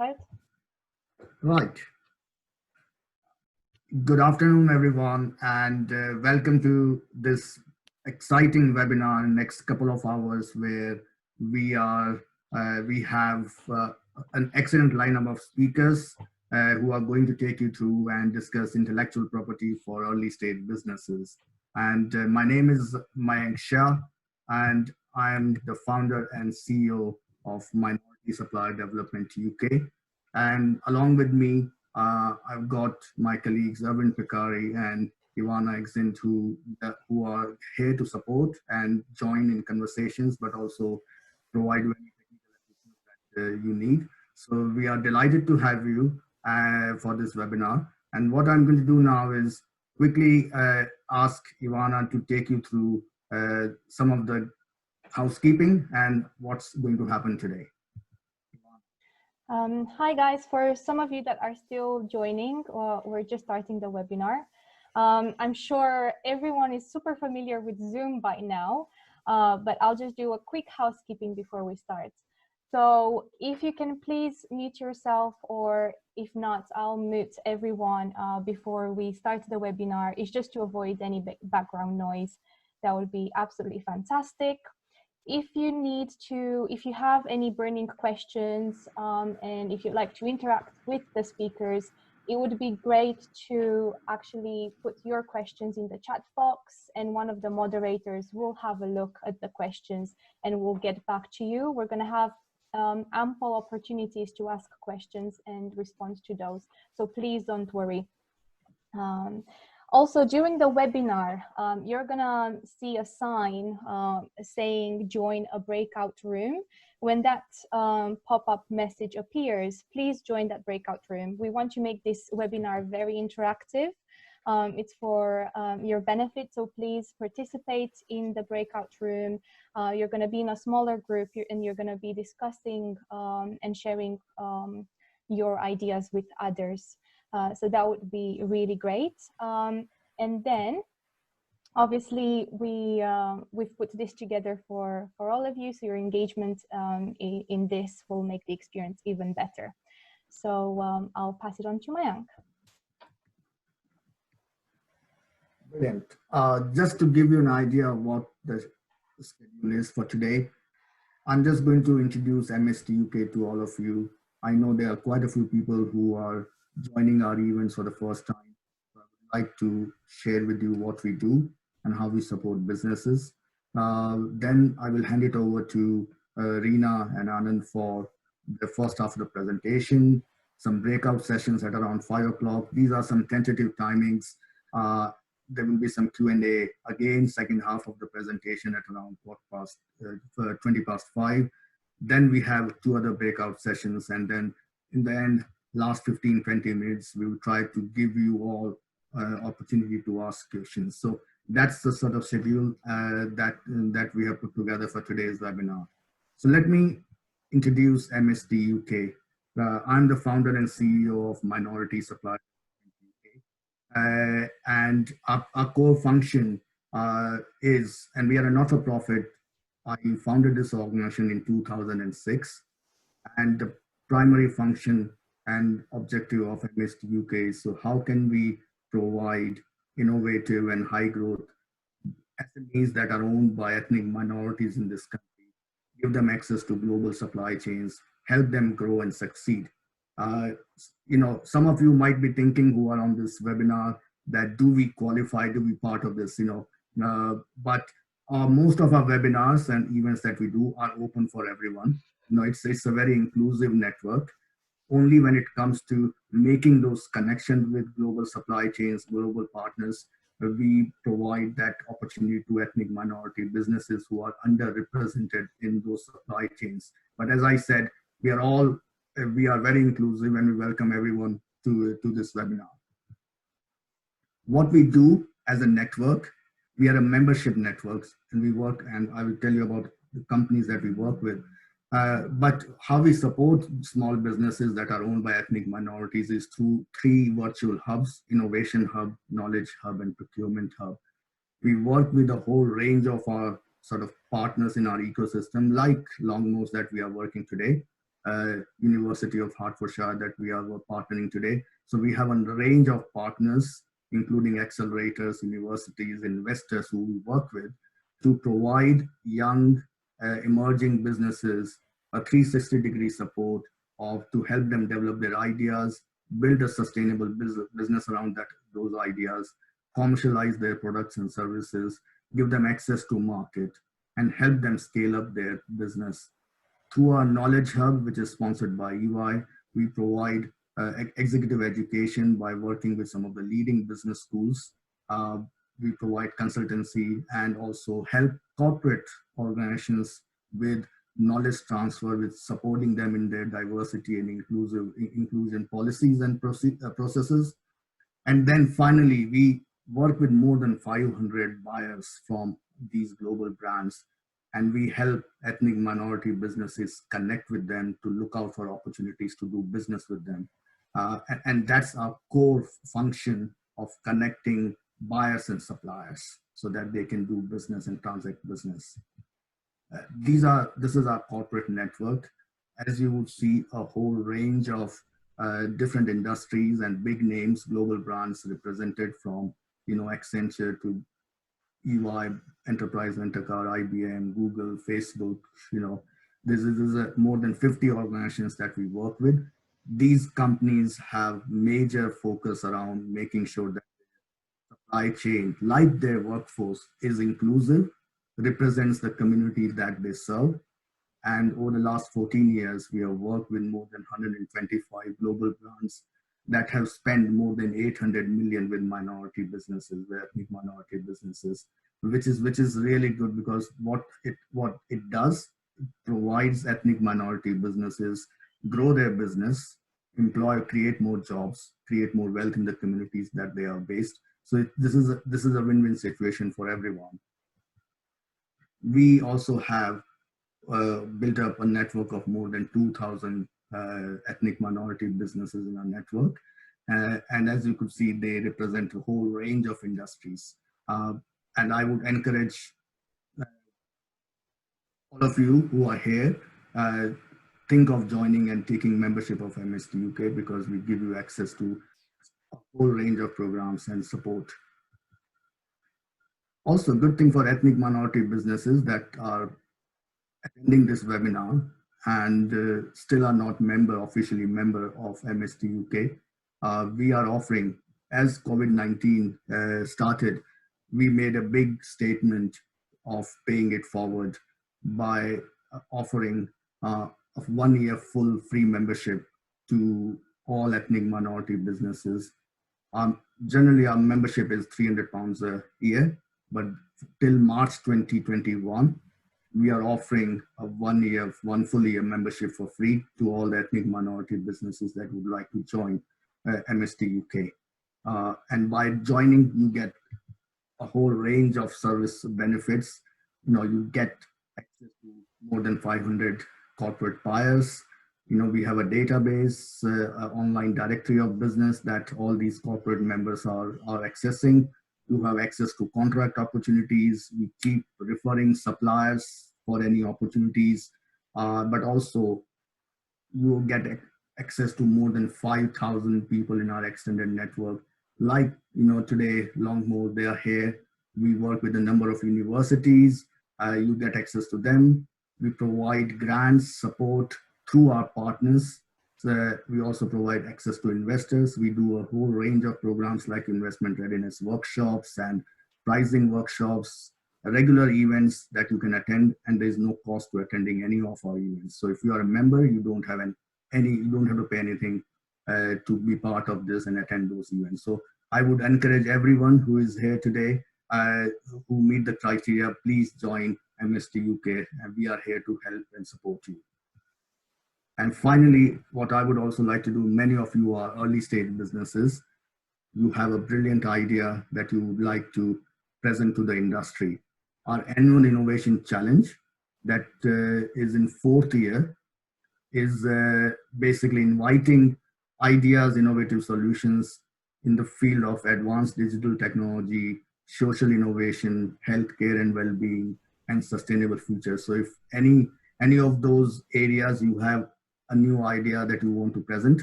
start? Right. Good afternoon, everyone, and welcome to this exciting webinar in next couple of hours where we have an excellent lineup of speakers who are going to take you through and discuss intellectual property for early stage businesses. And my name is Mayank Shah, and I'm the founder and CEO of Minority Supplier Development UK. And along with me, I've got my colleagues Erwin Picari and Ivana Exint who are here to support and join in conversations, but also provide any technical assistance that you need. So we are delighted to have you for this webinar. And what I'm going to do now is quickly ask Ivana to take you through some of the housekeeping and what's going to happen today. Hi guys, for some of you that are still joining, we're just starting the webinar. I'm sure everyone is super familiar with Zoom by now, but I'll just do a quick housekeeping before we start. So if you can please mute yourself, or if not, I'll mute everyone before we start the webinar. It's just to avoid any background noise. That would be absolutely fantastic. If you have any burning questions and if you'd like to interact with the speakers, it would be great to actually put your questions in the chat box, and one of the moderators will have a look at the questions and we'll get back to you. We're going to have ample opportunities to ask questions and respond to those, so please don't worry. Also, during the webinar, you're gonna see a sign saying join a breakout room. When that pop-up message appears, please join that breakout room. We want to make this webinar very interactive. It's for your benefit, so please participate in the breakout room. You're gonna be in a smaller group and you're gonna be discussing and sharing your ideas with others. So that would be really great. And then, obviously, we've put this together for all of you, so your engagement in this will make the experience even better. So I'll pass it on to Mayank. Brilliant. Just to give you an idea of what the schedule is for today, I'm just going to introduce MST UK to all of you. I know there are quite a few people who are joining our events for the first time. I would like to share with you what we do and how we support businesses. Then I will hand it over to Reena and Anand for the first half of the presentation, some breakout sessions at around 5 o'clock. These are some tentative timings. There will be some Q&A again, second half of the presentation at around 20 past 5. Then we have 2 other breakout sessions, and then in the end, last 15-20 minutes, we will try to give you all opportunity to ask questions. So that's the sort of schedule that we have put together for today's webinar. So let me introduce MST UK. I'm the founder and CEO of Minority Supplier UK. And our core function is, and we are a not-for-profit. I founded this organization in 2006, and the primary function and objective of MST UK is, so how can we provide innovative and high growth SMEs that are owned by ethnic minorities in this country, give them access to global supply chains, help them grow and succeed. You know, some of you might be thinking who are on this webinar that do we qualify to be part of this, but most of our webinars and events that we do are open for everyone. It's a very inclusive network. Only when it comes to making those connections with global supply chains, global partners, we provide that opportunity to ethnic minority businesses who are underrepresented in those supply chains. But as I said, we are very inclusive, and we welcome everyone to this webinar. What we do as a network, we are a membership network, and we work, and I will tell you about the companies that we work with. But how we support small businesses that are owned by ethnic minorities is through 3 virtual hubs: Innovation Hub, Knowledge Hub, and Procurement Hub. We work with a whole range of our sort of partners in our ecosystem, like Longnos that we are working today. University of Hertfordshire that we are partnering today. So we have a range of partners, including accelerators, universities, investors who we work with to provide young emerging businesses a 360-degree support of to help them develop their ideas, build a sustainable business around those ideas, commercialize their products and services, give them access to market, and help them scale up their business. Through our Knowledge Hub, which is sponsored by EY, we provide executive education by working with some of the leading business schools. We provide consultancy and also help corporate organizations with knowledge transfer, with supporting them in their diversity and inclusion policies and processes. And then finally, we work with more than 500 buyers from these global brands, and we help ethnic minority businesses connect with them to look out for opportunities to do business with them. And that's our core function of connecting buyers and suppliers so that they can do business and transact business. This is our corporate network. As you would see, a whole range of different industries and big names, global brands represented from, Accenture to EY, Enterprise Rent-A-Car, IBM, Google, Facebook. This is more than 50 organizations that we work with. These companies have major focus around making sure that supply chain, like their workforce, is inclusive, represents the community that they serve. And over the last 14 years, we have worked with more than 125 global brands that have spent more than 800 million with minority businesses, with ethnic minority businesses, which is really good, because what it does, it provides ethnic minority businesses grow their business, create more jobs, create more wealth in the communities that they are based. So this is a win-win situation for everyone. We also have built up a network of more than 2,000 ethnic minority businesses in our network. And as you could see, they represent a whole range of industries. And I would encourage all of you who are here, think of joining and taking membership of MST UK, because we give you access to a whole range of programs and support. Also, good thing for ethnic minority businesses that are attending this webinar and still are not officially member of MST UK. We are offering, as COVID-19 started, we made a big statement of paying it forward by offering a 1 year full free membership to all ethnic minority businesses. Generally, our membership is £300 a year, but till March 2021, we are offering a 1 full year membership for free to all the ethnic minority businesses that would like to join MST UK. And by joining, you get a whole range of service benefits. You get access to more than 500 corporate buyers. We have a database, an online directory of business that all these corporate members are accessing. You have access to contract opportunities. We keep referring suppliers for any opportunities, but also you get access to more than 5,000 people in our extended network. Like, today, Longmore, they are here. We work with a number of universities. You get access to them. We provide grants, support through our partners. So we also provide access to investors. We do a whole range of programs like investment readiness workshops and pricing workshops, regular events that you can attend, and there's no cost to attending any of our events. So if you are a member, you don't have to pay anything to be part of this and attend those events. So I would encourage everyone who is here today, who meet the criteria, please join MST UK, and we are here to help and support you. And finally, what I would also like to do, many of you are early stage businesses. You have a brilliant idea that you would like to present to the industry. Our annual innovation challenge that is in 4th year is basically inviting ideas, innovative solutions in the field of advanced digital technology, social innovation, healthcare and well-being, and sustainable future. So if any of those areas you have a new idea that you want to present,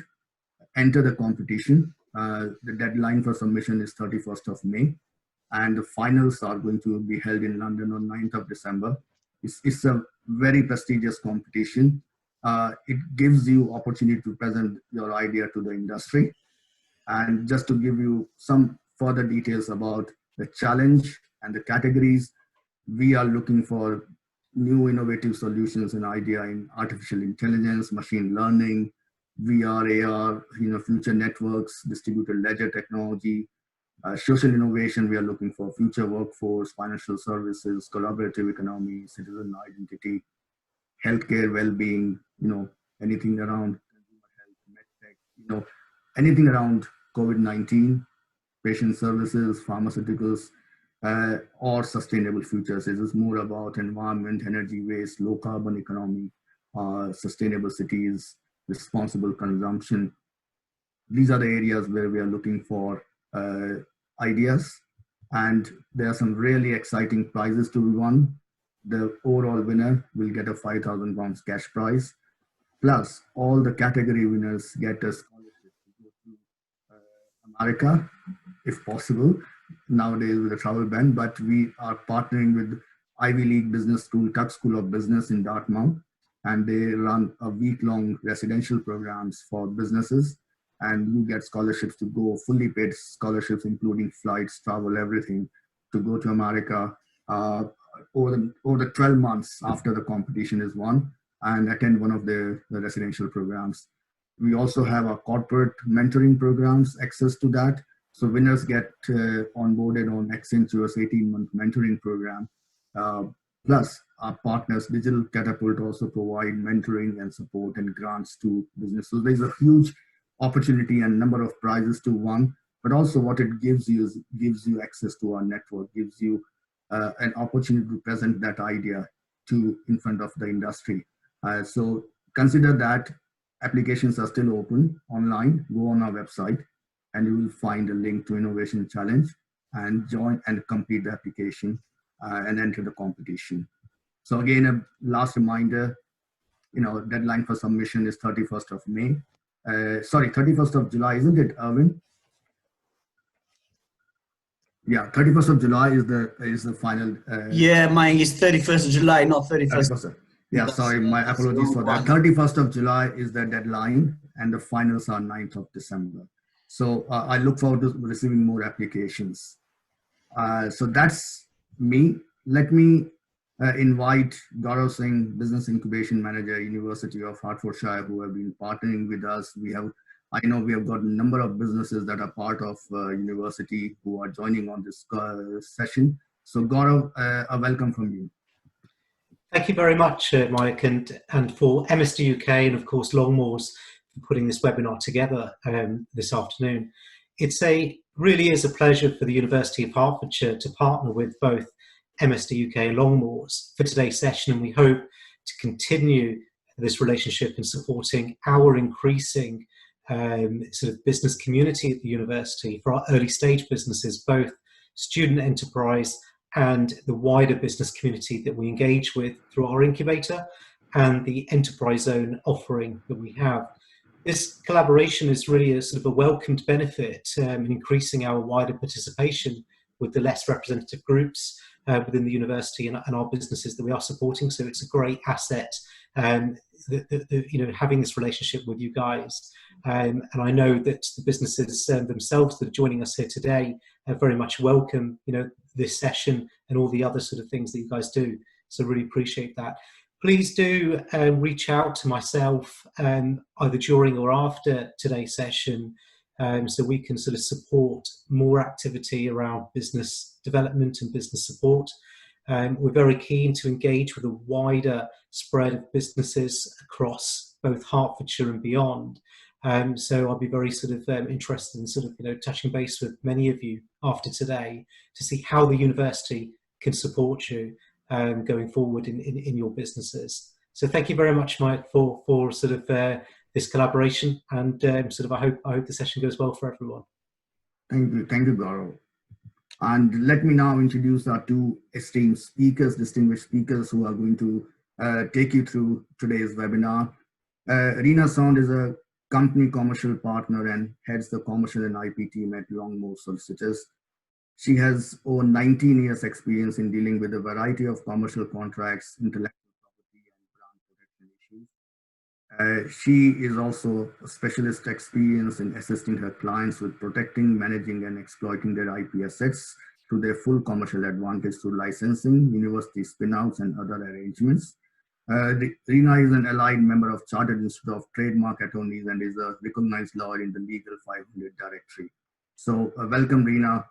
enter the competition. The deadline for submission is 31st of May, and the finals are going to be held in London on 9th of December. It's a very prestigious competition. It gives you opportunity to present your idea to the industry. And just to give you some further details about the challenge and the categories, we are looking for new innovative solutions and idea in artificial intelligence, machine learning, VR, AR, future networks, distributed ledger technology, social innovation. We are looking for future workforce, financial services, collaborative economy, citizen identity, healthcare, well-being, anything around consumer health, medtech, anything around COVID-19, patient services, pharmaceuticals, or sustainable futures. It is more about environment, energy waste, low carbon economy, sustainable cities, responsible consumption. These are the areas where we are looking for ideas, and there are some really exciting prizes to be won. The overall winner will get a £5,000 cash prize, plus all the category winners get a scholarship to go to America, if possible, nowadays with the travel ban. But we are partnering with Ivy League Business School, Tuck School of Business in Dartmouth, and they run a week-long residential programs for businesses, and you get scholarships to go, fully paid scholarships, including flights, travel, everything, to go to America over the 12 months after the competition is won, and attend one of the residential programs. We also have a corporate mentoring programs, access to that. So winners get onboarded on Accenture's 18-month mentoring program. Plus, our partners, Digital Catapult, also provide mentoring and support and grants to business. So there's a huge opportunity and number of prizes to win, but also what it gives you is gives you access to our network, gives you an opportunity to present that idea in front of the industry. So consider that applications are still open online. Go on our website and you will find a link to Innovation Challenge and join and complete the application and enter the competition. So again, a last reminder, deadline for submission is 31st of May. 31st of July, isn't it, Erwin? Yeah, 31st of July is the final. Yeah, mine is 31st of July, not 31st. Yeah, sorry, my apologies for that. 31st of July is the deadline, and the finals are 9th of December. So I look forward to receiving more applications. So that's me. Let me invite Gaurav Singh, Business Incubation Manager, University of Hertfordshire, who have been partnering with us. I know we have got a number of businesses that are part of university who are joining on this session. So Gaurav, a welcome from you. Thank you very much, Mike, and for MSD UK and of course Longmoors for putting this webinar together this afternoon. Really is a pleasure for the University of Hertfordshire to partner with both MSD UK and Longmoors for today's session, and we hope to continue this relationship in supporting our increasing sort of business community at the university for our early stage businesses, both student enterprise and the wider business community that we engage with through our incubator and the enterprise zone offering that we have. This collaboration is really a sort of a welcomed benefit in increasing our wider participation with the less representative groups within the university and our businesses that we are supporting. So it's a great asset, having this relationship with you guys. And I know that the businesses themselves that are joining us here today very much welcome, this session and all the other sort of things that you guys do. So really appreciate that. Please do reach out to myself either during or after today's session so we can sort of support more activity around business development and business support. We're very keen to engage with a wider spread of businesses across both Hertfordshire and beyond. So I'll be very sort of interested in sort of, touching base with many of you after today to see how the university can support you going forward in your businesses. So thank you very much, Mike, for sort of this collaboration, and I hope the session goes well for everyone. Thank you, Gaurav. And let me now introduce our two esteemed speakers, distinguished speakers, who are going to take you through today's webinar. Reena Sound is a company commercial partner and heads the commercial and IP team at Longmore Solicitors. She has over 19 years experience in dealing with a variety of commercial contracts, intellectual property, and brand protection issues. She is also a specialist experience in assisting her clients with protecting, managing, and exploiting their IP assets to their full commercial advantage through licensing, university spin-outs, and other arrangements. Reena is an allied member of Chartered Institute of Trademark Attorneys and is a recognized lawyer in the Legal 500 directory. So welcome, Reena,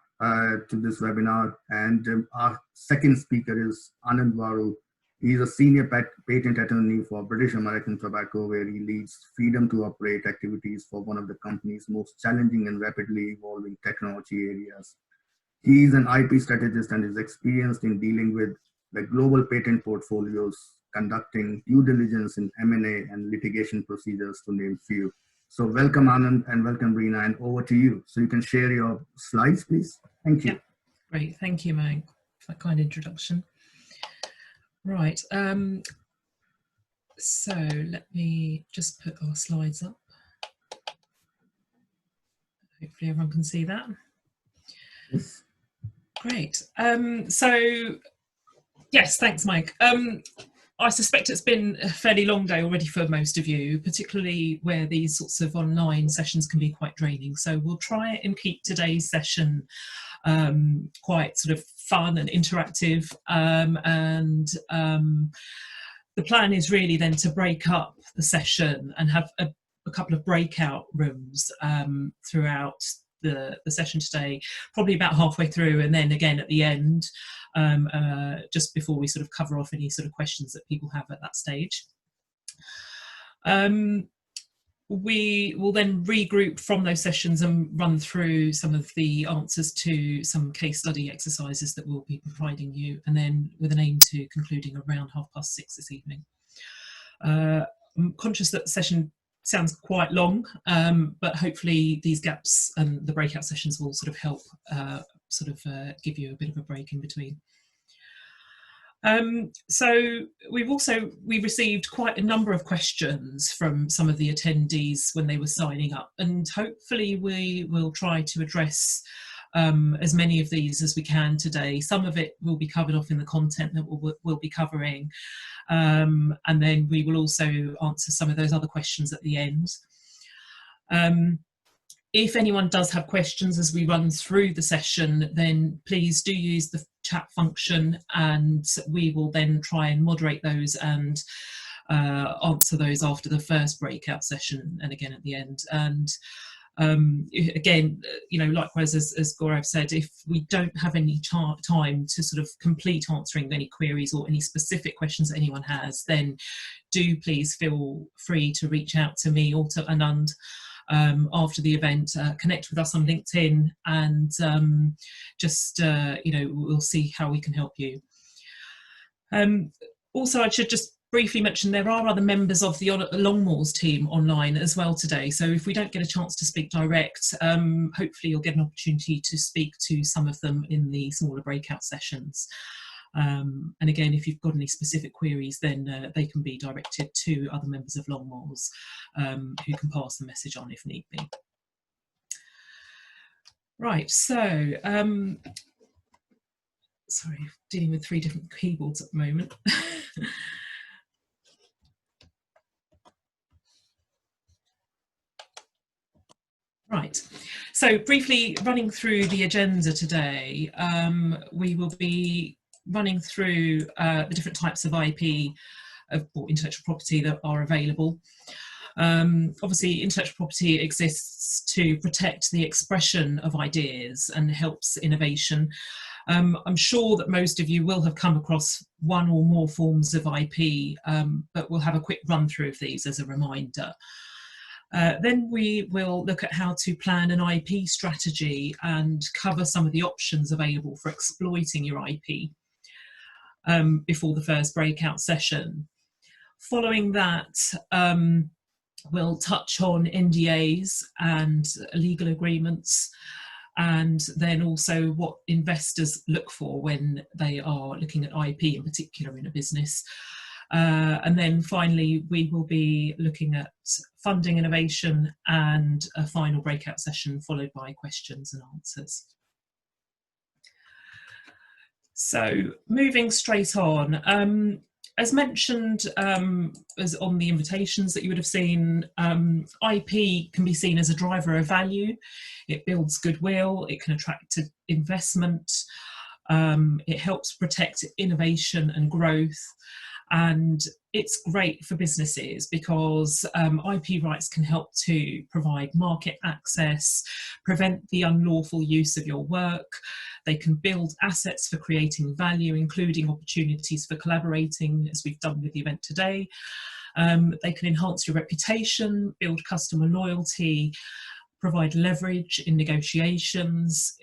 to this webinar. And our second speaker is Anand Varu. He's a senior patent attorney for British American Tobacco, where he leads freedom to operate activities for one of the company's most challenging and rapidly evolving technology areas. He is an IP strategist and is experienced in dealing with the global patent portfolios, conducting due diligence in M&A and litigation procedures, to name few. So welcome, Anand, and welcome, Reena, and over to you. So you can share your slides, please. Thank you. Yeah, great. Thank you, Mike, for that kind introduction. Right. So let me just put our slides up. Hopefully everyone can see that. Yes. Great. So yes, thanks, Mike. I suspect it's been a fairly long day already for most of you, particularly where these sorts of online sessions can be quite draining. So we'll try and keep today's session quite sort of fun and interactive. The plan is really then to break up the session and have a couple of breakout rooms throughout the session today, probably about halfway through, and then again at the end, just before we sort of cover off any sort of questions that people have at that stage. We will then regroup from those sessions and run through some of the answers to some case study exercises that we'll be providing you, and then with an aim to concluding around 6:30 this evening. I'm conscious that the session sounds quite long, but hopefully these gaps and the breakout sessions will sort of help give you a bit of a break in between. So we received quite a number of questions from some of the attendees when they were signing up, and hopefully we will try to address as many of these as we can today. Some of it will be covered off in the content that we'll be covering, and then we will also answer some of those other questions at the end. If anyone does have questions as we run through the session, then please do use the chat function, and we will then try and moderate those and answer those after the first breakout session and again at the end. And again, likewise, as Gaurav said, if we don't have any time to sort of complete answering any queries or any specific questions that anyone has, then do please feel free to reach out to me or to Anand after the event. Connect with us on LinkedIn, and we'll see how we can help you. Also, I should just briefly mention there are other members of the Longmore's team online as well today. So if we don't get a chance to speak direct, hopefully you'll get an opportunity to speak to some of them in the smaller breakout sessions. And again, if you've got any specific queries, then they can be directed to other members of Longmore's who can pass the message on if need be. Right, so, sorry, dealing with 3 different keyboards at the moment. Right, so briefly running through the agenda today, we will be running through the different types of IP or intellectual property that are available. Obviously, intellectual property exists to protect the expression of ideas and helps innovation. I'm sure that most of you will have come across one or more forms of IP, but we'll have a quick run through of these as a reminder. Then we will look at how to plan an IP strategy and cover some of the options available for exploiting your IP before the first breakout session. Following that, we'll touch on NDAs and legal agreements, and then also what investors look for when they are looking at IP in particular in a business. And then finally, we will be looking at funding innovation and a final breakout session followed by questions and answers. So moving straight on, as mentioned, as on the invitations that you would have seen, IP can be seen as a driver of value. It builds goodwill, it can attract investment, it helps protect innovation and growth, and it's great for businesses because IP rights can help to provide market access, prevent the unlawful use of your work. They can build assets for creating value, including opportunities for collaborating, as we've done with the event today. They can enhance your reputation, build customer loyalty, provide leverage in negotiations,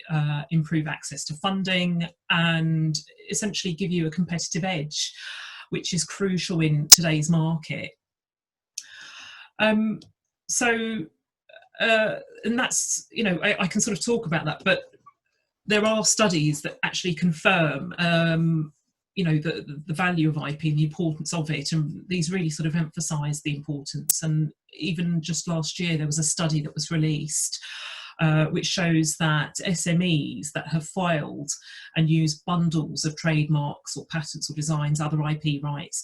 improve access to funding, and essentially give you a competitive edge, which is crucial in today's market. And that's, you know, I can sort of talk about that, but there are studies that actually confirm, you know, the value of IP and the importance of it, and these really sort of emphasise the importance. And even just last year, there was a study that was released which shows that SMEs that have filed and used bundles of trademarks or patents or designs, other IP rights,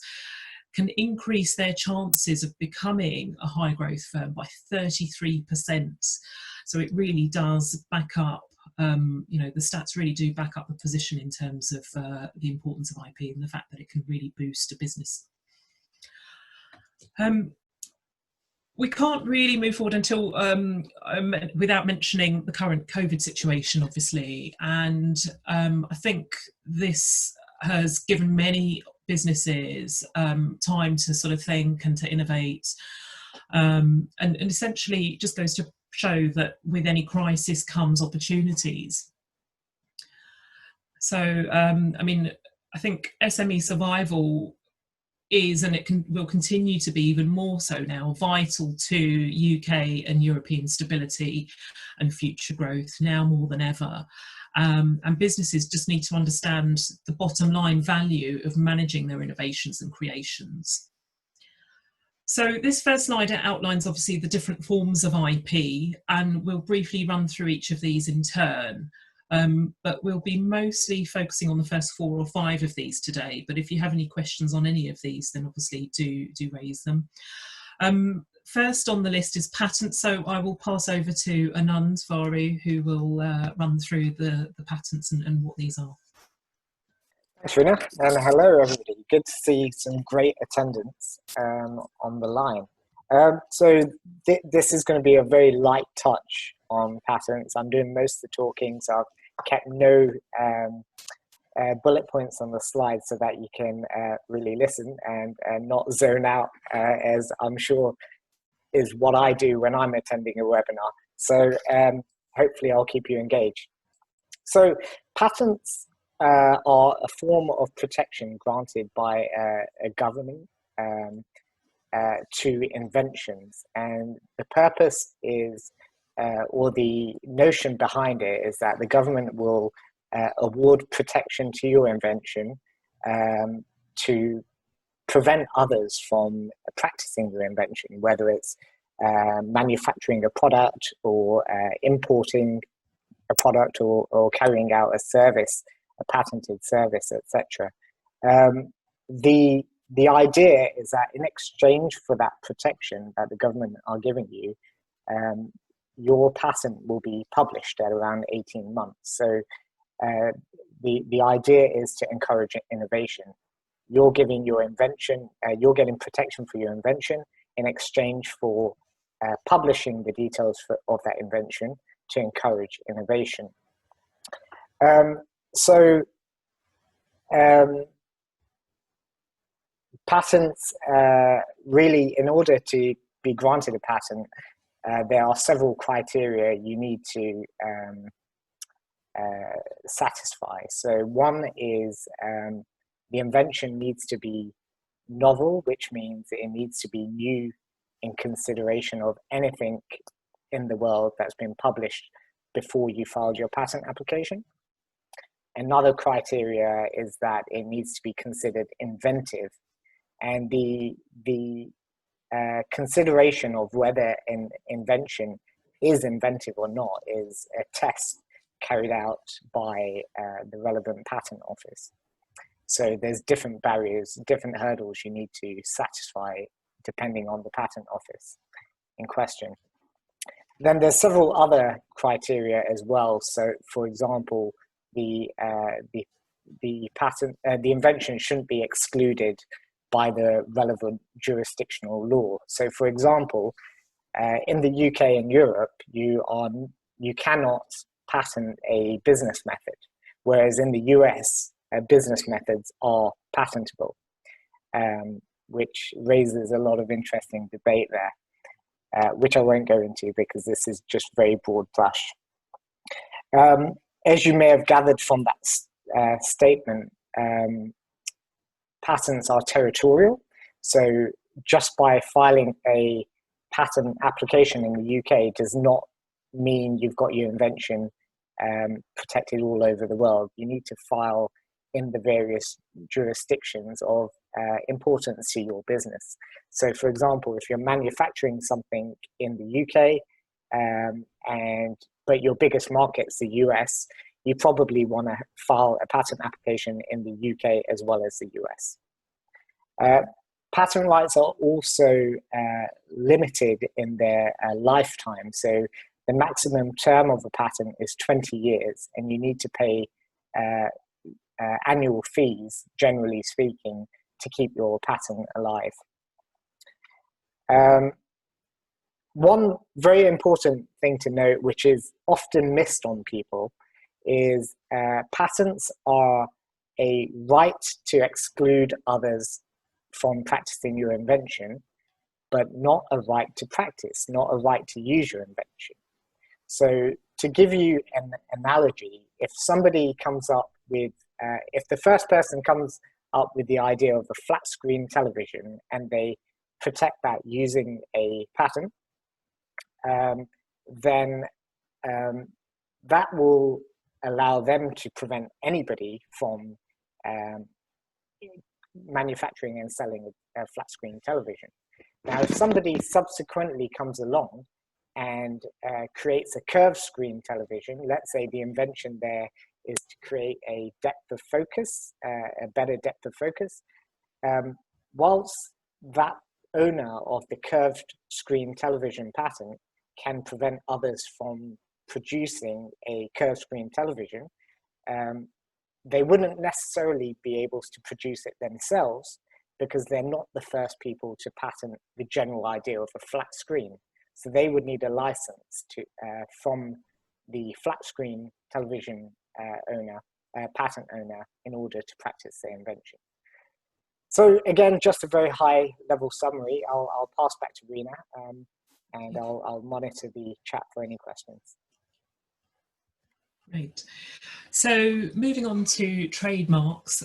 can increase their chances of becoming a high growth firm by 33%. So it really does back up, you know, the stats really do back up the position in terms of the importance of IP and the fact that it can really boost a business. We can't really move forward until without mentioning the current COVID situation, obviously. And I think this has given many businesses time to sort of think and to innovate. And essentially it just goes to show that with any crisis comes opportunities. So, I mean, I think SME survival is, and it will continue to be even more so now, vital to UK and European stability and future growth now more than ever. And businesses just need to understand the bottom line value of managing their innovations and creations. So this first slide outlines obviously the different forms of IP, and we'll briefly run through each of these in turn. But we'll be mostly focusing on the first 4 or 5 of these today. But if you have any questions on any of these, then obviously do raise them. First on the list is patents. So I will pass over to Anand Varu, who will run through the patents and what these are. Thanks, Rina, and hello everybody. Good to see some great attendance on the line. So this is going to be a very light touch on patents. I'm doing most of the talking, so I've kept no bullet points on the slide so that you can really listen and not zone out, as I'm sure is what I do when I'm attending a webinar. So hopefully I'll keep you engaged. So patents are a form of protection granted by a government to inventions, and the purpose is, or the notion behind it is that the government will award protection to your invention to prevent others from practicing your invention, whether it's manufacturing a product or importing a product or carrying out a service, a patented service, etc. The idea is that in exchange for that protection that the government are giving you, your patent will be published at around 18 months. So the idea is to encourage innovation. You're giving your invention, you're getting protection for your invention in exchange for publishing the details of that invention to encourage innovation. Patents, really, in order to be granted a patent, there are several criteria you need to satisfy. So one is the invention needs to be novel, which means it needs to be new in consideration of anything in the world that's been published before you filed your patent application. Another criteria is that it needs to be considered inventive, and the consideration of whether an invention is inventive or not is a test carried out by the relevant patent office. So there's different barriers, different hurdles you need to satisfy depending on the patent office in question. Then there's several other criteria as well. So, for example, the invention shouldn't be excluded by the relevant jurisdictional law. So, for example, in the UK and Europe, you cannot patent a business method, whereas in the US, business methods are patentable, which raises a lot of interesting debate there, which I won't go into because this is just very broad brush. As you may have gathered from that statement, patents are territorial. So just by filing a patent application in the UK does not mean you've got your invention protected all over the world. You need to file in the various jurisdictions of importance to your business. So for example, if you're manufacturing something in the UK, but your biggest market's the US, you probably want to file a patent application in the UK as well as the US. Patent rights are also limited in their lifetime. So the maximum term of a patent is 20 years, and you need to pay annual fees, generally speaking, to keep your patent alive. One very important thing to note, which is often missed on people, is patents are a right to exclude others from practicing your invention, but not a right to practice, not a right to use your invention. So to give you an analogy, if somebody comes up with, if the first person comes up with the idea of a flat screen television and they protect that using a patent, then that will allow them to prevent anybody from manufacturing and selling a flat screen television. Now, if somebody subsequently comes along and creates a curved screen television, let's say the invention there is to create a depth of focus, a better depth of focus, whilst that owner of the curved screen television patent can prevent others from producing a curved screen television, they wouldn't necessarily be able to produce it themselves because they're not the first people to patent the general idea of a flat screen. So they would need a license to, from the flat screen television patent owner, in order to practice their invention. So again, just a very high level summary. I'll pass back to Rena, and I'll monitor the chat for any questions. Great. So moving on to trademarks.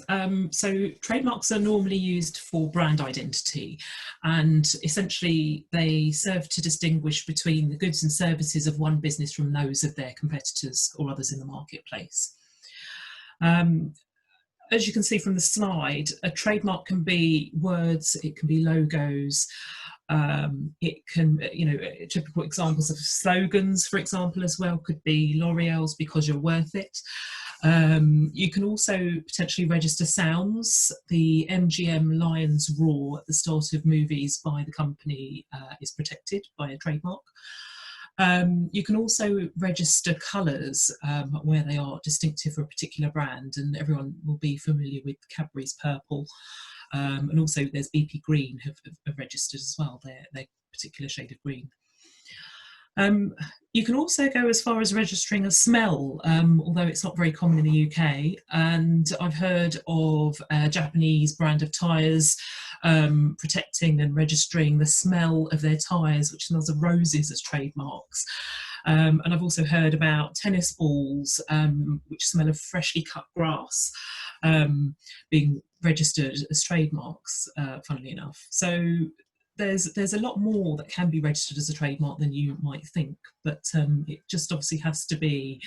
So trademarks are normally used for brand identity, and essentially they serve to distinguish between the goods and services of one business from those of their competitors or others in the marketplace. As you can see from the slide, a trademark can be words, it can be logos, it can, typical examples of slogans, for example, as well, could be L'Oreal's "Because You're Worth It." You can also potentially register sounds. The MGM Lion's Roar at the start of movies by the company is protected by a trademark. You can also register colours where they are distinctive for a particular brand, and everyone will be familiar with Cadbury's purple. And also there's BP Green have registered as well, their particular shade of green. You can also go as far as registering a smell, although it's not very common in the UK. And I've heard of a Japanese brand of tyres protecting and registering the smell of their tyres, which smells of roses, as trademarks. And I've also heard about tennis balls, which smell of freshly cut grass, being registered as trademarks, funnily enough. So there's a lot more that can be registered as a trademark than you might think, but it just obviously has to be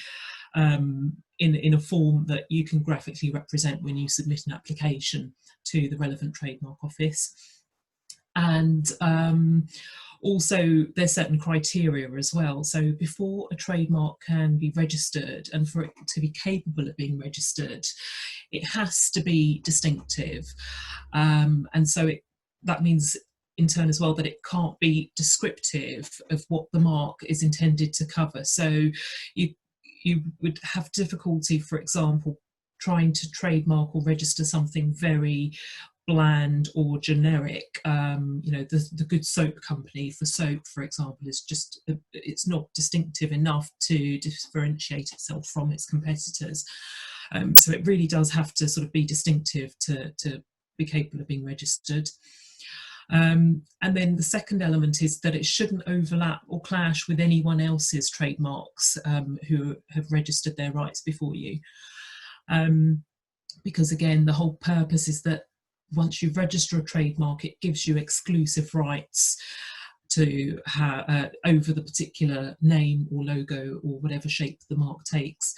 in a form that you can graphically represent when you submit an application, to the relevant trademark office. And also there's certain criteria as well. So before a trademark can be registered, and for it to be capable of being registered, it has to be distinctive. And so that means in turn as well that it can't be descriptive of what the mark is intended to cover. So you would have difficulty, for example, trying to trademark or register something very bland or generic. You know, the Good Soap Company for soap, for example, is just, it's not distinctive enough to differentiate itself from its competitors. So it really does have to sort of be distinctive to be capable of being registered. And then the second element is that it shouldn't overlap or clash with anyone else's trademarks who have registered their rights before you. Because again, the whole purpose is that once you register a trademark, it gives you exclusive rights to over the particular name or logo or whatever shape the mark takes,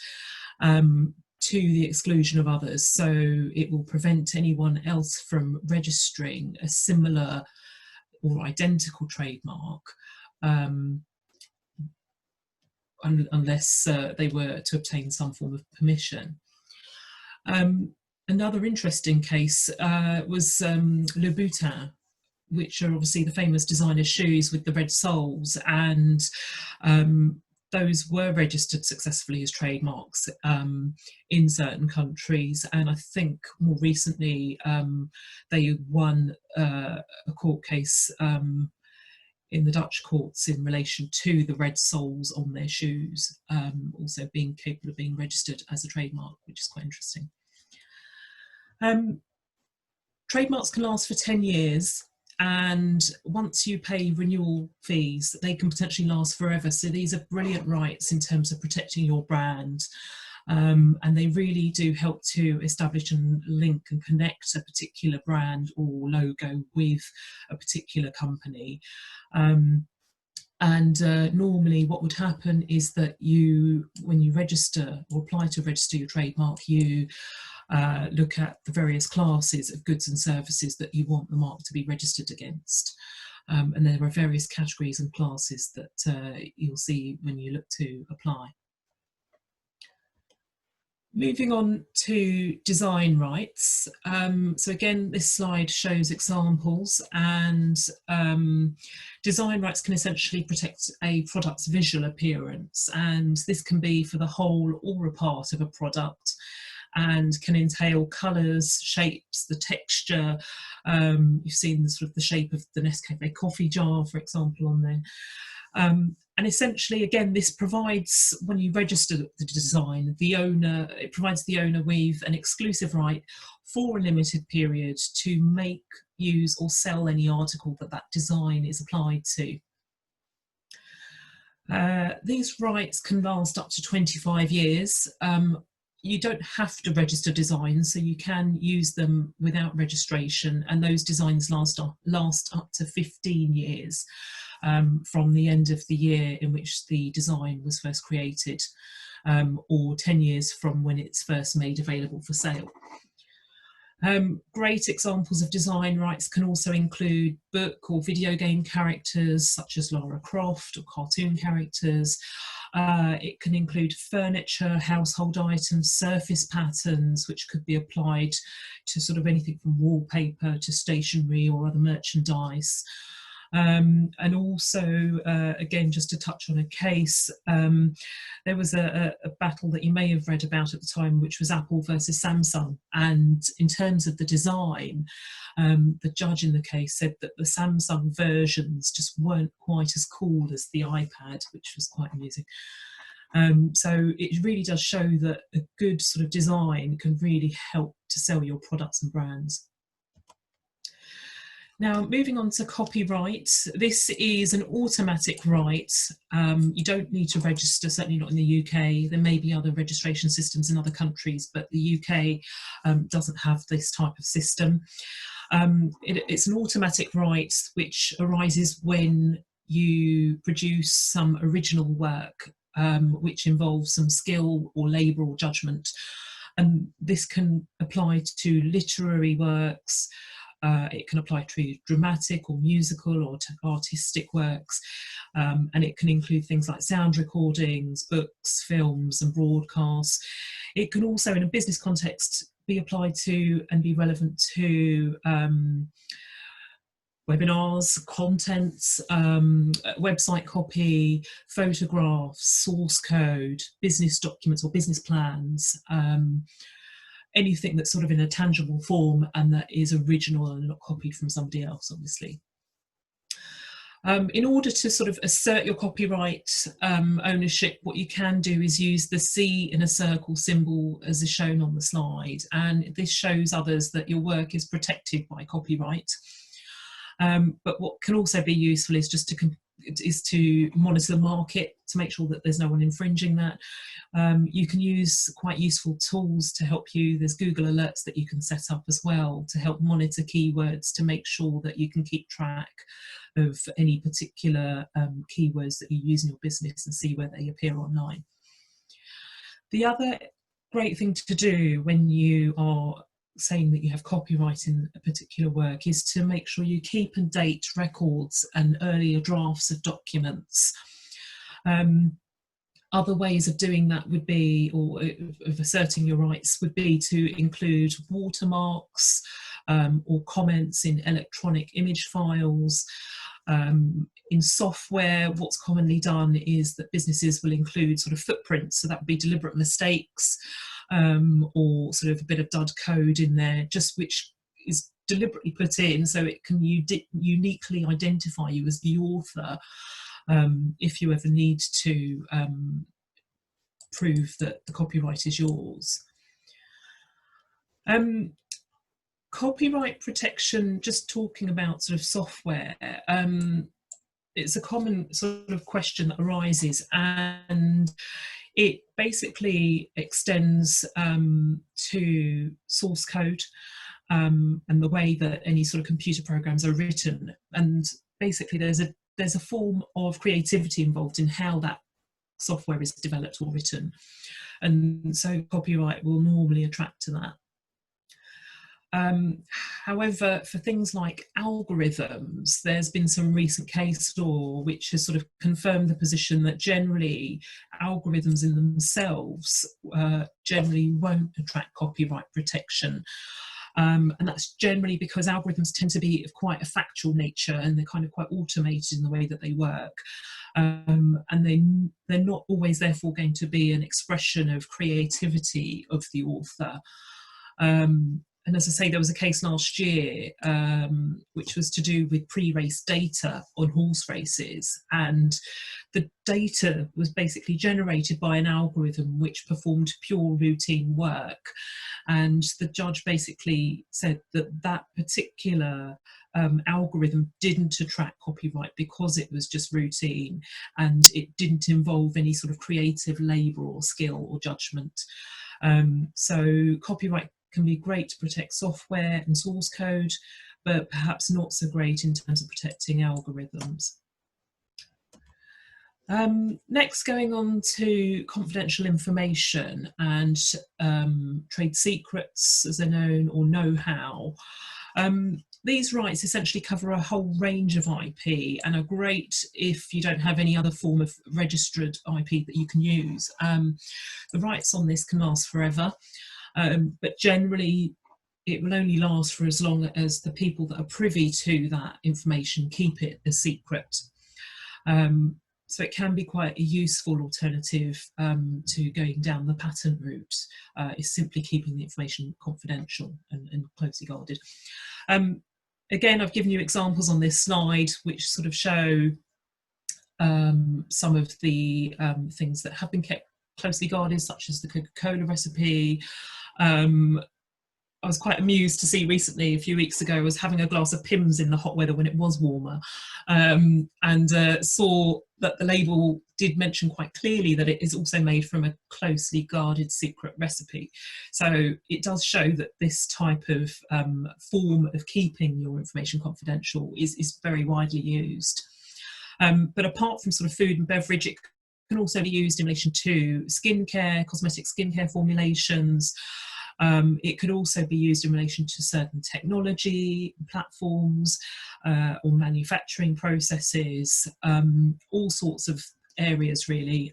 to the exclusion of others. So it will prevent anyone else from registering a similar or identical trademark unless they were to obtain some form of permission. Another interesting case was Le Boutin, which are obviously the famous designer shoes with the red soles, and those were registered successfully as trademarks in certain countries. And I think more recently they won a court case in the Dutch courts in relation to the red soles on their shoes also being capable of being registered as a trademark, which is quite interesting. Trademarks can last for 10 years, and once you pay renewal fees, they can potentially last forever. So these are brilliant rights in terms of protecting your brand, and they really do help to establish and link and connect a particular brand or logo with a particular company. Normally what would happen is that when you register or apply to register your trademark, you look at the various classes of goods and services that you want the mark to be registered against. And there are various categories and classes that you'll see when you look to apply. Moving on to design rights. So again, this slide shows examples, and design rights can essentially protect a product's visual appearance, and this can be for the whole or a part of a product, and can entail colours, shapes, the texture. You've seen the sort of the shape of the Nescafe coffee jar, for example, on there. And essentially, again, this provides, when you register the design, it provides the owner with an exclusive right for a limited period to make, use or sell any article that design is applied to. These rights can last up to 25 years. You don't have to register designs, so you can use them without registration, and those designs last up to 15 years from the end of the year in which the design was first created, or 10 years from when it's first made available for sale. Great examples of design rights can also include book or video game characters such as Lara Croft, or cartoon characters. It can include furniture, household items, surface patterns, which could be applied to sort of anything from wallpaper to stationery or other merchandise. And also, again, just to touch on a case, there was a battle that you may have read about at the time, which was Apple versus Samsung. And in terms of the design, the judge in the case said that the Samsung versions just weren't quite as cool as the iPad, which was quite amusing. So it really does show that a good sort of design can really help to sell your products and brands. Now, moving on to copyright, this is an automatic right. You don't need to register, certainly not in the UK. There may be other registration systems in other countries, but the UK doesn't have this type of system. It's an automatic right which arises when you produce some original work which involves some skill or labour or judgment And this can apply to literary works, it can apply to dramatic or musical or to artistic works, and it can include things like sound recordings, books, films and broadcasts. It can also, in a business context, be applied to and be relevant to webinars, contents, website copy, photographs, source code, business documents or business plans, anything that's sort of in a tangible form and that is original and not copied from somebody else, obviously. In order to sort of assert your copyright ownership, what you can do is use the C in a circle symbol as is shown on the slide, and this shows others that your work is protected by copyright. But what can also be useful is just to monitor the market to make sure that there's no one infringing that. You can use quite useful tools to help you. There's Google Alerts that you can set up as well to help monitor keywords to make sure that you can keep track of any particular keywords that you use in your business and see where they appear online. The other great thing to do when you are saying that you have copyright in a particular work is to make sure you keep and date records and earlier drafts of documents. Other ways of doing that would be, or of asserting your rights, would be to include watermarks or comments in electronic image files. In software, what's commonly done is that businesses will include sort of footprints, so that would be deliberate mistakes or sort of a bit of dud code in there, just which is deliberately put in so it can uniquely identify you as the author if you ever need to prove that the copyright is yours. Copyright protection, just talking about sort of software, it's a common sort of question that arises, and it basically extends to source code and the way that any sort of computer programs are written. And basically there's a form of creativity involved in how that software is developed or written. And so copyright will normally attract to that. However, for things like algorithms, there's been some recent case law which has sort of confirmed the position that generally algorithms in themselves generally won't attract copyright protection. And that's generally because algorithms tend to be of quite a factual nature and they're kind of quite automated in the way that they work. And they're not always therefore going to be an expression of creativity of the author. And as I say, there was a case last year which was to do with pre-race data on horse races, and the data was basically generated by an algorithm which performed pure routine work, and the judge basically said that that particular algorithm didn't attract copyright because it was just routine and it didn't involve any sort of creative labour or skill or judgment. So copyright can be great to protect software and source code, but perhaps not so great in terms of protecting algorithms. Next, going on to confidential information and trade secrets, as they're known, or know-how. These rights essentially cover a whole range of IP and are great if you don't have any other form of registered IP that you can use. The rights on this can last forever. But generally it will only last for as long as the people that are privy to that information keep it a secret. So it can be quite a useful alternative to going down the patent route, is simply keeping the information confidential and closely guarded. Again, I've given you examples on this slide which sort of show some of the things that have been kept closely guarded, such as the Coca-Cola recipe. I was quite amused to see recently, a few weeks ago, I was having a glass of Pimm's in the hot weather when it was warmer, and saw that the label did mention quite clearly that it is also made from a closely guarded secret recipe. So it does show that this type of form of keeping your information confidential is very widely used. But apart from sort of food and beverage, it can also be used in relation to skincare, cosmetic skincare formulations. It could also be used in relation to certain technology platforms or manufacturing processes, all sorts of areas really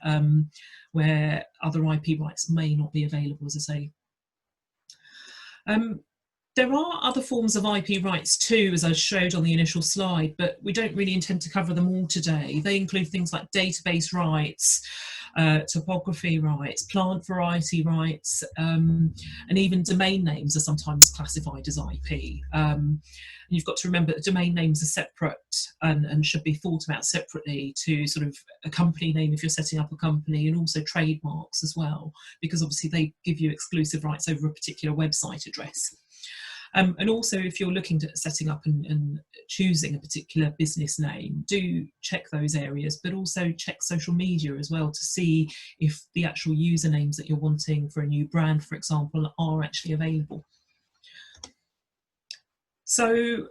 where other IP rights may not be available, as I say. There are other forms of IP rights too, as I showed on the initial slide, but we don't really intend to cover them all today. They include things like database rights, topography rights, plant variety rights, and even domain names are sometimes classified as IP. And you've got to remember that domain names are separate and should be thought about separately to sort of a company name if you're setting up a company, and also trademarks as well, because obviously they give you exclusive rights over a particular website address. And also, if you're looking at setting up and choosing a particular business name, do check those areas, but also check social media as well to see if the actual usernames that you're wanting for a new brand, for example, are actually available. So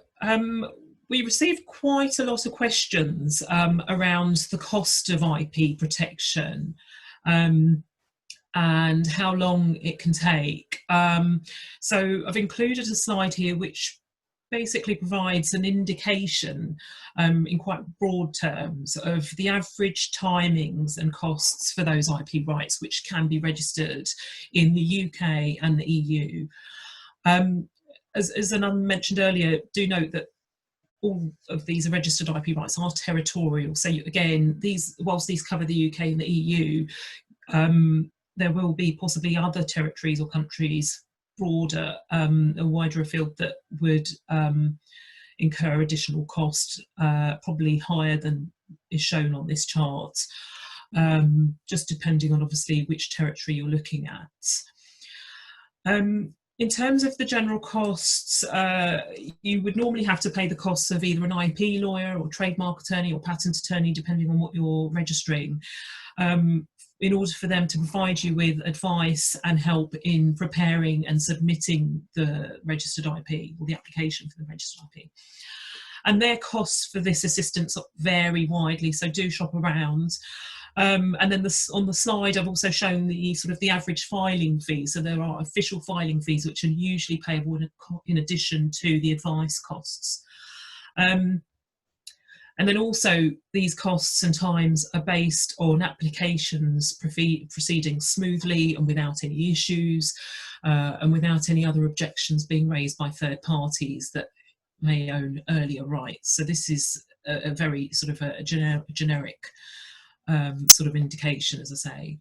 we received quite a lot of questions around the cost of IP protection. And how long it can take. So I've included a slide here which basically provides an indication in quite broad terms of the average timings and costs for those IP rights which can be registered in the UK and the EU. As Anand mentioned earlier, do note that all of these are registered IP rights are territorial. So again, whilst these cover the UK and the EU, there will be possibly other territories or countries broader, a wider afield that would incur additional cost, probably higher than is shown on this chart, just depending on obviously which territory you're looking at. In terms of the general costs, you would normally have to pay the costs of either an IP lawyer or trademark attorney or patent attorney, depending on what you're registering, in order for them to provide you with advice and help in preparing and submitting the registered IP or the application for the registered IP. And their costs for this assistance vary widely, so do shop around. And then on the slide, I've also shown the sort of the average filing fees. So there are official filing fees, which are usually payable in addition to the advice costs. And then also these costs and times are based on applications proceeding smoothly and without any issues and without any other objections being raised by third parties that may own earlier rights. So this is a very sort of a generic sort of indication, as I say.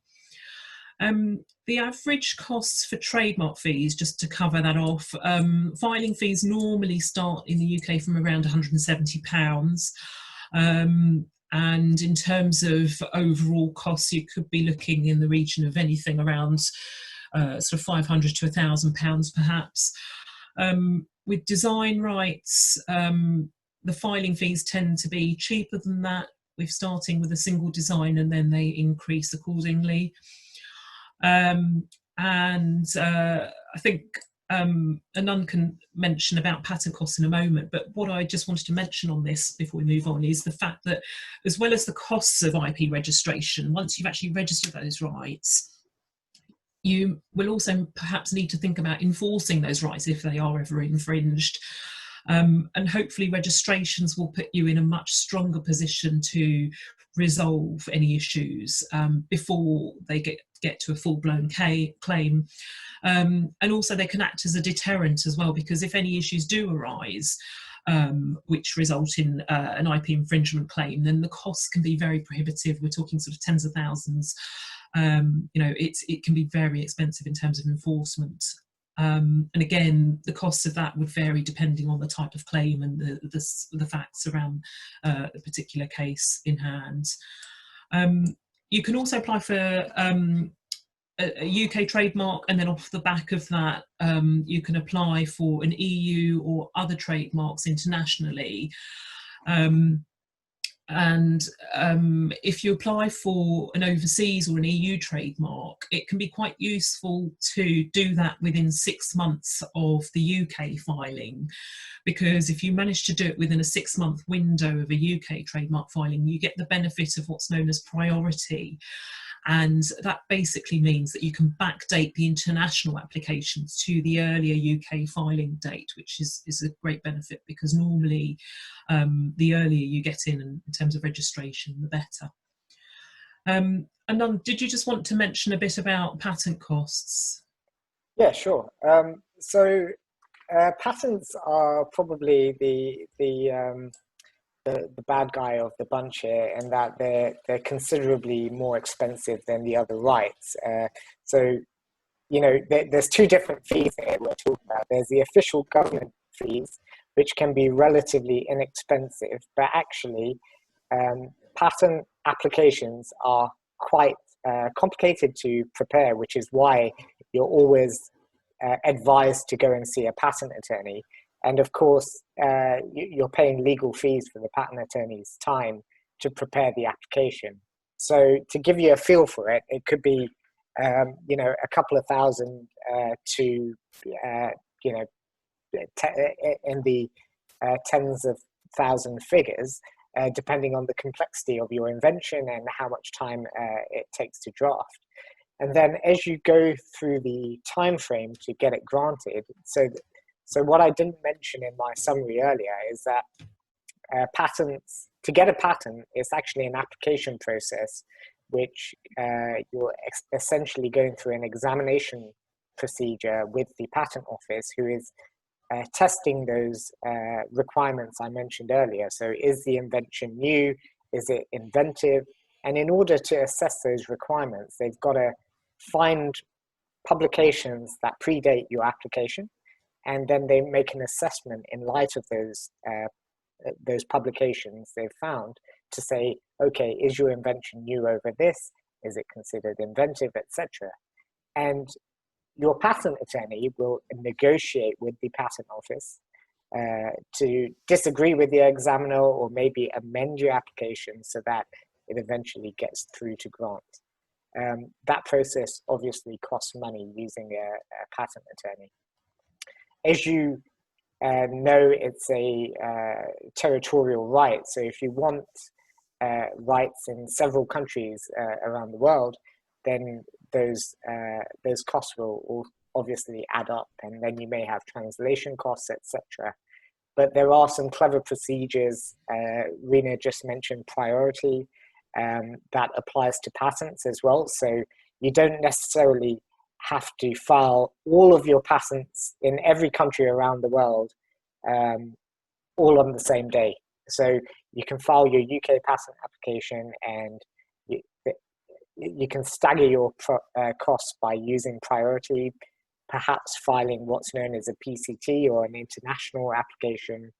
The average costs for trademark fees, just to cover that off, filing fees normally start in the UK from around £170. And in terms of overall costs, you could be looking in the region of anything around sort of £500 to £1,000 perhaps. With design rights, the filing fees tend to be cheaper than that, with starting with a single design and then they increase accordingly. I think Anand can mention about patent costs in a moment, but what I just wanted to mention on this before we move on is the fact that as well as the costs of IP registration, once you've actually registered those rights, you will also perhaps need to think about enforcing those rights if they are ever infringed. And hopefully registrations will put you in a much stronger position to resolve any issues before they get to a full-blown claim. And also they can act as a deterrent as well, because if any issues do arise which result in an IP infringement claim, then the costs can be very prohibitive. We're talking sort of tens of thousands. You know, it can be very expensive in terms of enforcement. And again, the costs of that would vary depending on the type of claim and the facts around the particular case in hand. You can also apply for a UK trademark, and then off the back of that, you can apply for an EU or other trademarks internationally. And if you apply for an overseas or an EU trademark, it can be quite useful to do that within 6 months of the UK filing, because if you manage to do it within a 6-month window of a UK trademark filing, you get the benefit of what's known as priority. And that basically means that you can backdate the international applications to the earlier UK filing date, which is a great benefit, because normally the earlier you get in terms of registration, the better. Anand, did you just want to mention a bit about patent costs? Yeah, sure. So patents are probably the bad guy of the bunch here, in that they're considerably more expensive than the other rights. So, you know, there's two different fees here we're talking about. There's the official government fees, which can be relatively inexpensive, but actually patent applications are quite complicated to prepare, which is why you're always advised to go and see a patent attorney. And of course, you're paying legal fees for the patent attorney's time to prepare the application. So to give you a feel for it, it could be, you know, a couple of thousand to, you know, in the tens of thousand figures, depending on the complexity of your invention and how much time it takes to draft. And then as you go through the time frame to get it granted, so what I didn't mention in my summary earlier is that patents, to get a patent, it's actually an application process, which you're essentially going through an examination procedure with the patent office, who is testing those requirements I mentioned earlier. So is the invention new? Is it inventive? And in order to assess those requirements, they've got to find publications that predate your application, and then they make an assessment in light of those publications they've found to say, okay, is your invention new over this? Is it considered inventive, etc.? And your patent attorney will negotiate with the patent office to disagree with the examiner, or maybe amend your application so that it eventually gets through to grant. That process obviously costs money using a patent attorney. As you know, it's a territorial right. So if you want rights in several countries around the world, then those costs will obviously add up, and then you may have translation costs, etc. But there are some clever procedures. Rena just mentioned priority, that applies to patents as well. So you don't necessarily have to file all of your patents in every country around the world all on the same day. So you can file your UK patent application, and you can stagger your costs by using priority, perhaps filing what's known as a PCT, or an international application,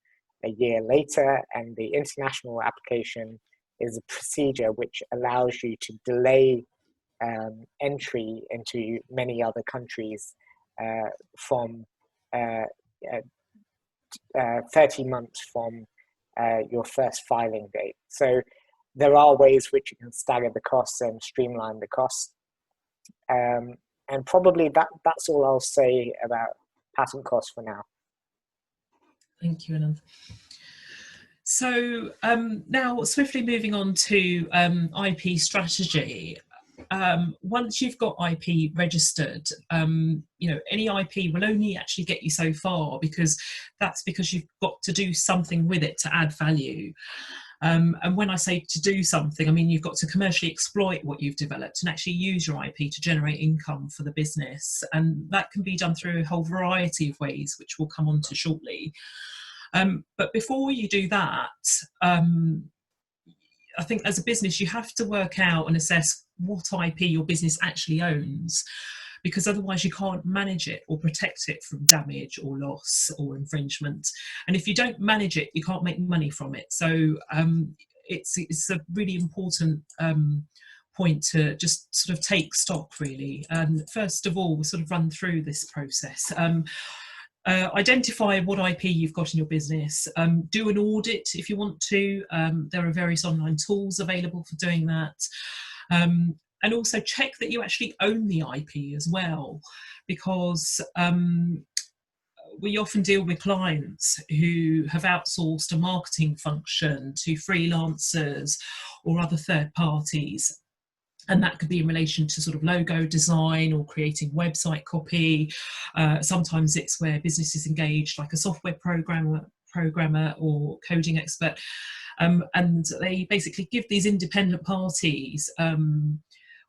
a year later. And the international application is a procedure which allows you to delay entry into many other countries from 30 months from your first filing date. So there are ways which you can stagger the costs and streamline the costs. And probably that's all I'll say about patent costs for now. Thank you, Anand. So now swiftly moving on to IP strategy. Once you've got IP registered, you know, any IP will only actually get you so far, because you've got to do something with it to add value. And when I say to do something, I mean you've got to commercially exploit what you've developed and actually use your IP to generate income for the business. And that can be done through a whole variety of ways, which we'll come on to shortly. But before you do that, I think as a business, you have to work out and assess what IP your business actually owns, because otherwise you can't manage it or protect it from damage or loss or infringement. And if you don't manage it, you can't make money from it. So it's a really important point to just sort of take stock, really. And first of all, we'll sort of run through this process. Identify what IP you've got in your business. Do an audit if you want to. There are various online tools available for doing that. And also check that you actually own the IP as well, because we often deal with clients who have outsourced a marketing function to freelancers or other third parties. And that could be in relation to sort of logo design or creating website copy. Sometimes it's where businesses engage like a software programmer or coding expert. And they basically give these independent parties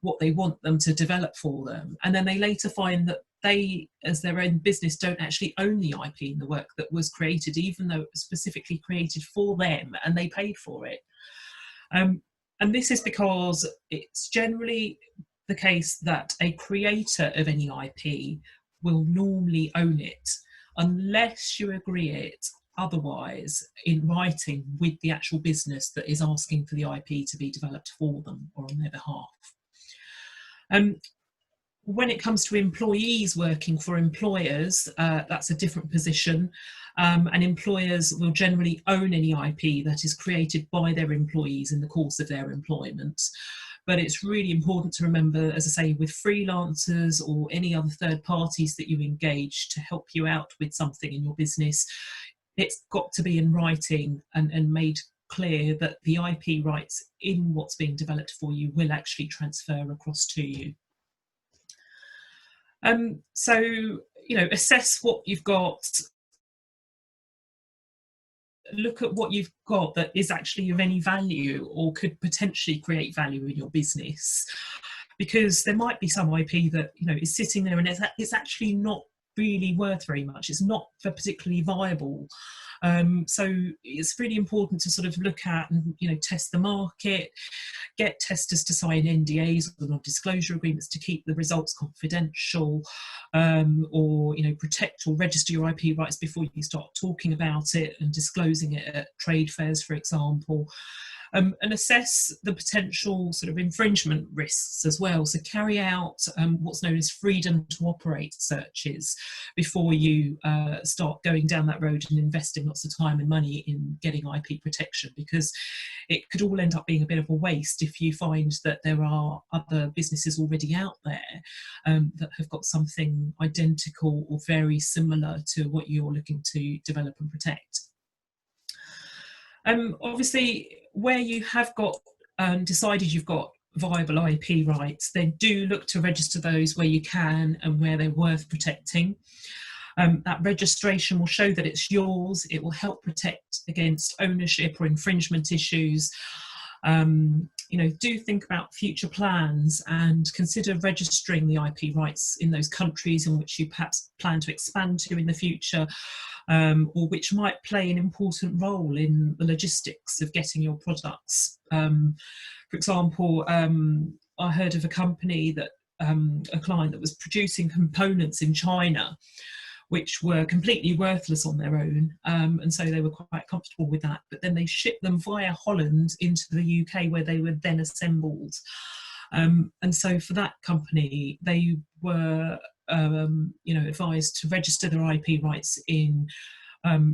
what they want them to develop for them. And then they later find that they, as their own business, don't actually own the IP in the work that was created, even though it was specifically created for them and they paid for it. And this is because it's generally the case that a creator of any IP will normally own it, unless you agree it otherwise in writing with the actual business that is asking for the IP to be developed for them or on their behalf. When it comes to employees working for employers, that's a different position. And employers will generally own any IP that is created by their employees in the course of their employment. But it's really important to remember, as I say, with freelancers or any other third parties that you engage to help you out with something in your business, it's got to be in writing and made clear that the IP rights in what's being developed for you will actually transfer across to you. So, you know, assess what you've got, look at what you've got that is actually of any value or could potentially create value in your business, because there might be some IP that, you know, is sitting there and it's actually not really worth very much. It's not particularly viable. So it's really important to sort of look at and, you know, test the market, get testers to sign NDAs or non-disclosure agreements to keep the results confidential, or, you know, protect or register your IP rights before you start talking about it and disclosing it at trade fairs, for example. And assess the potential sort of infringement risks as well. So carry out what's known as freedom to operate searches before you start going down that road and investing lots of time and money in getting IP protection, because it could all end up being a bit of a waste if you find that there are other businesses already out there that have got something identical or very similar to what you're looking to develop and protect. Obviously, where you have got decided you've got viable IP rights, then do look to register those where you can and where they're worth protecting. That registration will show that it's yours. It will help protect against ownership or infringement issues. You know, do think about future plans and consider registering the IP rights in those countries in which you perhaps plan to expand to in the future, or which might play an important role in the logistics of getting your products. For example, I heard of a company that, a client that was producing components in China, which were completely worthless on their own, and so they were quite comfortable with that. But then they shipped them via Holland into the UK, where they were then assembled. And so for that company, they were you know, advised to register their IP rights in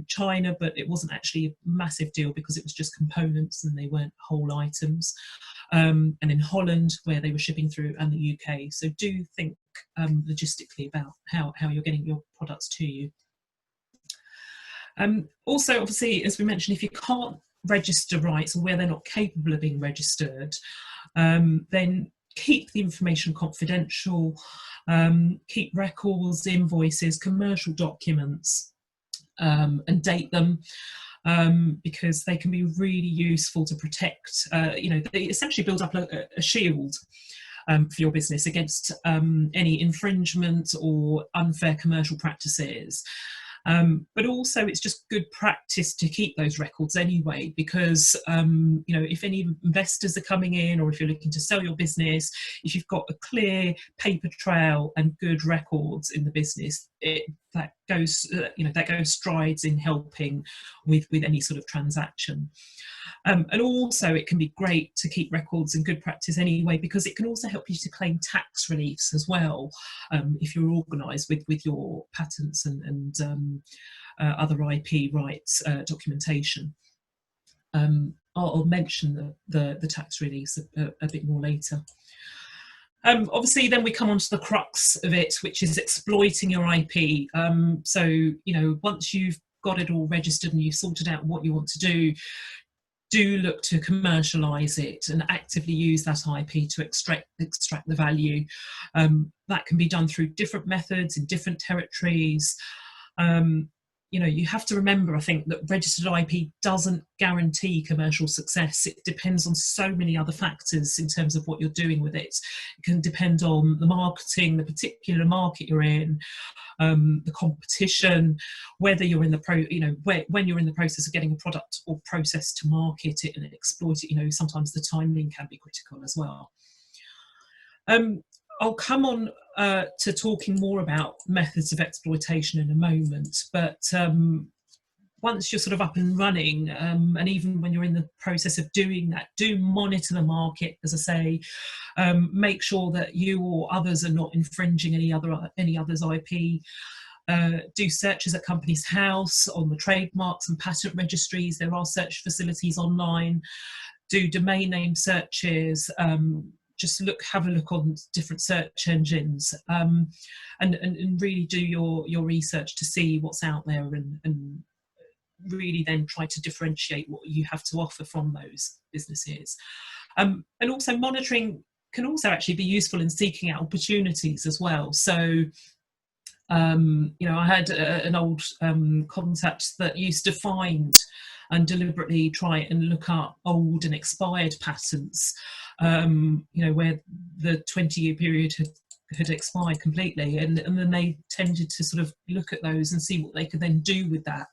China, but it wasn't actually a massive deal because it was just components and they weren't whole items. And in Holland, where they were shipping through, and the UK. So do think logistically about how you're getting your products to you. Also, obviously, as we mentioned, if you can't register rights or where they're not capable of being registered, then keep the information confidential, keep records, invoices, commercial documents, and date them, because they can be really useful to protect. You know, they essentially build up a shield for your business against any infringement or unfair commercial practices. But also it's just good practice to keep those records anyway, because you know, if any investors are coming in, or if you're looking to sell your business, if you've got a clear paper trail and good records in the business, that goes that goes strides in helping with any sort of transaction. And also it can be great to keep records in good practice anyway, because it can also help you to claim tax reliefs as well, if you're organised with your patents and other IP rights documentation. I'll mention the tax reliefs a bit more later. Obviously, then we come on to the crux of it, which is exploiting your IP. So, once you've got it all registered and you've sorted out what you want to do look to commercialise it and actively use that IP to extract the value. That can be done through different methods in different territories. You have to remember, I think, that registered IP doesn't guarantee commercial success. It depends on so many other factors in terms of what you're doing with it. It can depend on the marketing, the particular market you're in, the competition, whether you're in the when you're in the process of getting a product or process to market it and exploit it. Sometimes the timing can be critical as well. I'll come on to talking more about methods of exploitation in a moment, but once you're sort of up and running, and even when you're in the process of doing that, do monitor the market, as I say. Make sure that you or others are not infringing any other's IP. Do searches at Companies House on the trademarks and patent registries. There are search facilities online. Do domain name searches. Just have a look on different search engines, and really do your research to see what's out there, and really then try to differentiate what you have to offer from those businesses. And also monitoring can also actually be useful in seeking out opportunities as well. So I had an old contact that used to find and deliberately try and look up old and expired patents, where the 20-year period had expired completely, and then they tended to sort of look at those and see what they could then do with that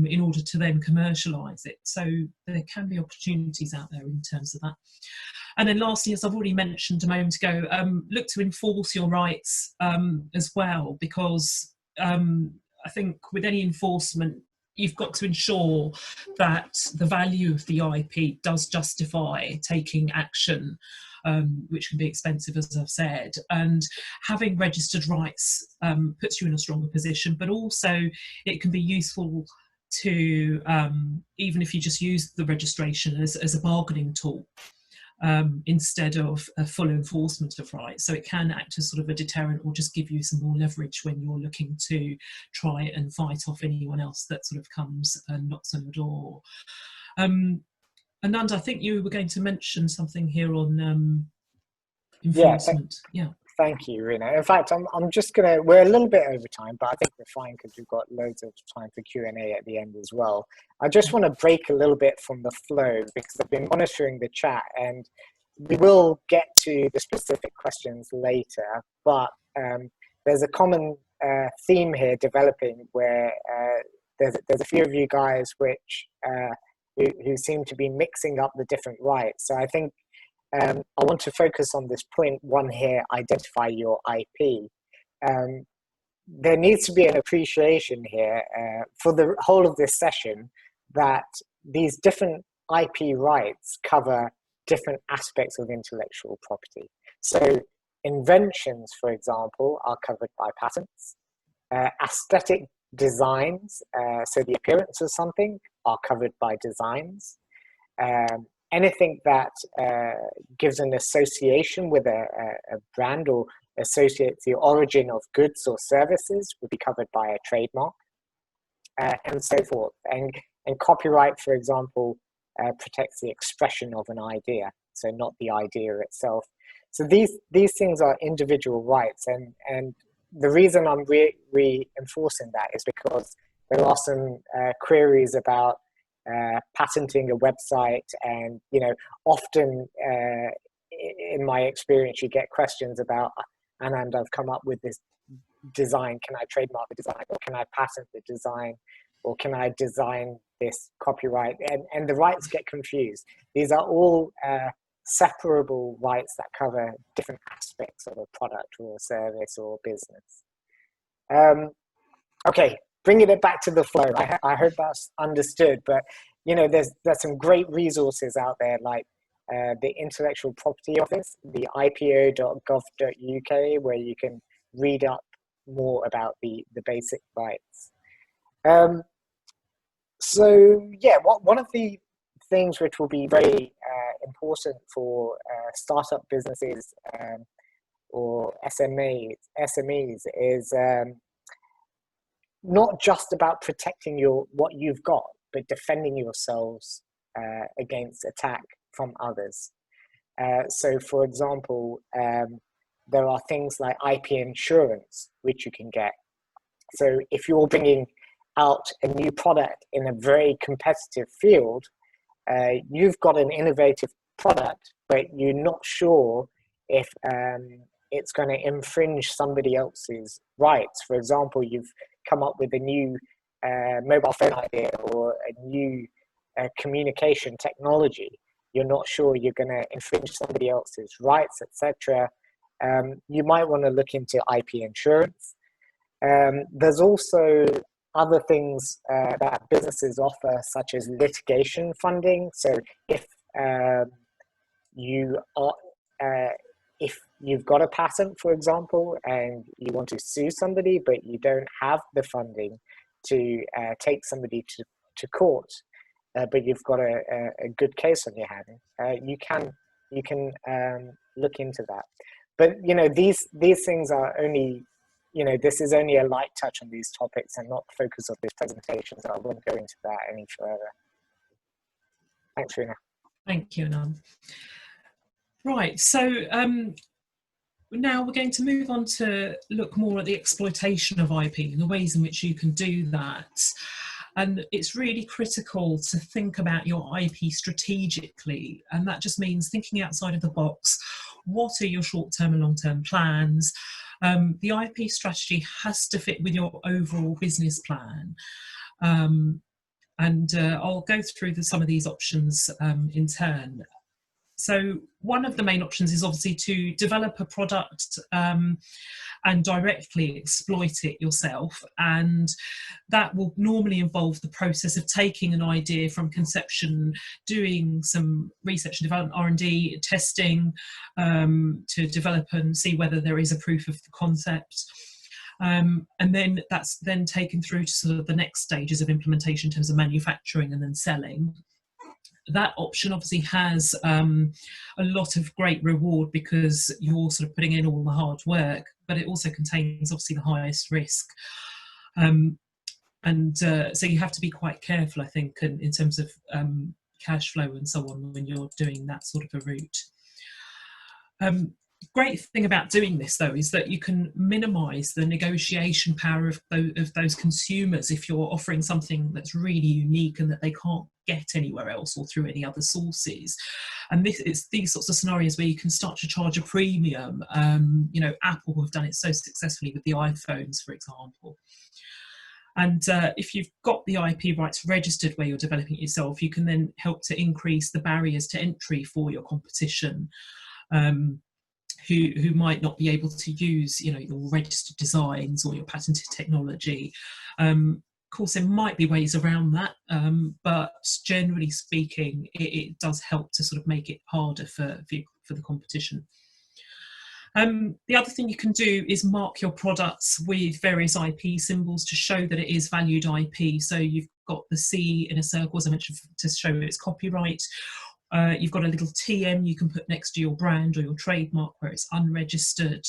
in order to then commercialise it. So there can be opportunities out there in terms of that. And then lastly, as I've already mentioned a moment ago, look to enforce your rights as well, because I think with any enforcement, you've got to ensure that the value of the IP does justify taking action, which can be expensive, as I've said. And having registered rights puts you in a stronger position, but also it can be useful to, even if you just use the registration as a bargaining tool, instead of a full enforcement of rights. So it can act as sort of a deterrent, or just give you some more leverage when you're looking to try and fight off anyone else that sort of comes and knocks on the door. Ananda, I think you were going to mention something here on enforcement. Yeah. Thank you, Rina. In fact, I'm just gonna, we're a little bit over time, but I think we're fine because we've got loads of time for Q&A at the end as well. I just want to break a little bit from the flow because I've been monitoring the chat, and we will get to the specific questions later, but there's a common theme here developing where there's a few of you guys who seem to be mixing up the different rights. So I think I want to focus on this point one here: identify your IP. There needs to be an appreciation here for the whole of this session that these different IP rights cover different aspects of intellectual property. So inventions, for example, are covered by patents. Aesthetic designs, so the appearance of something, are covered by designs. Anything that gives an association with a brand or associates the origin of goods or services would be covered by a trademark, and so forth. And copyright, for example, protects the expression of an idea, so not the idea itself. So these things are individual rights, and the reason I'm reinforcing that is because there are some queries about patenting a website, and often in my experience you get questions about, and I've come up with this design, can I trademark the design, or can I patent the design, or can I design this copyright, and the rights get confused. These are all separable rights that cover different aspects of a product or a service or business. Okay, bringing it back to the flow. I hope that's understood. But you know, there's some great resources out there, like the Intellectual Property Office, the ipo.gov.uk, where you can read up more about the basic rights. So yeah, one of the things which will be very important for startup businesses or SMEs is not just about protecting what you've got, but defending yourselves against attack from others. So, for example, there are things like IP insurance, which you can get. So if you're bringing out a new product in a very competitive field, you've got an innovative product, but you're not sure if it's going to infringe somebody else's rights. For example, you've come up with a new mobile phone idea or a new communication technology. You're not sure you're going to infringe somebody else's rights, etc. You might want to look into IP insurance. There's also other things that businesses offer, such as litigation funding. So if if you've got a patent, for example, and you want to sue somebody, but you don't have the funding to take somebody to court, but you've got a good case on your hand, you can look into that. But you know, these things are only, you know, this is only a light touch on these topics and not the focus of this presentation, so I won't go into that any further. Thanks, Rina. Thank you, Anand. Right, so now we're going to move on to look more at the exploitation of IP and the ways in which you can do that. And it's really critical to think about your IP strategically, and that just means thinking outside of the box. What are your short-term and long-term plans? The IP strategy has to fit with your overall business plan. I'll go through some of these options in turn. So one of the main options is obviously to develop a product and directly exploit it yourself. And that will normally involve the process of taking an idea from conception, doing some research and development, R&D, testing to develop and see whether there is a proof of the concept. And then that's then taken through to sort of the next stages of implementation in terms of manufacturing and then selling. That option obviously has a lot of great reward because you're sort of putting in all the hard work, but it also contains obviously the highest risk. So you have to be quite careful, I think, in terms of cash flow and so on when you're doing that sort of a route. Great thing about doing this, though, is that you can minimise the negotiation power of those consumers if you're offering something that's really unique and that they can't get anywhere else or through any other sources. And it's these sorts of scenarios where you can start to charge a premium. You know, Apple have done it so successfully with the iPhones, for example. And if you've got the IP rights registered where you're developing it yourself, you can then help to increase the barriers to entry for your competition. Who might not be able to use, you know, your registered designs or your patented technology. Of course, there might be ways around that, but generally speaking, it does help to sort of make it harder for the competition. The other thing you can do is mark your products with various IP symbols to show that it is valued IP. So you've got the C in a circle, as I mentioned, to show it's copyright. You've got a little TM you can put next to your brand or your trademark where it's unregistered.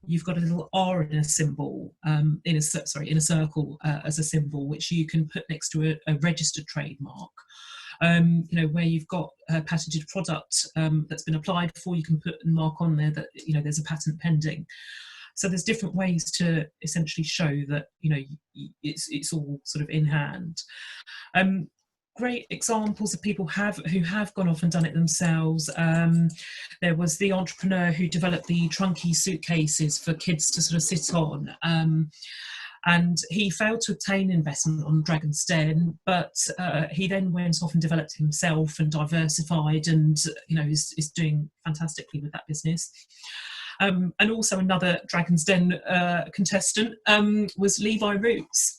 You've got a little R in a symbol, in a circle as a symbol, which you can put next to a registered trademark. You know, where you've got a patented product that's been applied for, you can put and mark on there that, you know, there's a patent pending. So there's different ways to essentially show that, you know, it's all sort of in hand. Great examples of people who have gone off and done it themselves. There was the entrepreneur who developed the trunky suitcases for kids to sort of sit on. And he failed to obtain investment on Dragon's Den, but he then went off and developed himself and diversified, and you know is doing fantastically with that business. And also another Dragon's Den contestant was Levi Roots.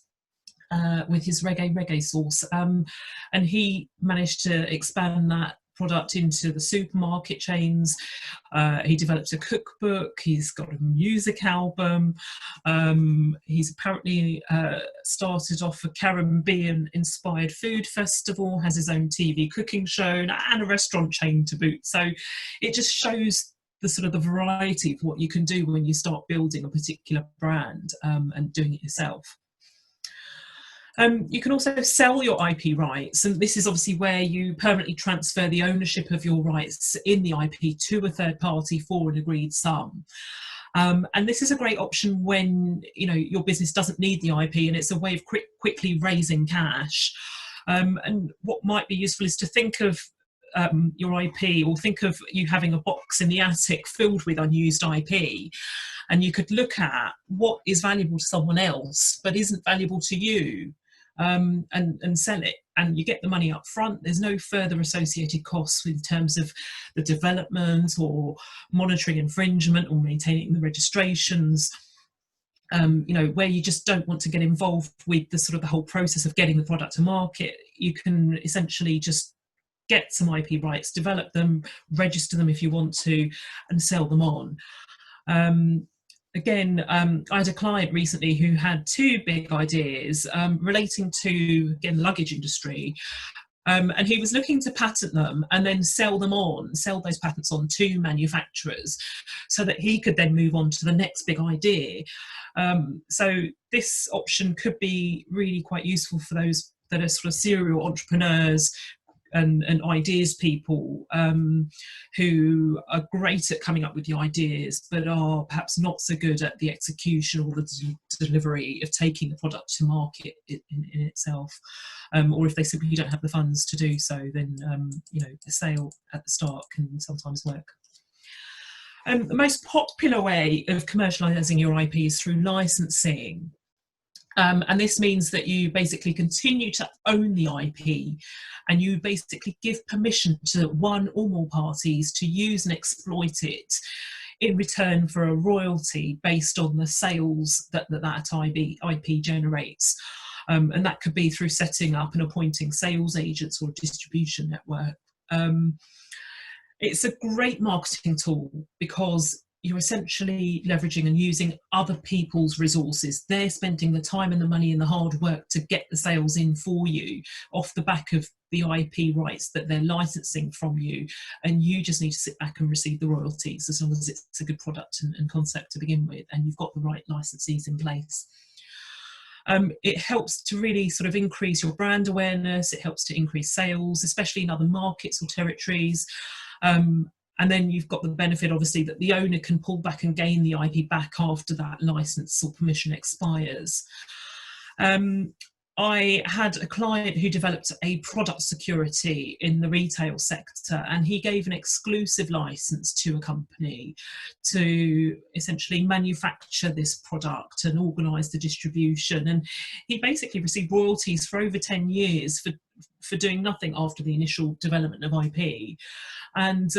With his reggae sauce, and he managed to expand that product into the supermarket chains. He developed a cookbook, he's got a music album, he's apparently started off a Caribbean inspired food festival, has his own TV cooking show and a restaurant chain to boot. So it just shows the sort of the variety of what you can do when you start building a particular brand and doing it yourself. You can also sell your IP rights, and this is obviously where you permanently transfer the ownership of your rights in the IP to a third party for an agreed sum. And this is a great option when your business doesn't need the IP, and it's a way of quickly raising cash. And what might be useful is to think of your IP, or think of you having a box in the attic filled with unused IP, and you could look at what is valuable to someone else but isn't valuable to you, and sell it, and you get the money up front. There's no further associated costs in terms of the development or monitoring infringement or maintaining the registrations. Where you just don't want to get involved with the sort of the whole process of getting the product to market, you can essentially just get some IP rights, develop them, register them if you want to, and sell them on. Again, I had a client recently who had two big ideas relating to, again, the luggage industry. And he was looking to patent them and then sell those patents on to manufacturers so that he could then move on to the next big idea. So this option could be really quite useful for those that are sort of serial entrepreneurs and ideas people who are great at coming up with the ideas but are perhaps not so good at the execution or the delivery of taking the product to market in itself, or if they simply don't have the funds to do so, then the sale at the start can sometimes work. The most popular way of commercialising your IP is through licensing. And this means that you basically continue to own the IP, and you basically give permission to one or more parties to use and exploit it in return for a royalty based on the sales that IP generates. And that could be through setting up and appointing sales agents or a distribution network. It's a great marketing tool because you're essentially leveraging and using other people's resources. They're spending the time and the money and the hard work to get the sales in for you off the back of the IP rights that they're licensing from you, and you just need to sit back and receive the royalties as long as it's a good product and concept to begin with, and you've got the right licensees in place. It helps to really sort of increase your brand awareness. It helps to increase sales, especially in other markets or territories. And then you've got the benefit, obviously, that the owner can pull back and gain the IP back after that license or permission expires. I had a client who developed a product security in the retail sector, and he gave an exclusive license to a company to essentially manufacture this product and organise the distribution. And he basically received royalties for over 10 years for doing nothing after the initial development of IP. And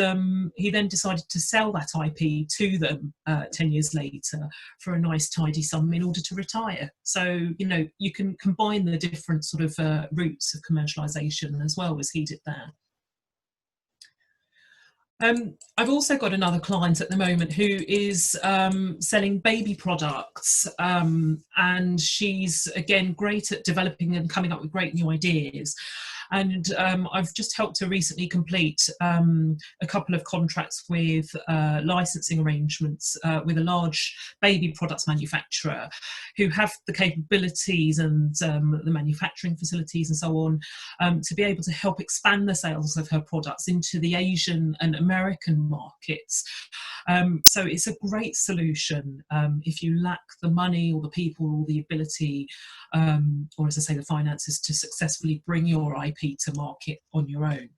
he then decided to sell that IP to them 10 years later for a nice tidy sum in order to retire. So, you can combine the different sort of routes of commercialisation as well as he did there. I've also got another client at the moment who is selling baby products, and she's, again, great at developing and coming up with great new ideas. And I've just helped her recently complete a couple of contracts with licensing arrangements with a large baby products manufacturer who have the capabilities and the manufacturing facilities and so on to be able to help expand the sales of her products into the Asian and American markets. So it's a great solution if you lack the money or the people or the ability, or as I say, the finances to successfully bring your IP to market on your own.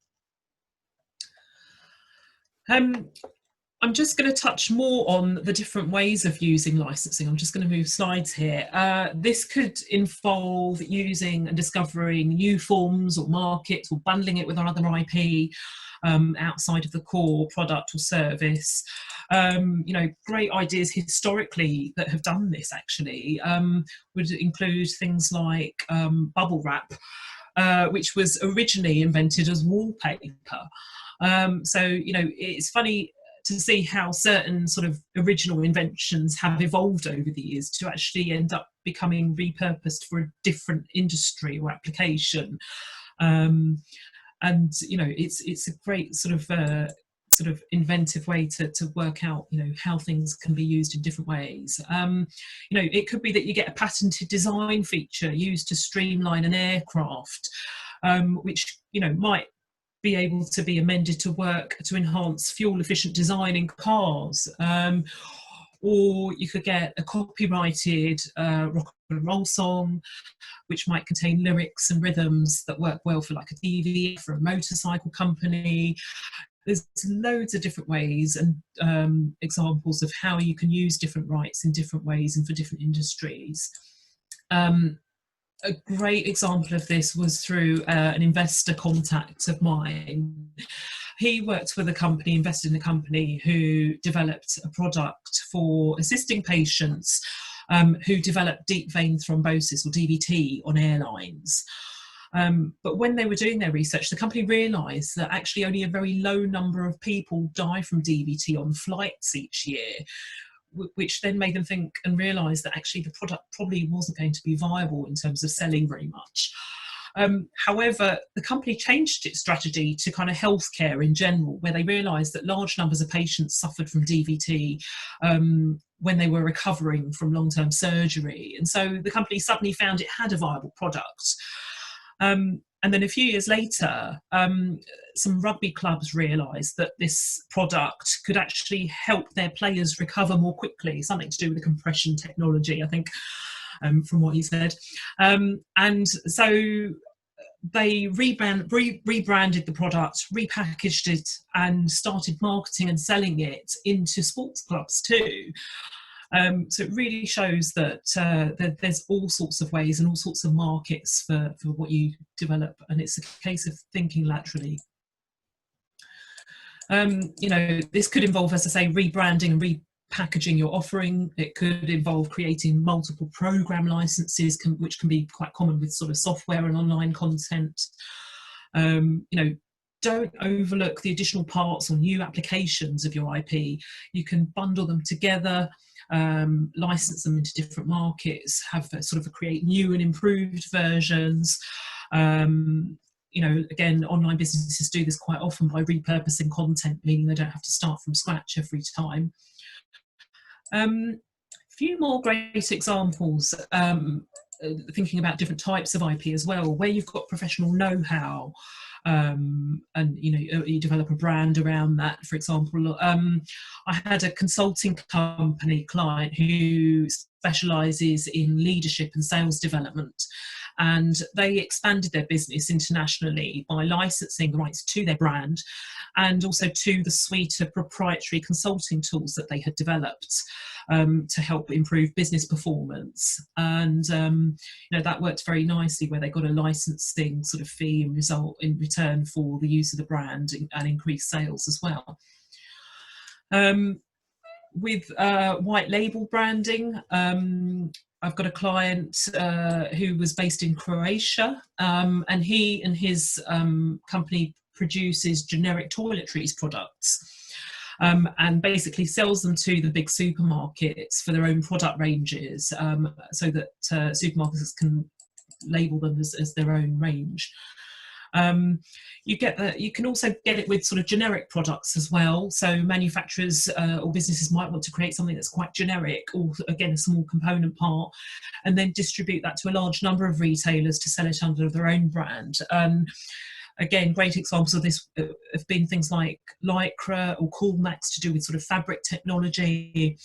I'm just going to touch more on the different ways of using licensing. I'm just going to move slides here. This could involve using and discovering new forms or markets, or bundling it with our other IP outside of the core product or service. You know, great ideas historically that have done this actually would include things like bubble wrap, which was originally invented as wallpaper. So, you know, it's funny to see how certain sort of original inventions have evolved over the years to actually end up becoming repurposed for a different industry or application. And, you know, it's a great sort of inventive way to work out, you know, how things can be used in different ways. You know, it could be that you get a patented design feature used to streamline an aircraft, which, you know, might be able to be amended to work to enhance fuel efficient design in cars. Or you could get a copyrighted rock and roll song, which might contain lyrics and rhythms that work well for like a TV, for a motorcycle company. There's loads of different ways and examples of how you can use different rights in different ways and for different industries. A great example of this was through an investor contact of mine. He worked with a company, invested in a company who developed a product for assisting patients who developed deep vein thrombosis, or DVT, on airlines. But when they were doing their research, the company realised that actually only a very low number of people die from DVT on flights each year, which then made them think and realise that actually the product probably wasn't going to be viable in terms of selling very much. However, the company changed its strategy to kind of healthcare in general, where they realised that large numbers of patients suffered from DVT when they were recovering from long-term surgery. And so the company suddenly found it had a viable product. And then a few years later, some rugby clubs realised that this product could actually help their players recover more quickly, something to do with the compression technology, I think, from what he said. And so they rebranded the product, repackaged it, and started marketing and selling it into sports clubs too. So it really shows that there's all sorts of ways and all sorts of markets for what you develop, and it's a case of thinking laterally. You know, this could involve, as I say, rebranding and repackaging your offering. It could involve creating multiple program licenses, which can be quite common with sort of software and online content. You know, don't overlook the additional parts or new applications of your IP. You can bundle them together, license them into different markets, have create new and improved versions. You know, again, online businesses do this quite often by repurposing content, meaning they don't have to start from scratch every time. A few more great examples, thinking about different types of IP as well, where you've got professional know-how, and you know, you develop a brand around that. For example, I had a consulting company client who specialises in leadership and sales development, and they expanded their business internationally by licensing the rights to their brand and also to the suite of proprietary consulting tools that they had developed to help improve business performance. And you know, that worked very nicely, where they got a licensing sort of fee and result in return for the use of the brand and increased sales as well. With white label branding, I've got a client who was based in Croatia, and he and his company produces generic toiletries products, and basically sells them to the big supermarkets for their own product ranges, so that supermarkets can label them as their own range. You can also get it with sort of generic products as well. So manufacturers or businesses might want to create something that's quite generic, or again a small component part, and then distribute that to a large number of retailers to sell it under their own brand. Again, great examples of this have been things like Lycra or Coolmax, to do with sort of fabric technology,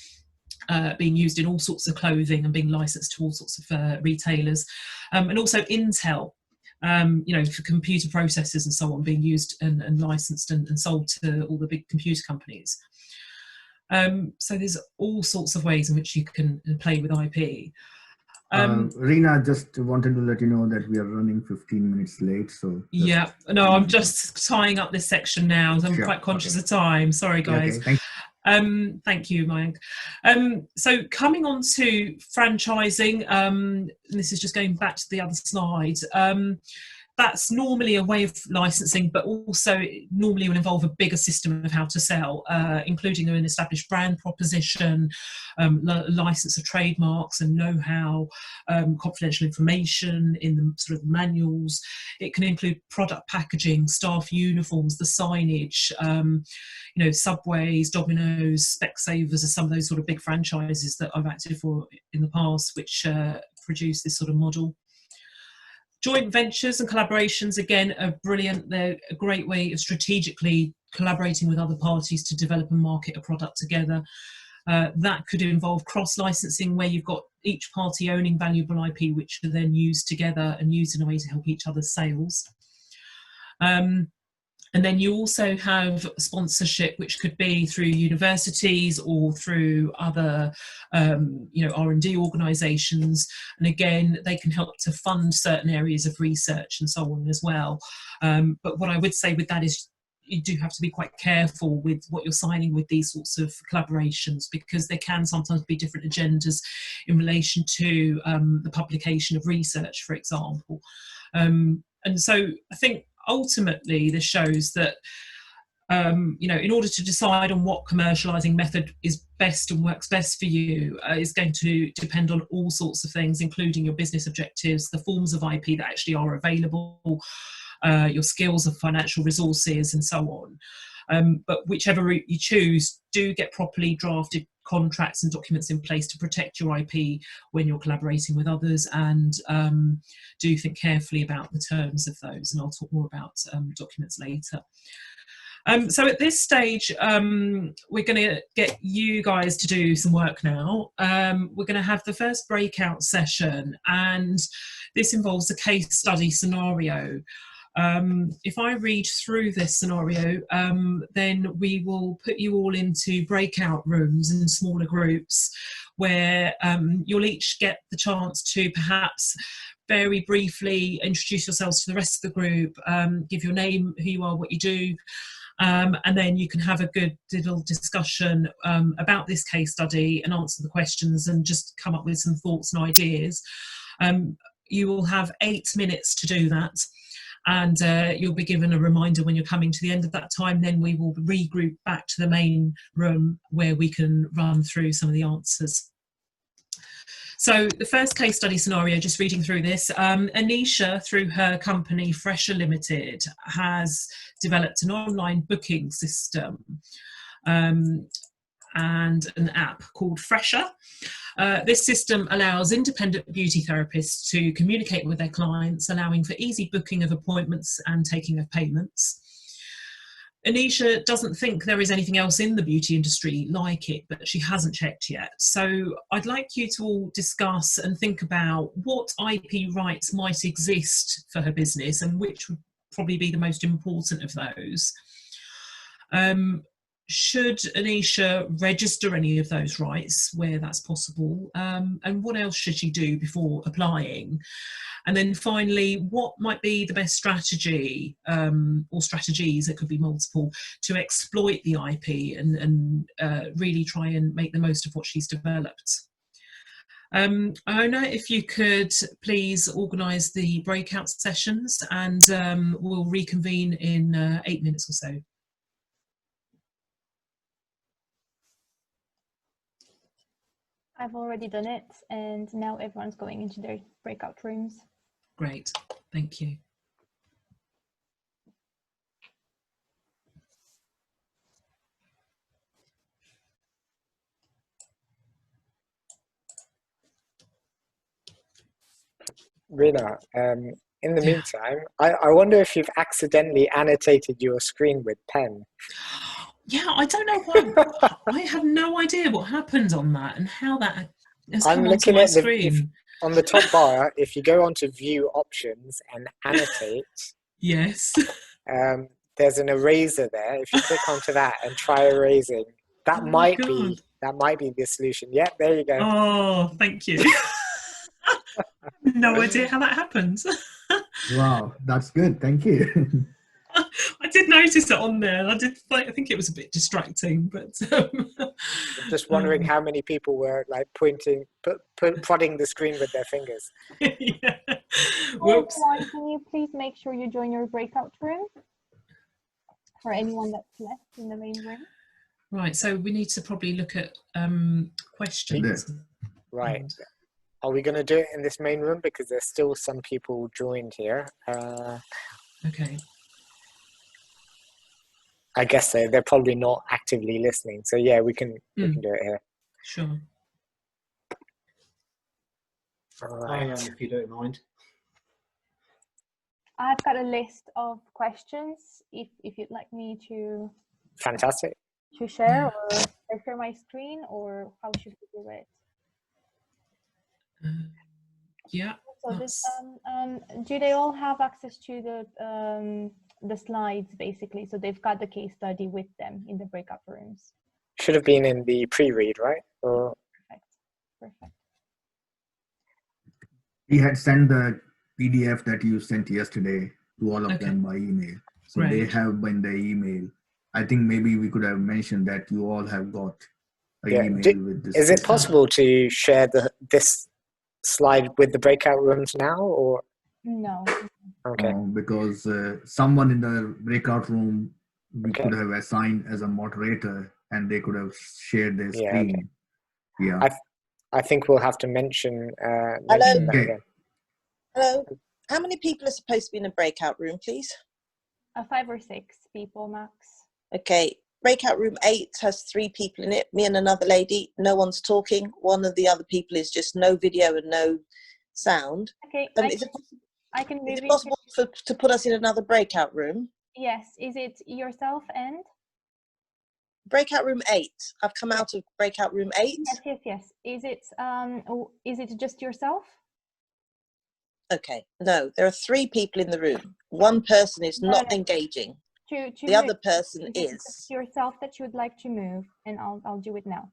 being used in all sorts of clothing and being licensed to all sorts of retailers, and also Intel, you know, for computer processors and so on, being used and licensed and sold to all the big computer companies. So there's all sorts of ways in which you can play with IP. Rina, just wanted to let you know that we are running 15 minutes late. So yeah, no, I'm just tying up this section now. So I'm quite conscious of time. Sorry, guys. Okay, thank you, Mayank. So coming on to franchising, this is just going back to the other slide. That's normally a way of licensing, but also it normally will involve a bigger system of how to sell, including an established brand proposition, license of trademarks and know-how, confidential information in the sort of manuals. It can include product packaging, staff uniforms, the signage, you know, Subways, Domino's, Specsavers are some of those sort of big franchises that I've acted for in the past, which produce this sort of model. Joint ventures and collaborations, again, are brilliant. They're a great way of strategically collaborating with other parties to develop and market a product together. That could involve cross-licensing, where you've got each party owning valuable IP, which are then used together and used in a way to help each other's sales. And then you also have sponsorship, which could be through universities or through other, you know, R&D organisations. And again, they can help to fund certain areas of research and so on as well. But what I would say with that is you do have to be quite careful with what you're signing with these sorts of collaborations, because there can sometimes be different agendas in relation to the publication of research, for example. And so I think ultimately this shows that you know, in order to decide on what commercializing method is best and works best for you is going to depend on all sorts of things, including your business objectives, the forms of IP that actually are available, your skills and financial resources and so on. But whichever route you choose, do get properly drafted contracts and documents in place to protect your IP when you're collaborating with others, and do think carefully about the terms of those, and I'll talk more about documents later. So at this stage, we're going to get you guys to do some work now. We're going to have the first breakout session, and this involves a case study scenario. If I read through this scenario, then we will put you all into breakout rooms in smaller groups, where you'll each get the chance to perhaps very briefly introduce yourselves to the rest of the group, give your name, who you are, what you do, and then you can have a good little discussion about this case study and answer the questions and just come up with some thoughts and ideas. You will have 8 minutes to do that. And you'll be given a reminder when you're coming to the end of that time. Then we will regroup back to the main room where we can run through some of the answers. So the first case study scenario, just reading through this, Anisha, through her company Fresher Limited, has developed an online booking system and an app called Fresher. This system allows independent beauty therapists to communicate with their clients, allowing for easy booking of appointments and taking of payments. Anisha doesn't think there is anything else in the beauty industry like it, but she hasn't checked yet. So I'd like you to all discuss and think about what IP rights might exist for her business and which would probably be the most important of those. Should Anisha register any of those rights where that's possible? And what else should she do before applying? And then finally, what might be the best strategy or strategies, it could be multiple, to exploit the IP and really try and make the most of what she's developed? Iona, if you could please organise the breakout sessions, and we'll reconvene in 8 minutes or so. I've already done it, and now everyone's going into their breakout rooms. Great, thank you. Rina, in the meantime, I wonder if you've accidentally annotated your screen with pen. Yeah, I don't know why. I have no idea what happened on that and how that has come onto my screen. On the top bar, if you go onto View Options and Annotate, yes, there's an eraser there. If you click onto that and try erasing. That Oh my might be the solution. Yeah, there you go. Oh, thank you. No idea how that happened. Wow, that's good. Thank you. I did notice it on there. I think it was a bit distracting, but I'm just wondering how many people were like prodding the screen with their fingers. yeah. Hi Whoops. everyone, can you please make sure you join your breakout room for anyone that's left in the main room? Right, so we need to probably look at questions. Right. Are we going to do it in this main room? Because there's still some people joined here. Okay. I guess they're probably not actively listening. So yeah, we can do it here. Sure. All right. If you don't mind. I've got a list of questions if you'd like me to Fantastic. share, or I share my screen, or how should we do it? Yeah. So this, do they all have access to the slides basically? So they've got the case study with them in the breakout rooms. Should have been in the pre-read, right? Or... Perfect. We had sent the PDF that you sent yesterday to all of them by email. So they have in the email. I think maybe we could have mentioned that you all have got an email with this. Is it possible to share this slide with the breakout rooms now, or? No. Okay. Because someone in the breakout room we could have assigned as a moderator, and they could have shared their screen. Yeah. I think we'll have to mention Hello. that again. Hello. How many people are supposed to be in a breakout room, please? 5 or 6 people max. Okay. Breakout room 8 has 3 people in it, me and another lady. No one's talking. One of the other people is just no video and no sound. Okay. Is it possible to put us in another breakout room? Yes. Is it yourself and? Breakout room 8. I've come out of breakout room 8. Yes. Is it just yourself? Okay. No, there are 3 people in the room. One person is not engaging. The other person is. It's yourself that you would like to move, and I'll do it now.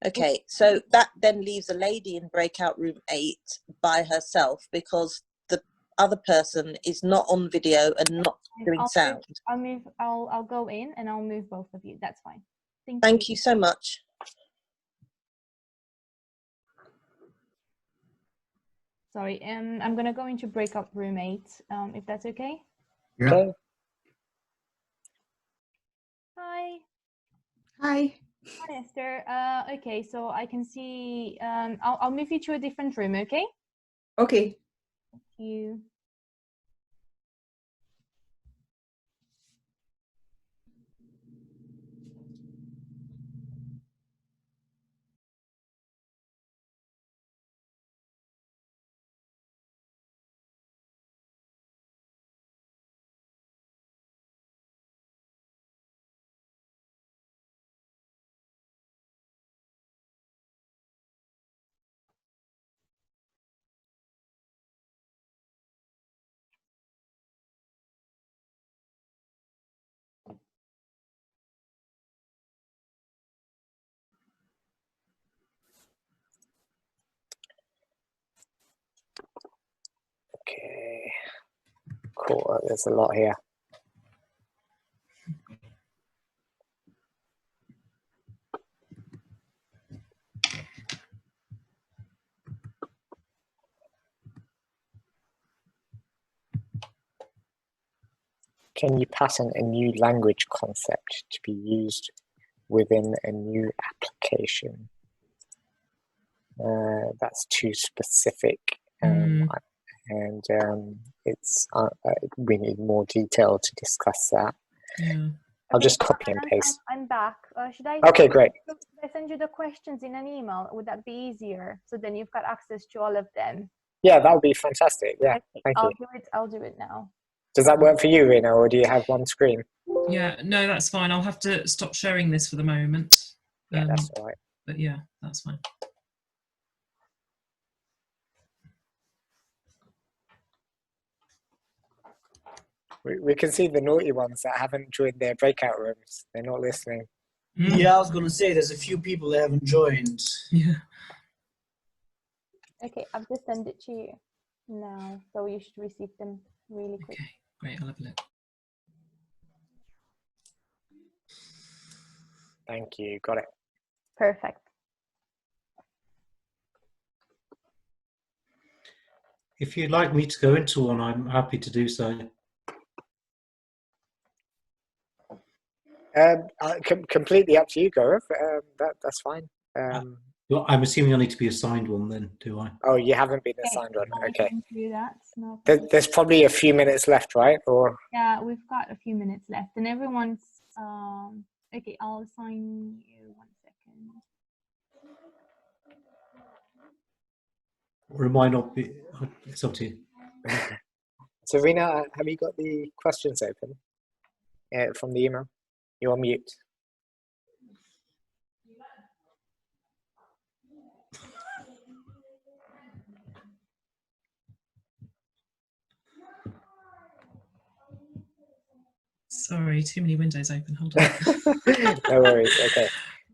Okay, so that then leaves a lady in breakout room 8 by herself because the other person is not on video and not doing sound. I'll go in and I'll move both of you. That's fine. Thank you so much. Sorry, I'm gonna go into breakout room 8, if that's okay. Yeah. Okay. Hi. Hi. Hi, Esther. Okay, so I can see. I'll move you to a different room. Okay. Okay. Thank you. Okay. Cool. There's a lot here. Can you patent a new language concept to be used within a new application? That's too specific, and it's we need more detail to discuss that. Yeah. I'll just copy and paste. I'm back. Should I? Okay, great. Should I send you the questions in an email? Would that be easier? So then you've got access to all of them. Yeah, that would be fantastic. Yeah, thank you. I'll do it now. Does that work for you, Rina, or do you have one screen? Yeah, no, that's fine. I'll have to stop sharing this for the moment. Yeah, that's all right. But yeah, that's fine. We can see the naughty ones that haven't joined their breakout rooms. They're not listening. Yeah, I was going to say there's a few people that haven't joined. Yeah. Okay, I've just sent it to you now, so you should receive them really quick. Okay, great. I'll have a look. Thank you. Got it. Perfect. If you'd like me to go into one, I'm happy to do so. Completely up to you, Gaurav. That's fine. Well, I'm assuming I need to be assigned one then, do I? Oh, you haven't been Okay, assigned one. I Okay. can do that. No problem. There's probably a few minutes left, right? Or Yeah, we've got a few minutes left, and everyone's okay. I'll assign you 1 second. Or am I not? It's up to you. so, Rena, have you got the questions open from the email? You're on mute. Sorry, too many windows open. Hold on. No worries. Okay.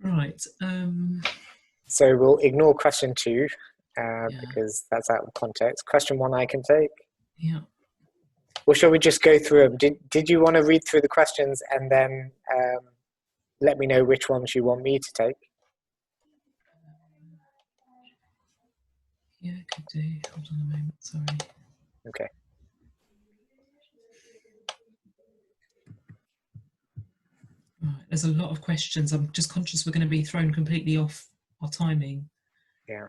Right. So we'll ignore question 2 because that's out of context. Question 1 I can take. Yeah. Or shall we just go through them? Did you want to read through the questions and then let me know which ones you want me to take? Yeah, I could do. Hold on a moment. Sorry. Okay. Right. There's a lot of questions. I'm just conscious we're going to be thrown completely off our timing. Yeah.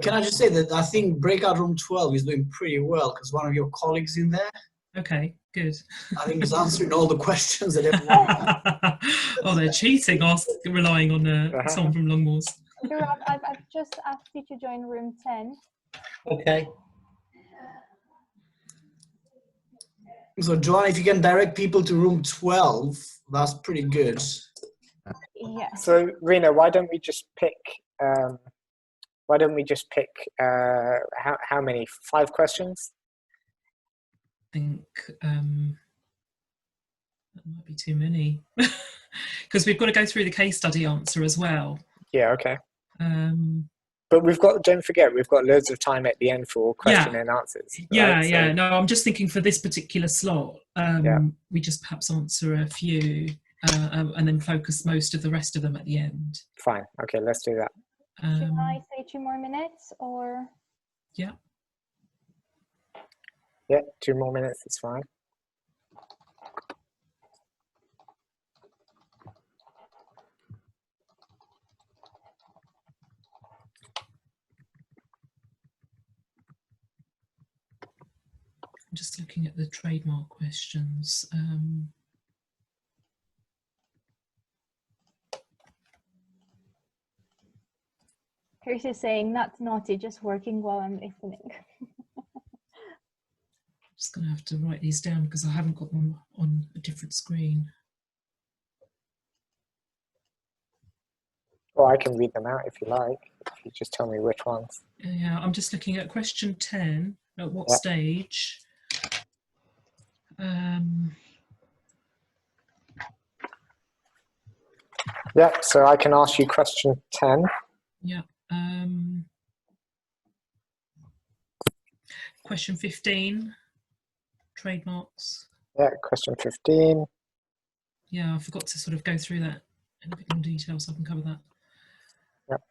Can I just say that I think breakout room 12 is doing pretty well because one of your colleagues in there, Okay, good. I think, is answering all the questions that everyone. Oh, they're cheating, relying on someone from Longmoors. Gaurav, I've just asked you to join room 10. Okay. So, Joanna, if you can direct people to room 12, that's pretty good. Yeah. So, Rena, why don't we just pick? Why don't we just pick? How many? 5 questions? I think that might be too many because we've got to go through the case study answer as well. Yeah. Okay. But don't forget, we've got loads of time at the end for question and answers. Yeah, right? yeah. No, I'm just thinking for this particular slot, we just perhaps answer a few and then focus most of the rest of them at the end. Fine. Okay, let's do that. Should I say 2 more minutes or? Yeah. Yeah, 2 more minutes is fine. I'm just looking at the trademark questions. Chris is saying, not naughty, just working while I'm listening. Just going to have to write these down because I haven't got them on a different screen. Or I can read them out if you like. If you just tell me which ones. Yeah, I'm just looking at question 10. At what stage? Yeah, so I can ask you question 10. Yeah. Question 15, trademarks. Yeah, question 15. Yeah, I forgot to sort of go through that in a bit more detail so I can cover that. Yep.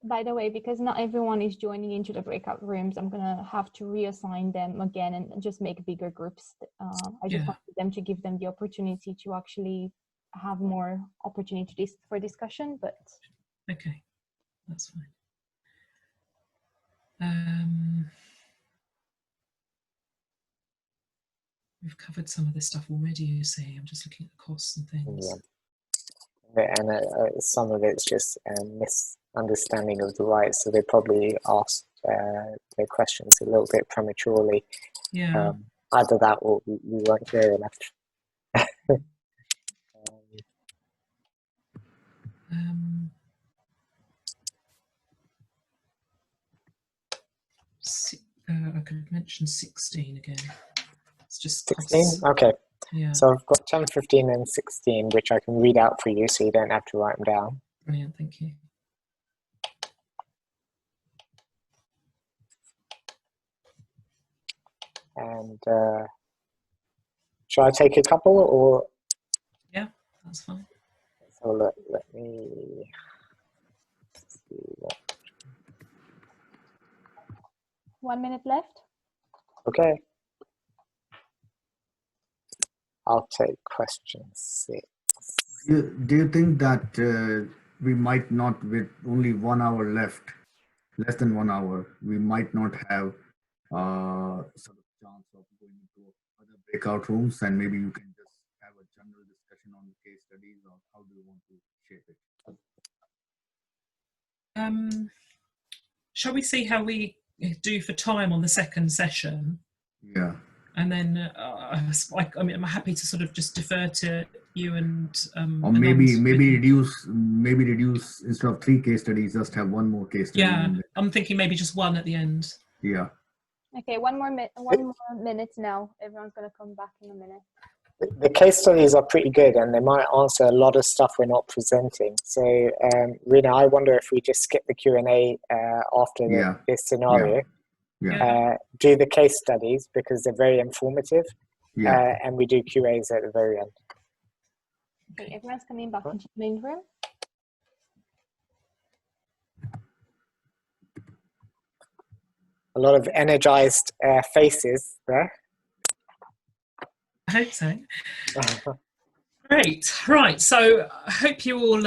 By the way, because not everyone is joining into the breakout rooms, I'm gonna have to reassign them again and just make bigger groups. I just wanted them to give them the opportunity to actually have more opportunities for discussion, but. Okay, that's fine. We've covered some of this stuff already, you see. I'm just looking at the costs and things. Yeah. And some of it's just misunderstanding of the rights, so they probably asked their questions a little bit prematurely. Yeah. Either that or we weren't clear enough. I could mention 16 again. It's just 16? costs. Okay. Yeah. So I've got 10, 15, and 16, which I can read out for you so you don't have to write them down. Brilliant, thank you. And shall I take a couple or? Yeah, that's fine. So let me see what. 1 minute left. Okay. I'll take question 6. Do you think that we might not, with only 1 hour left, less than 1 hour, we might not have sort of chance of going into other breakout rooms, and maybe you can just have a general discussion on the case studies, or how do you want to shape it? Shall we see how we do for time on the second session? Yeah. And then I mean, I'm happy to sort of just defer to you and or maybe reduce instead of 3 case studies, just have 1 more case study. Yeah, I'm thinking maybe just 1 at the end. Yeah. Okay, 1 more minute now. Everyone's gonna come back in a minute. The case studies are pretty good, and they might answer a lot of stuff we're not presenting. So, Rina, I wonder if we just skip the Q&A after this scenario. Yeah. Do the case studies because they're very informative, Yeah. and we do QAs at the very end. Okay, everyone's coming back into the main room. A lot of energized faces there. I hope so. Great. Right. So I hope you all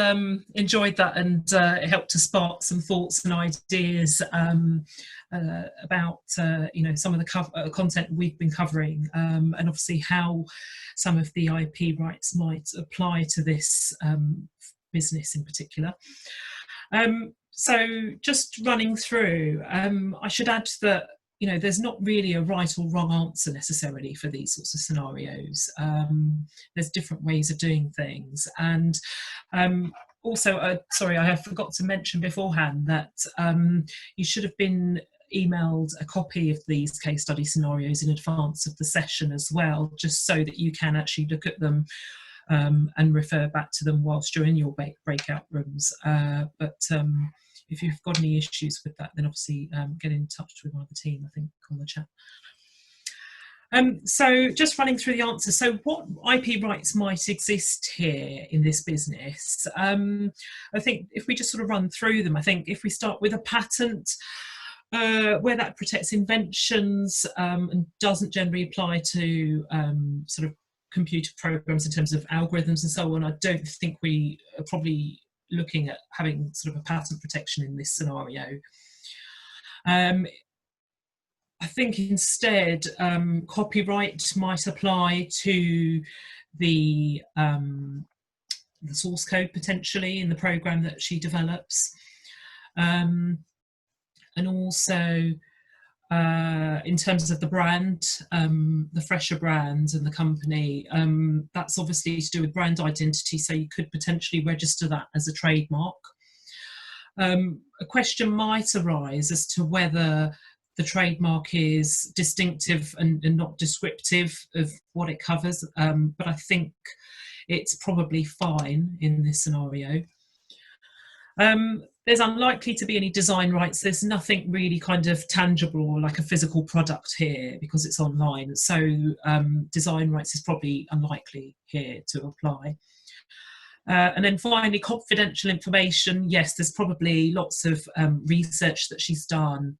enjoyed that, and it helped to spark some thoughts and ideas about some of the content we've been covering, and obviously how some of the IP rights might apply to this business in particular. So just running through, I should add that there's not really a right or wrong answer necessarily for these sorts of scenarios. There's different ways of doing things. And also, sorry, I have forgot to mention beforehand that you should have been emailed a copy of these case study scenarios in advance of the session as well, just so that you can actually look at them and refer back to them whilst you're in your breakout rooms. But if you've got any issues with that, then obviously get in touch with one of the team, I think, on the chat. So just running through the answers. So what IP rights might exist here in this business? I think if we just sort of run through them, I think if we start with a patent, where that protects inventions and doesn't generally apply to sort of computer programs in terms of algorithms and so on, I don't think we are probably looking at having sort of a patent protection in this scenario. I think instead copyright might apply to the source code potentially in the program that she develops, and also in terms of the brand, the Fresher brand and the company, that's obviously to do with brand identity, so you could potentially register that as a trademark. A question might arise as to whether the trademark is distinctive and not descriptive of what it covers, but I think it's probably fine in this scenario. There's unlikely to be any design rights. There's nothing really kind of tangible or like a physical product here because it's online. So design rights is probably unlikely here to apply. And then finally, confidential information. Yes, there's probably lots of research that she's done.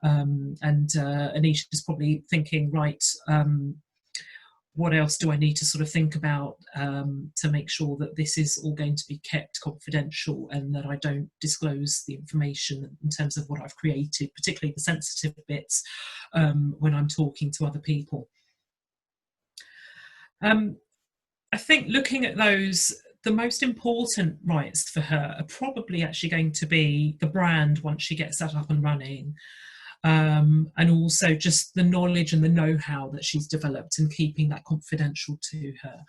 And Anisha's probably thinking, right, what else do I need to sort of think about to make sure that this is all going to be kept confidential and that I don't disclose the information in terms of what I've created, particularly the sensitive bits when I'm talking to other people. I think looking at those, the most important rights for her are probably actually going to be the brand once she gets that up and running. And also just the knowledge and the know-how that she's developed and keeping that confidential to her.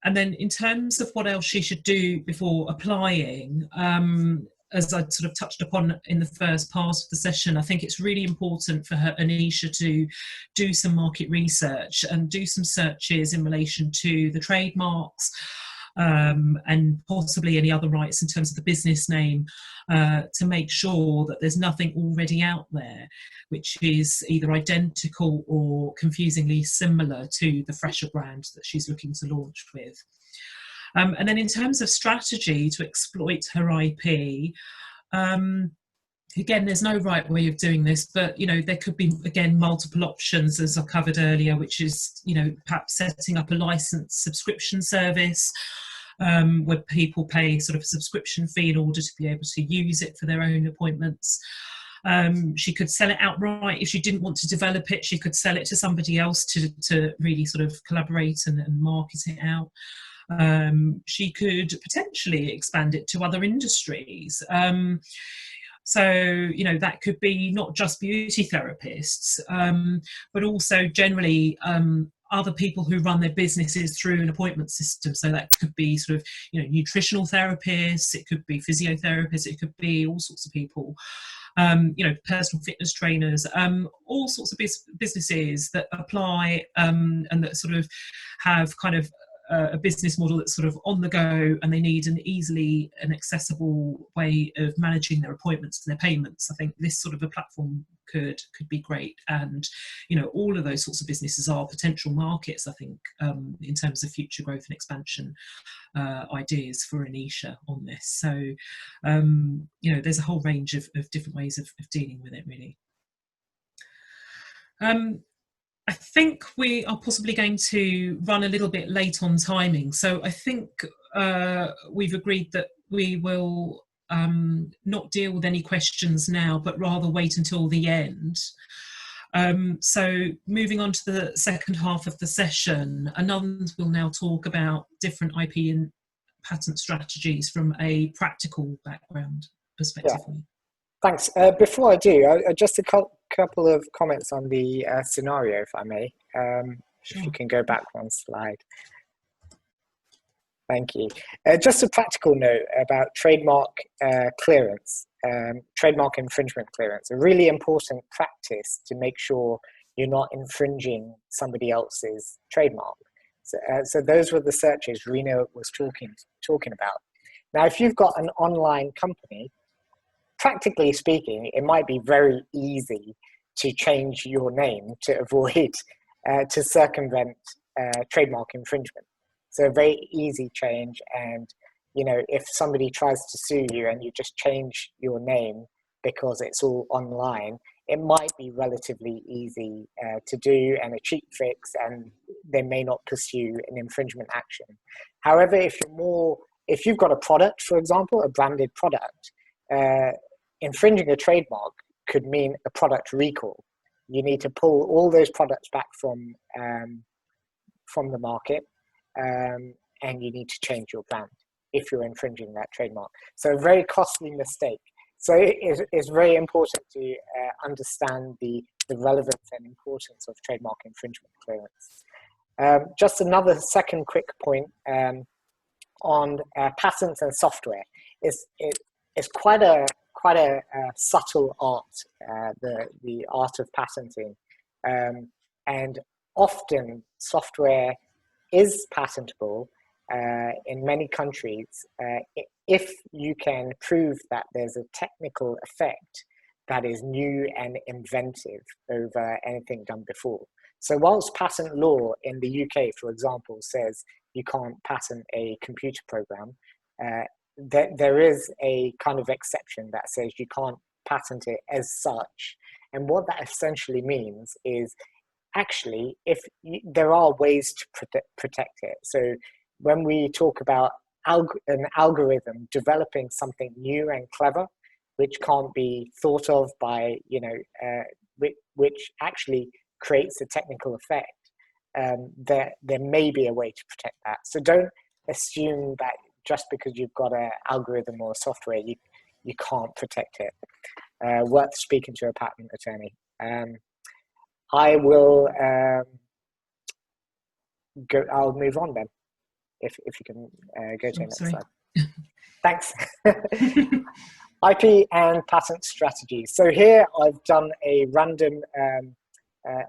And then in terms of what else she should do before applying, as I sort of touched upon in the first part of the session, I think it's really important for Anisha to do some market research and do some searches in relation to the trademarks, and possibly any other rights in terms of the business name, to make sure that there's nothing already out there which is either identical or confusingly similar to the Fresher brand that she's looking to launch with. And then in terms of strategy to exploit her IP, again, there's no right way of doing this, but, you know, there could be, again, multiple options, as I covered earlier, which is, you know, perhaps setting up a licensed subscription service, where people pay sort of a subscription fee in order to be able to use it for their own appointments. She could sell it outright. If she didn't want to develop it, she could sell it to somebody else to really sort of collaborate and market it out. She could potentially expand it to other industries. So, you know, that could be not just beauty therapists, but also generally other people who run their businesses through an appointment system. So that could be sort of, you know, nutritional therapists, it could be physiotherapists, it could be all sorts of people, you know, personal fitness trainers, all sorts of businesses that apply and that sort of have kind of a business model that's sort of on the go, and they need an easily and accessible way of managing their appointments and their payments. I think this sort of a platform could be great, and, you know, all of those sorts of businesses are potential markets, I think, in terms of future growth and expansion ideas for Anisha on this. So, you know, there's a whole range of different ways of dealing with it, really. I think we are possibly going to run a little bit late on timing. So I think we've agreed that we will not deal with any questions now, but rather wait until the end. So moving on to the second half of the session, Anand will now talk about different IP and patent strategies from a practical background perspective. Yeah. Thanks. Before I do, just a couple of comments on the scenario, if I may. Sure. If you can go back one slide. Thank you. Just a practical note about trademark clearance, trademark infringement clearance. A really important practice to make sure you're not infringing somebody else's trademark. So those were the searches Rena was talking about. Now, if you've got an online company, practically speaking, it might be very easy to change your name to avoid, to circumvent trademark infringement. So a very easy change, and, you know, if somebody tries to sue you and you just change your name because it's all online, it might be relatively easy to do and a cheap fix, and they may not pursue an infringement action. However, if you've got a product, for example, a branded product, infringing a trademark could mean a product recall. You need to pull all those products back from the market, and you need to change your brand if you're infringing that trademark. So a very costly mistake. So it's very important to understand the relevance and importance of trademark infringement clearance. Just another second quick point on patents and software. It's quite a subtle art, the art of patenting, and often software is patentable in many countries if you can prove that there's a technical effect that is new and inventive over anything done before. So whilst patent law in the UK, for example, says you can't patent a computer program, there is a kind of exception that says you can't patent it as such. And what that essentially means is, actually, there are ways to protect it. So when we talk about an algorithm developing something new and clever, which can't be thought of by, which actually creates a technical effect, there may be a way to protect that. So don't assume that just because you've got an algorithm or software, you can't protect it. Worth speaking to a patent attorney. I will I'll move on then, if you can go to the next slide. Thanks. IP and patent strategy. So here I've done a random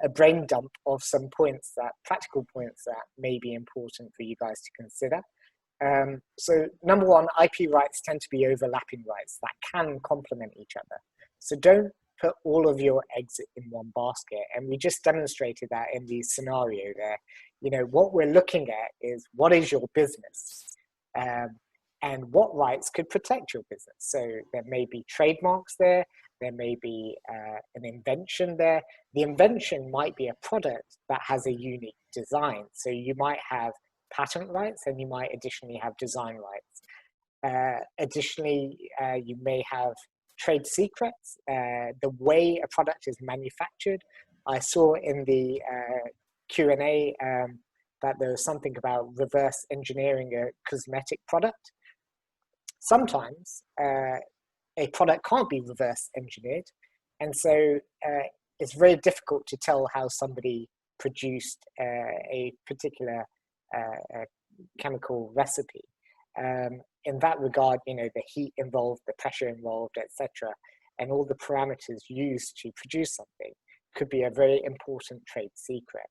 a brain dump of some points, practical points that may be important for you guys to consider. So number one, IP rights tend to be overlapping rights that can complement each other. So don't put all of your eggs in one basket. And we just demonstrated that in the scenario there. You know, what we're looking at is what is your business and what rights could protect your business. So there may be trademarks there. There may be an invention there. The invention might be a product that has a unique design. So you might have patent rights and you might additionally have design rights. Additionally, you may have trade secrets, the way a product is manufactured. I saw in the Q&A that there was something about reverse engineering a cosmetic product. Sometimes a product can't be reverse engineered, and so it's very difficult to tell how somebody produced a particular chemical recipe. In that regard, you know, the heat involved, the pressure involved, etc., and all the parameters used to produce something could be a very important trade secret.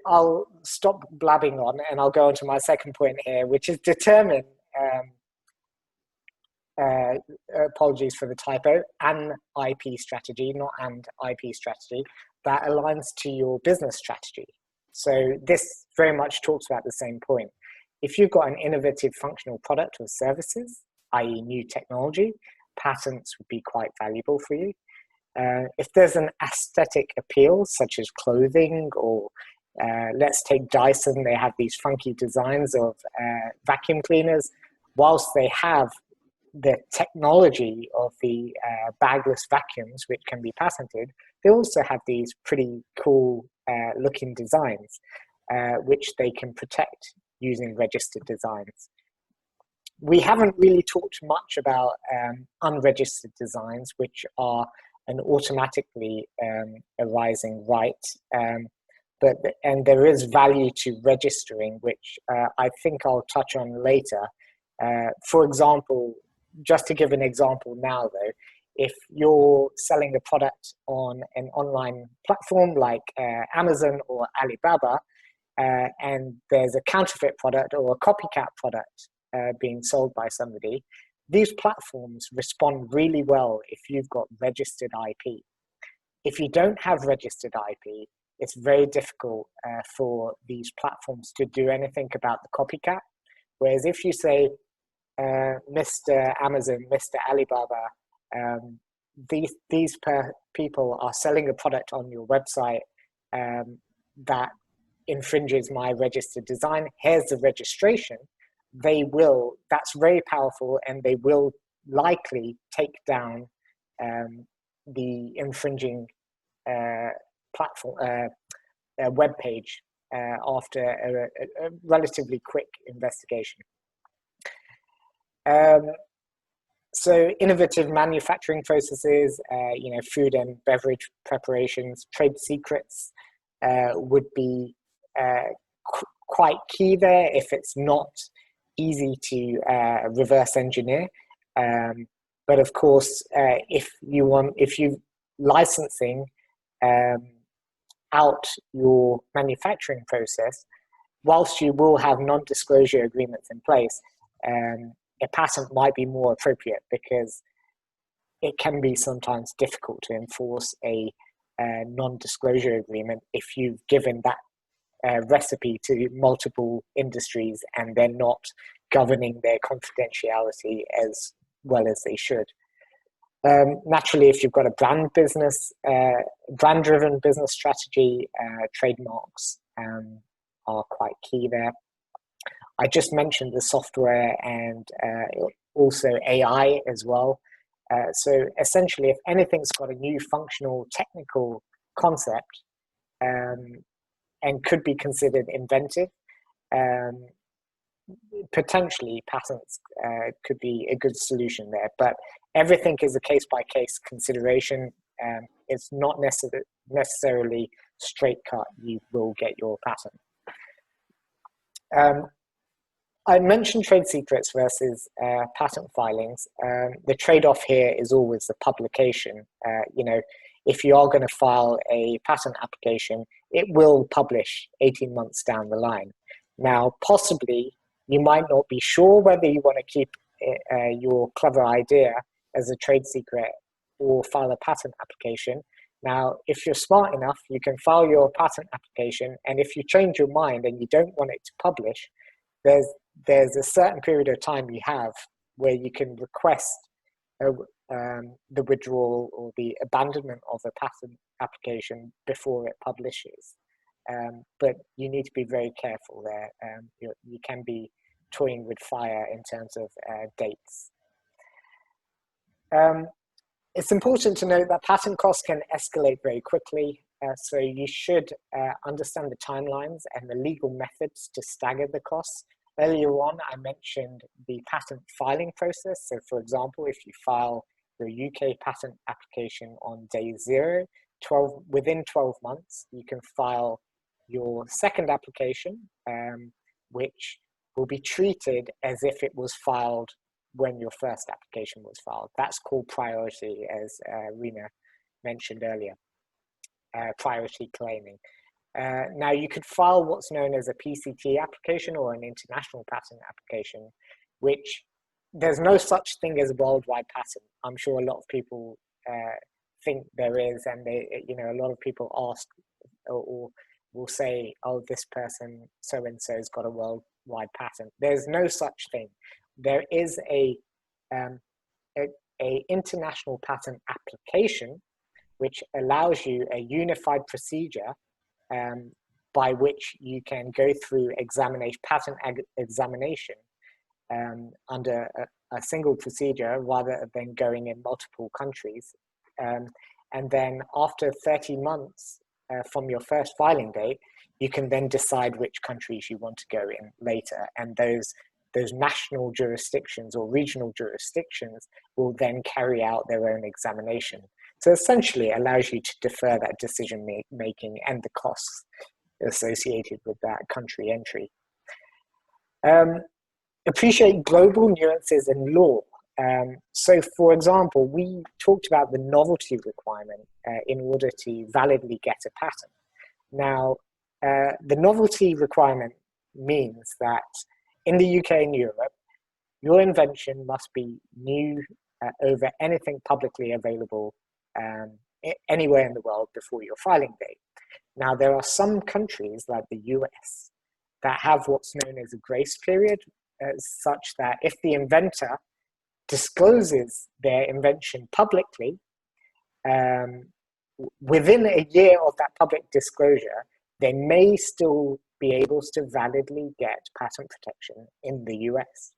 I'll stop blabbing on and I'll go on to my second point here, which is determine, apologies for the typo, an IP strategy, not and IP strategy, that aligns to your business strategy. So this very much talks about the same point. If you've got an innovative functional product or services, i.e. new technology, patents would be quite valuable for you. If there's an aesthetic appeal, such as clothing, or let's take Dyson, they have these funky designs of vacuum cleaners. Whilst they have the technology of the bagless vacuums, which can be patented, they also have these pretty cool looking designs, which they can protect using registered designs. We haven't really talked much about unregistered designs, which are an automatically arising right, and there is value to registering, which I think I'll touch on later. For example, just to give an example now though, if you're selling a product on an online platform like Amazon or Alibaba, and there's a counterfeit product or a copycat product being sold by somebody, these platforms respond really well if you've got registered IP. If you don't have registered IP, it's very difficult for these platforms to do anything about the copycat. Whereas if you say, Mr. Amazon, Mr. Alibaba, these people are selling a product on your website that infringes my registered design, here's the registration, they will, that's very powerful, and they will likely take down the infringing platform web page after a relatively quick investigation. So innovative manufacturing processes, you know, food and beverage preparations, trade secrets would be quite key there if it's not easy to reverse engineer. But of course, if you licensing out your manufacturing process, whilst you will have non-disclosure agreements in place, a patent might be more appropriate because it can be sometimes difficult to enforce a non-disclosure agreement if you've given that recipe to multiple industries and they're not governing their confidentiality as well as they should. Naturally, if you've got a brand business, brand-driven business strategy, trademarks are quite key there. I just mentioned the software and also AI as well. So essentially, if anything's got a new functional technical concept and could be considered inventive, potentially patents could be a good solution there. But everything is a case-by-case consideration. It's not necessarily straight cut, you will get your patent. I mentioned trade secrets versus patent filings. The trade-off here is always the publication. You know, if you are going to file a patent application, it will publish 18 months down the line. Now, possibly, you might not be sure whether you want to keep your clever idea as a trade secret or file a patent application. Now, if you're smart enough, you can file your patent application, and if you change your mind and you don't want it to publish, there's a certain period of time you have where you can request the withdrawal or the abandonment of a patent application before it publishes. But you need to be very careful there. You can be toying with fire in terms of dates. It's important to note that patent costs can escalate very quickly, so you should understand the timelines and the legal methods to stagger the costs. Earlier on, I mentioned the patent filing process. So for example, if you file your UK patent application on day 0, within 12 months, you can file your second application, which will be treated as if it was filed when your first application was filed. That's called priority, as Rena mentioned earlier, priority claiming. Now, you could file what's known as a PCT application or an international patent application, which there's no such thing as a worldwide patent. I'm sure a lot of people think there is, and a lot of people ask or will say, oh, this person so-and-so's got a worldwide patent. There's no such thing. There is a international patent application, which allows you a unified procedure by which you can go through patent examination under a single procedure rather than going in multiple countries. And then after 30 months from your first filing date, you can then decide which countries you want to go in later. And those national jurisdictions or regional jurisdictions will then carry out their own examination. So essentially it allows you to defer that decision making and the costs associated with that country entry. Appreciate global nuances in law. So for example, we talked about the novelty requirement in order to validly get a patent. Now, the novelty requirement means that in the UK and Europe, your invention must be new over anything publicly available anywhere in the world before your filing date. Now, there are some countries like the US that have what's known as a grace period, such that if the inventor discloses their invention publicly, within a year of that public disclosure, they may still be able to validly get patent protection in the US.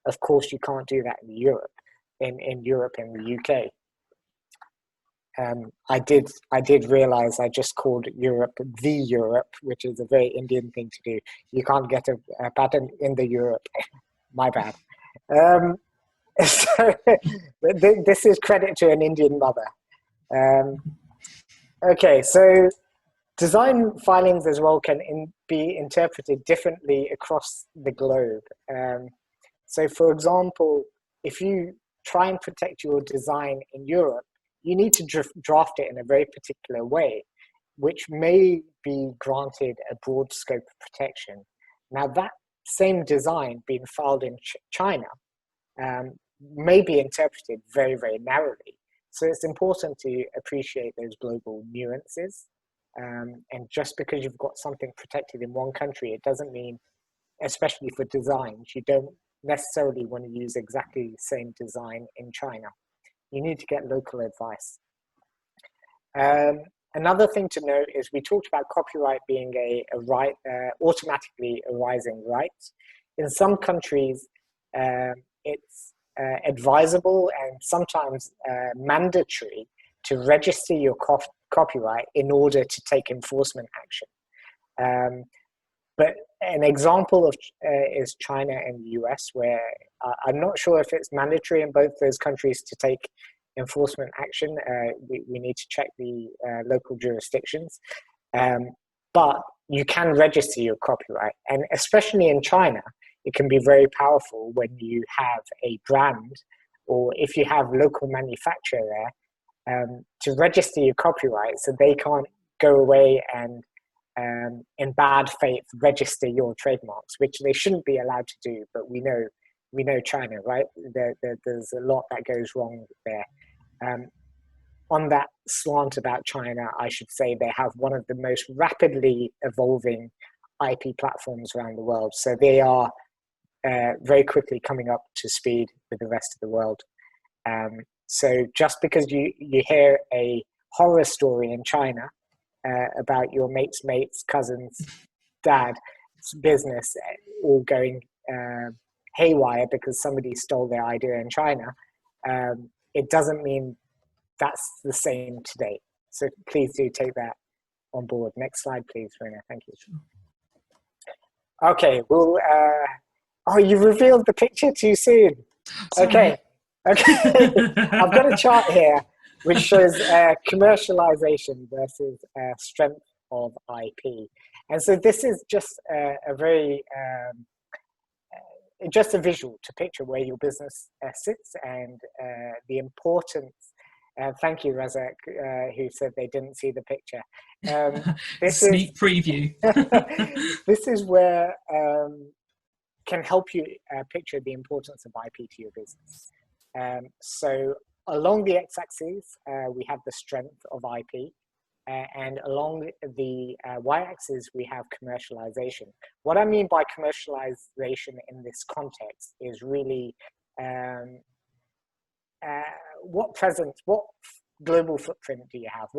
Of course, you can't do that in Europe, in Europe and the UK. I did realize I just called Europe the Europe, which is a very Indian thing to do. You can't get a patent in the Europe. My bad. So this is credit to an Indian mother. Okay, so design filings as well can be interpreted differently across the globe. So for example, if you try and protect your design in Europe, you need to draft it in a very particular way, which may be granted a broad scope of protection. Now that same design being filed in China may be interpreted very, very narrowly. So it's important to appreciate those global nuances. And just because you've got something protected in one country, it doesn't mean, especially for designs, you don't necessarily want to use exactly the same design in China. You need to get local advice. Another thing to note is we talked about copyright being a right, automatically arising right. In some countries, it's advisable and sometimes mandatory to register your copyright in order to take enforcement action. But an example of is China and the US, where I'm not sure if it's mandatory in both those countries to take enforcement action. We need to check the local jurisdictions. But you can register your copyright. And especially in China, it can be very powerful when you have a brand, or if you have local manufacturer there, to register your copyright so they can't go away and in bad faith register your trademarks, which they shouldn't be allowed to do. But we know China, right? There's a lot that goes wrong there. On that slant about China, I should say they have one of the most rapidly evolving IP platforms around the world. So they are very quickly coming up to speed with the rest of the world. So just because you hear a horror story in China about your mate's cousin's dad's business all going haywire because somebody stole their idea in China, it doesn't mean that's the same today. So please do take that on board. Next slide, please, Rina. Thank you. Okay, well, oh, you revealed the picture too soon. Sorry. Okay. I've got a chart here which shows commercialization versus strength of IP. And so this is just a very, just a visual to picture where your business sits and the importance. Thank you, Razak, who said they didn't see the picture. Sneak preview. This is where can help you picture the importance of IP to your business. So along the x-axis, we have the strength of IP, and along the y-axis, we have commercialization. What I mean by commercialization in this context is really what global footprint do you have?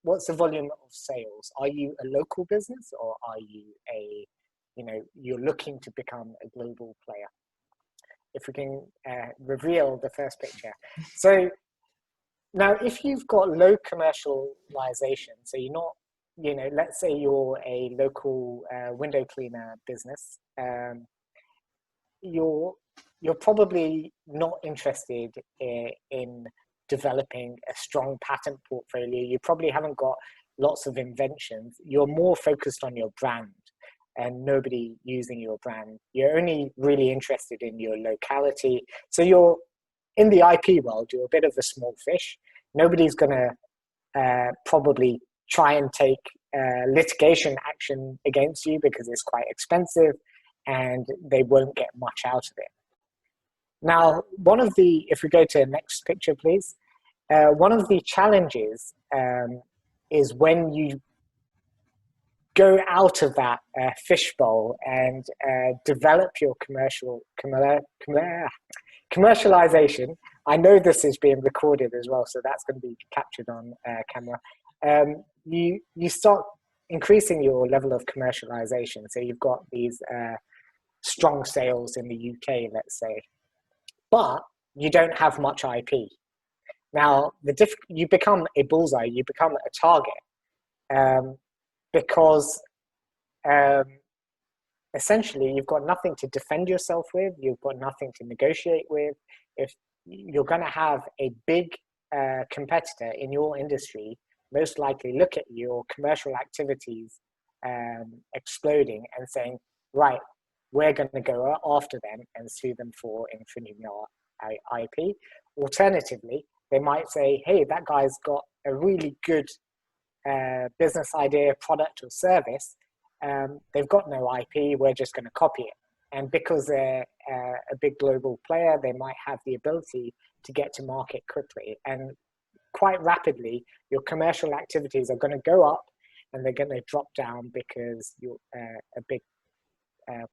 What's the volume of sales? Are you a local business, or are you you're looking to become a global player? If we can reveal the first picture. So now, if you've got low commercialization, so you're not, let's say you're a local window cleaner business, you're probably not interested in developing a strong patent portfolio. You probably haven't got lots of inventions. You're more focused on your brand and nobody using your brand. You're only really interested in your locality. So you're in the IP world, you're a bit of a small fish. Nobody's gonna probably try and take litigation action against you because it's quite expensive and they won't get much out of it. Now, if we go to the next picture, please. One of the challenges is when you go out of that fishbowl and develop your commercialization. I know this is being recorded as well, so that's going to be captured on camera. You start increasing your level of commercialization. So you've got these strong sales in the UK, let's say, but you don't have much IP. Now, you become a bullseye, you become a target, because essentially you've got nothing to defend yourself with, you've got nothing to negotiate with. If you're going to have a big competitor in your industry, most likely look at your commercial activities exploding and saying, right, we're going to go after them and sue them for infringing our IP. Alternatively, they might say, hey, that guy's got a really good business idea, product or service. They've got no IP, we're just going to copy it. And because they're a big global player, they might have the ability to get to market quickly. And quite rapidly, your commercial activities are going to go up and they're going to drop down because you're a big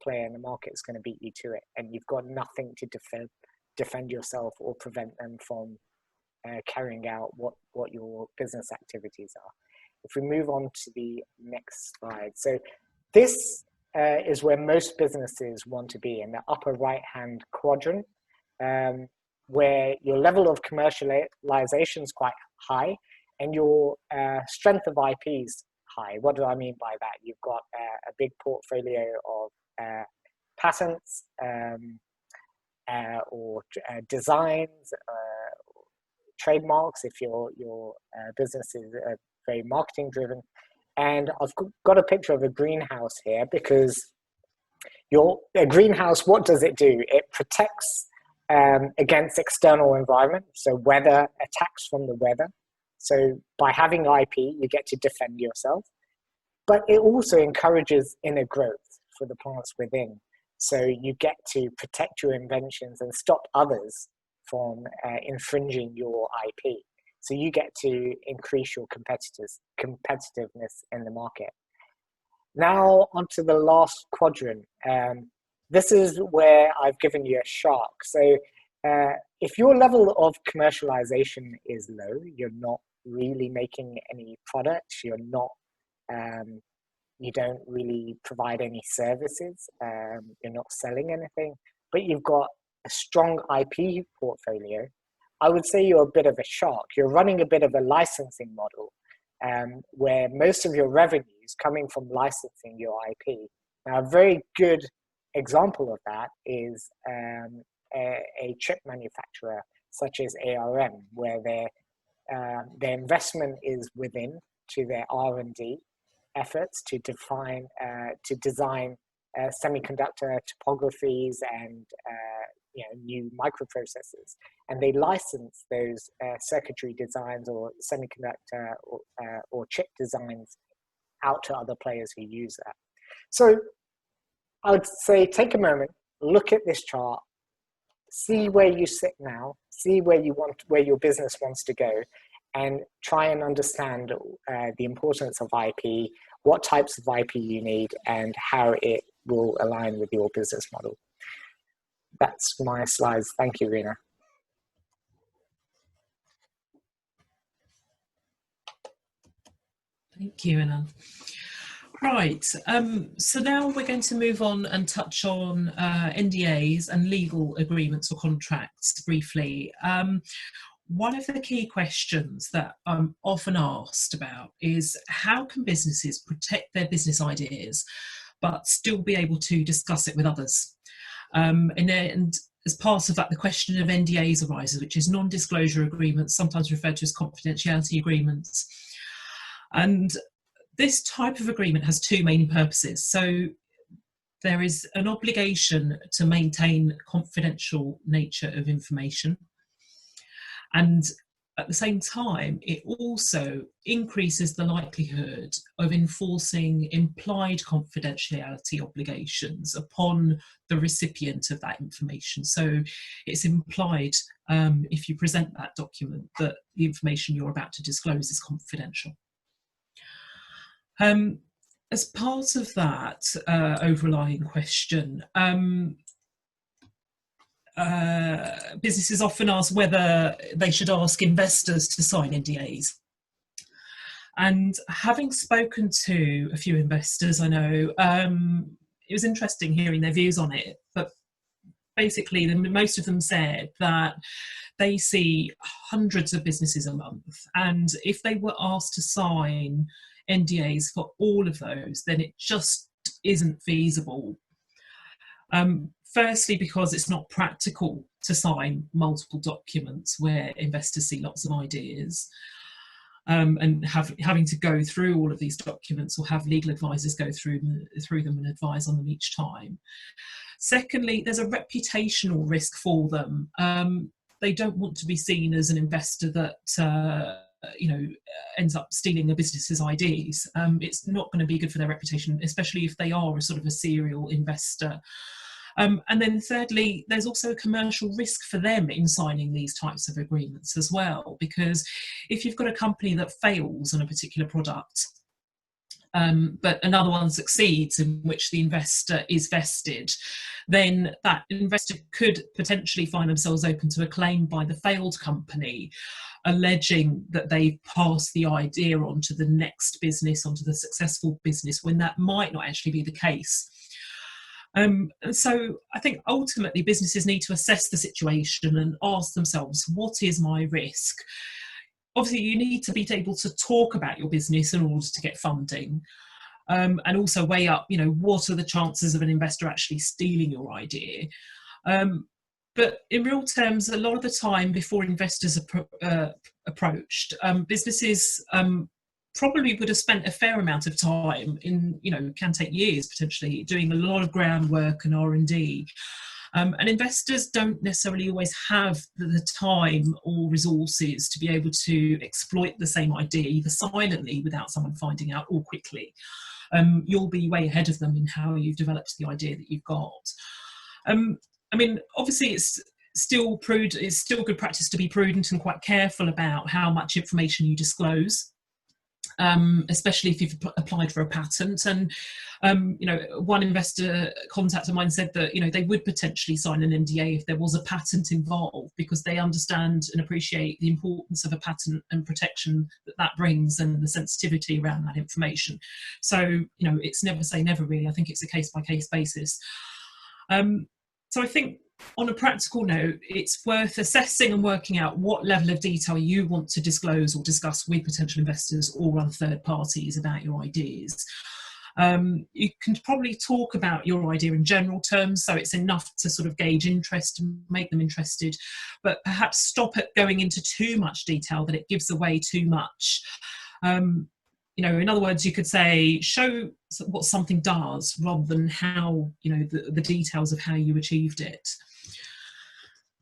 player in the market is going to beat you to it. And you've got nothing to defend yourself or prevent them from carrying out what your business activities are. If we move on to the next slide. So this is where most businesses want to be, in the upper right-hand quadrant, where your level of commercialization is quite high and your strength of IP is high. What do I mean by that? You've got a big portfolio of patents or designs, trademarks, if your business is very marketing driven. And I've got a picture of a greenhouse here because a greenhouse, what does it do? It protects against external environment, so weather, attacks from the weather. So by having IP, you get to defend yourself. But it also encourages inner growth for the plants within. So you get to protect your inventions and stop others from infringing your IP. So you get to increase your competitiveness in the market. Now onto the last quadrant. This is where I've given you a shark. So if your level of commercialization is low, you're not really making any products, you're not, you don't really provide any services, you're not selling anything, but you've got a strong IP portfolio, I would say you're a bit of a shark. You're running a bit of a licensing model where most of your revenue is coming from licensing your IP. Now, a very good example of that is a chip manufacturer such as ARM, where their investment is within to their R&D efforts to design semiconductor topographies and new microprocessors, and they license those circuitry designs or semiconductor or chip designs out to other players who use that. So I would say take a moment, look at this chart, see where you sit now, see where your business wants to go, and try and understand the importance of IP, what types of IP you need, and how it will align with your business model. That's my slides. Thank you, Rena. Thank you, Anand. Right, so now we're going to move on and touch on NDAs and legal agreements or contracts briefly. One of the key questions that I'm often asked about is how can businesses protect their business ideas but still be able to discuss it with others? And as part of that, the question of NDAs arises, which is non-disclosure agreements, sometimes referred to as confidentiality agreements. And this type of agreement has two main purposes. So there is an obligation to maintain confidential nature of information. And at the same time, it also increases the likelihood of enforcing implied confidentiality obligations upon the recipient of that information. So it's implied, if you present that document, that the information you're about to disclose is confidential. As part of that overlying question, businesses often ask whether they should ask investors to sign NDAs. And having spoken to a few investors, I know, it was interesting hearing their views on it, but basically most of them said that they see hundreds of businesses a month, and if they were asked to sign NDAs for all of those, then it just isn't feasible. Firstly, because it's not practical to sign multiple documents where investors see lots of ideas, and having to go through all of these documents or have legal advisors go through them and advise on them each time. Secondly, there's a reputational risk for them. They don't want to be seen as an investor that ends up stealing a business's ideas. It's not going to be good for their reputation, especially if they are a sort of a serial investor. And then thirdly, there's also a commercial risk for them in signing these types of agreements as well, because if you've got a company that fails on a particular product, but another one succeeds in which the investor is vested, then that investor could potentially find themselves open to a claim by the failed company, alleging that they've passed the idea on to the next business, onto the successful business, when that might not actually be the case. So I think ultimately businesses need to assess the situation and ask themselves, what is my risk? Obviously, you need to be able to talk about your business in order to get funding, and also weigh up, what are the chances of an investor actually stealing your idea? But in real terms, a lot of the time before investors are approached, businesses probably would have spent a fair amount of time in, can take years potentially, doing a lot of groundwork and R&D. And investors don't necessarily always have the time or resources to be able to exploit the same idea, either silently without someone finding out or quickly. You'll be way ahead of them in how you've developed the idea that you've got. Obviously it's still good practice to be prudent and quite careful about how much information you disclose. Especially if you've applied for a patent. And one investor contact of mine said that they would potentially sign an NDA if there was a patent involved, because they understand and appreciate the importance of a patent and protection that brings, and the sensitivity around that information. So it's never say never, really. I think it's a case-by-case basis. So I think, on a practical note, it's worth assessing and working out what level of detail you want to disclose or discuss with potential investors or other third parties about your ideas. You can probably talk about your idea in general terms, so it's enough to sort of gauge interest and make them interested, but perhaps stop at going into too much detail that it gives away too much. In other words, you could say, show what something does rather than how, the details of how you achieved it.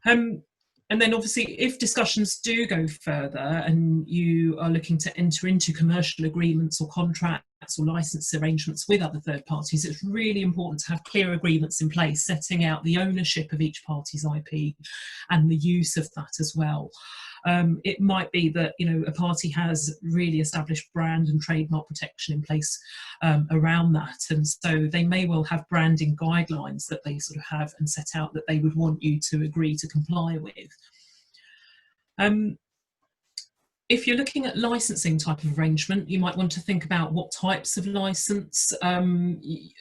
And then obviously, if discussions do go further and you are looking to enter into commercial agreements or contracts or license arrangements with other third parties, it's really important to have clear agreements in place, setting out the ownership of each party's IP and the use of that as well. It might be that a party has really established brand and trademark protection in place around that, and so they may well have branding guidelines that they sort of have and set out that they would want you to agree to comply with. If you're looking at licensing type of arrangement, you might want to think about what types of license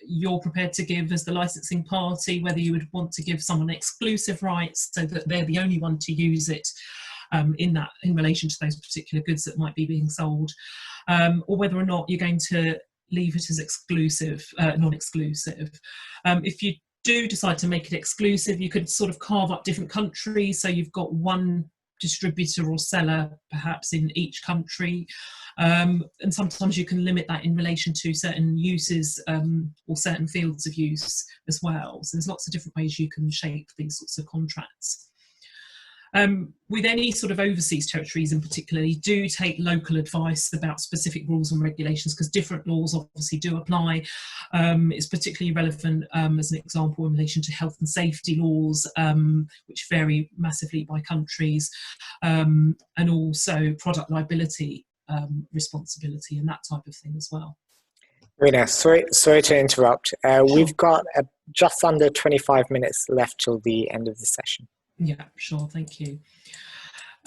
you're prepared to give as the licensing party, whether you would want to give someone exclusive rights so that they're the only one to use it in relation to those particular goods that might be being sold, or whether or not you're going to leave it as exclusive, non-exclusive. If you do decide to make it exclusive, you could sort of carve up different countries, so you've got one distributor or seller perhaps in each country, and sometimes you can limit that in relation to certain uses or certain fields of use as well. So there's lots of different ways you can shape these sorts of contracts. With any sort of overseas territories in particular, you do take local advice about specific rules and regulations, because different laws obviously do apply. It's particularly relevant as an example in relation to health and safety laws, which vary massively by countries, and also product liability responsibility and that type of thing as well. Rina, sorry to interrupt. Sure. We've got just under 25 minutes left till the end of the session. Yeah, sure, thank you.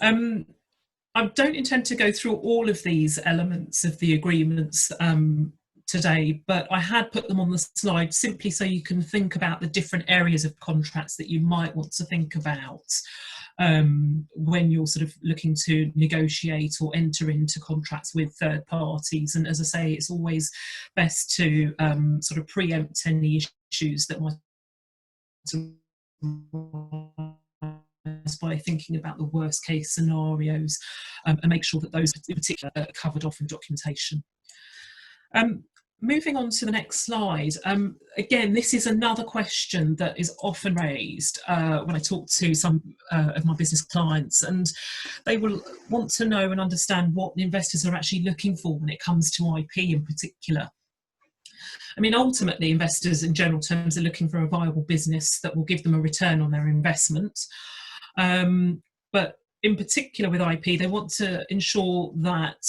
I don't intend to go through all of these elements of the agreements today, but I had put them on the slide simply so you can think about the different areas of contracts that you might want to think about when you're sort of looking to negotiate or enter into contracts with third parties. And as I say, it's always best to sort of preempt any issues that might by thinking about the worst case scenarios and make sure that those in particular are covered off in documentation. Moving on to the next slide, again, this is another question that is often raised when I talk to some of my business clients, and they will want to know and understand what the investors are actually looking for when it comes to IP in particular. I mean, ultimately, investors in general terms are looking for a viable business that will give them a return on their investment. But in particular with IP, they want to ensure that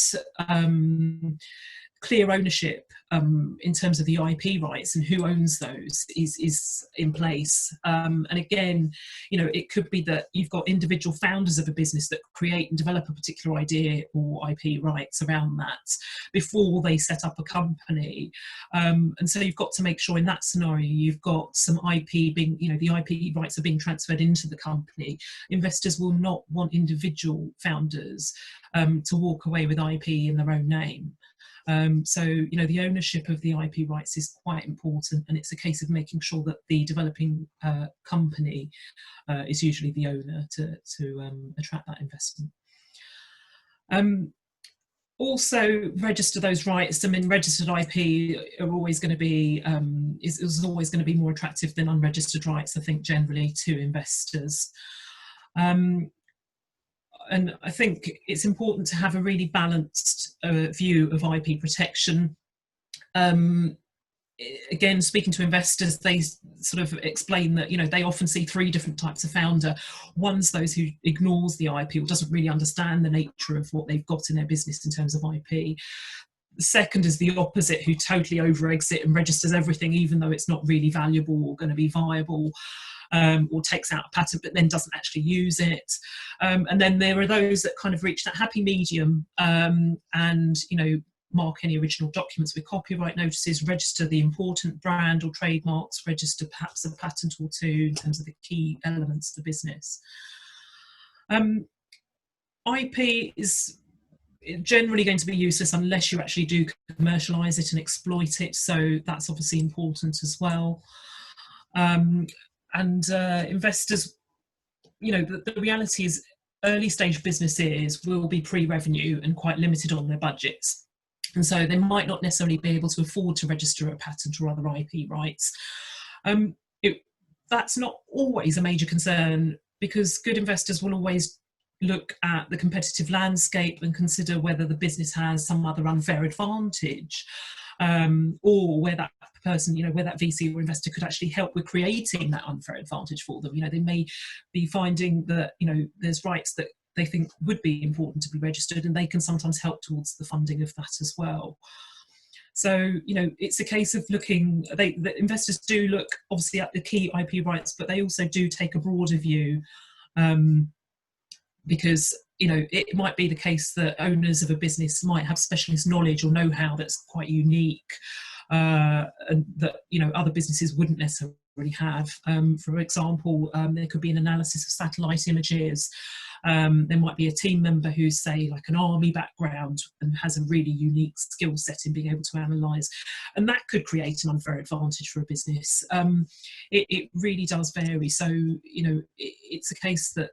clear ownership in terms of the IP rights and who owns those is in place. And again, it could be that you've got individual founders of a business that create and develop a particular idea or IP rights around that before they set up a company. And so you've got to make sure in that scenario you've got some IP being, the IP rights are being transferred into the company. Investors will not want individual founders to walk away with IP in their own name. So, the ownership of the IP rights is quite important, and it's a case of making sure that the developing company is usually the owner to attract that investment. also register those rights. I mean, registered IP are always going to be is always going to be more attractive than unregistered rights, I think, generally to investors. And I think it's important to have a really balanced view of IP protection. Again, speaking to investors, they sort of explain that, you know, they often see three different types of founder. One's those who ignores the IP or doesn't really understand the nature of what they've got in their business in terms of IP. The second is the opposite, who totally over-exit and registers everything, even though it's not really valuable or going to be viable, or takes out a patent but then doesn't actually use it. And then there are those that kind of reach that happy medium and, you know, mark any original documents with copyright notices, register the important brand or trademarks, register perhaps a patent or two in terms of the key elements of the business. IP is generally going to be useless unless you actually do commercialise it and exploit it, so that's obviously important as well. Investors, you know, the reality is early stage businesses will be pre-revenue and quite limited on their budgets. And so they might not necessarily be able to afford to register a patent or other IP rights. That's not always a major concern, because good investors will always look at the competitive landscape and consider whether the business has some other unfair advantage, or where that person, you know, where that VC or investor could actually help with creating that unfair advantage for them. You know, they may be finding that, you know, there's rights that they think would be important to be registered, and they can sometimes help towards the funding of that as well. So, you know, it's a case of looking, the investors do look obviously at the key IP rights, but they also do take a broader view, because, you know, it might be the case that owners of a business might have specialist knowledge or know-how that's quite unique, and that, you know, other businesses wouldn't necessarily have. For example, there could be an analysis of satellite images. There might be a team member who's, say, like an army background and has a really unique skill set in being able to analyse, and that could create an unfair advantage for a business. It really does vary. So, you know, it's a case that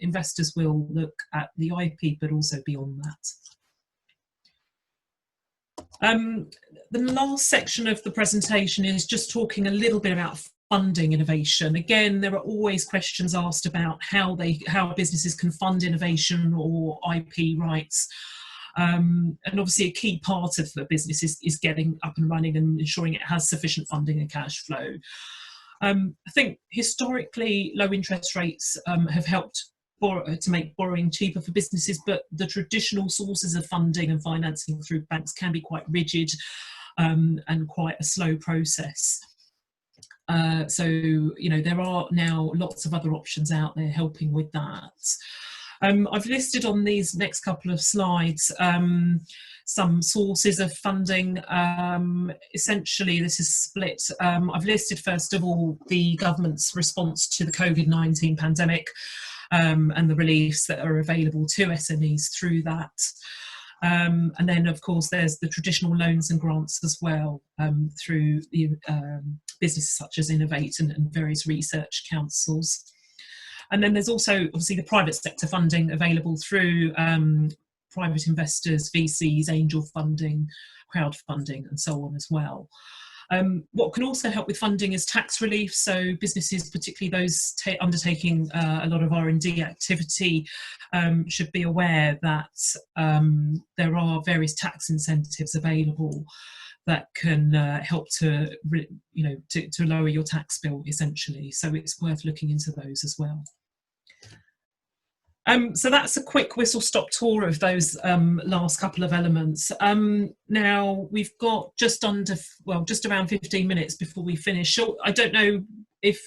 investors will look at the IP, but also beyond that. The last section of the presentation is just talking a little bit about funding innovation. Again, there are always questions asked about how businesses can fund innovation or IP rights. And obviously a key part of the business is getting up and running and ensuring it has sufficient funding and cash flow. I think historically low interest rates have helped to make borrowing cheaper for businesses, but the traditional sources of funding and financing through banks can be quite rigid and quite a slow process. So, you know, there are now lots of other options out there helping with that. I've listed on these next couple of slides some sources of funding. Essentially, this is split. I've listed, first of all, the government's response to the COVID-19 pandemic and the reliefs that are available to SMEs through that. And then, of course, there's the traditional loans and grants as well through the businesses such as Innovate and various research councils. And then there's also, obviously, the private sector funding available through private investors, VCs, angel funding, crowdfunding, and so on as well. What can also help with funding is tax relief. So businesses, particularly those undertaking a lot of R&D activity, should be aware that there are various tax incentives available that can help to, you know, to lower your tax bill, essentially. So it's worth looking into those as well. So that's a quick whistle-stop tour of those last couple of elements. Now we've got just around 15 minutes before we finish. So I don't know if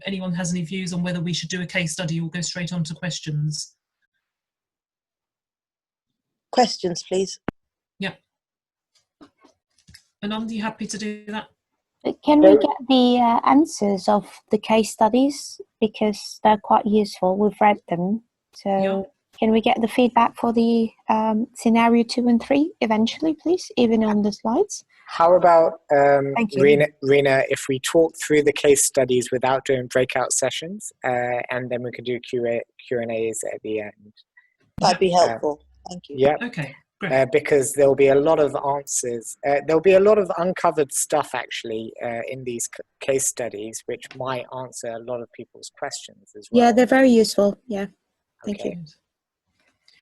anyone has any views on whether we should do a case study or go straight on to questions. Questions, please. Yeah. Anand, are you happy to do that? Can we get the answers of the case studies, because they're quite useful? We've read them. So yeah. Can we get the feedback for the scenario 2 and 3 eventually, please, even on the slides? How about, Rena, if we talk through the case studies without doing breakout sessions, and then we can do Q&As at the end. That'd be helpful. Thank you. Yeah. Okay. because there'll be a lot of answers. There'll be a lot of uncovered stuff actually in these case studies, which might answer a lot of people's questions as well. Yeah, they're very useful. Yeah, thank Okay. you.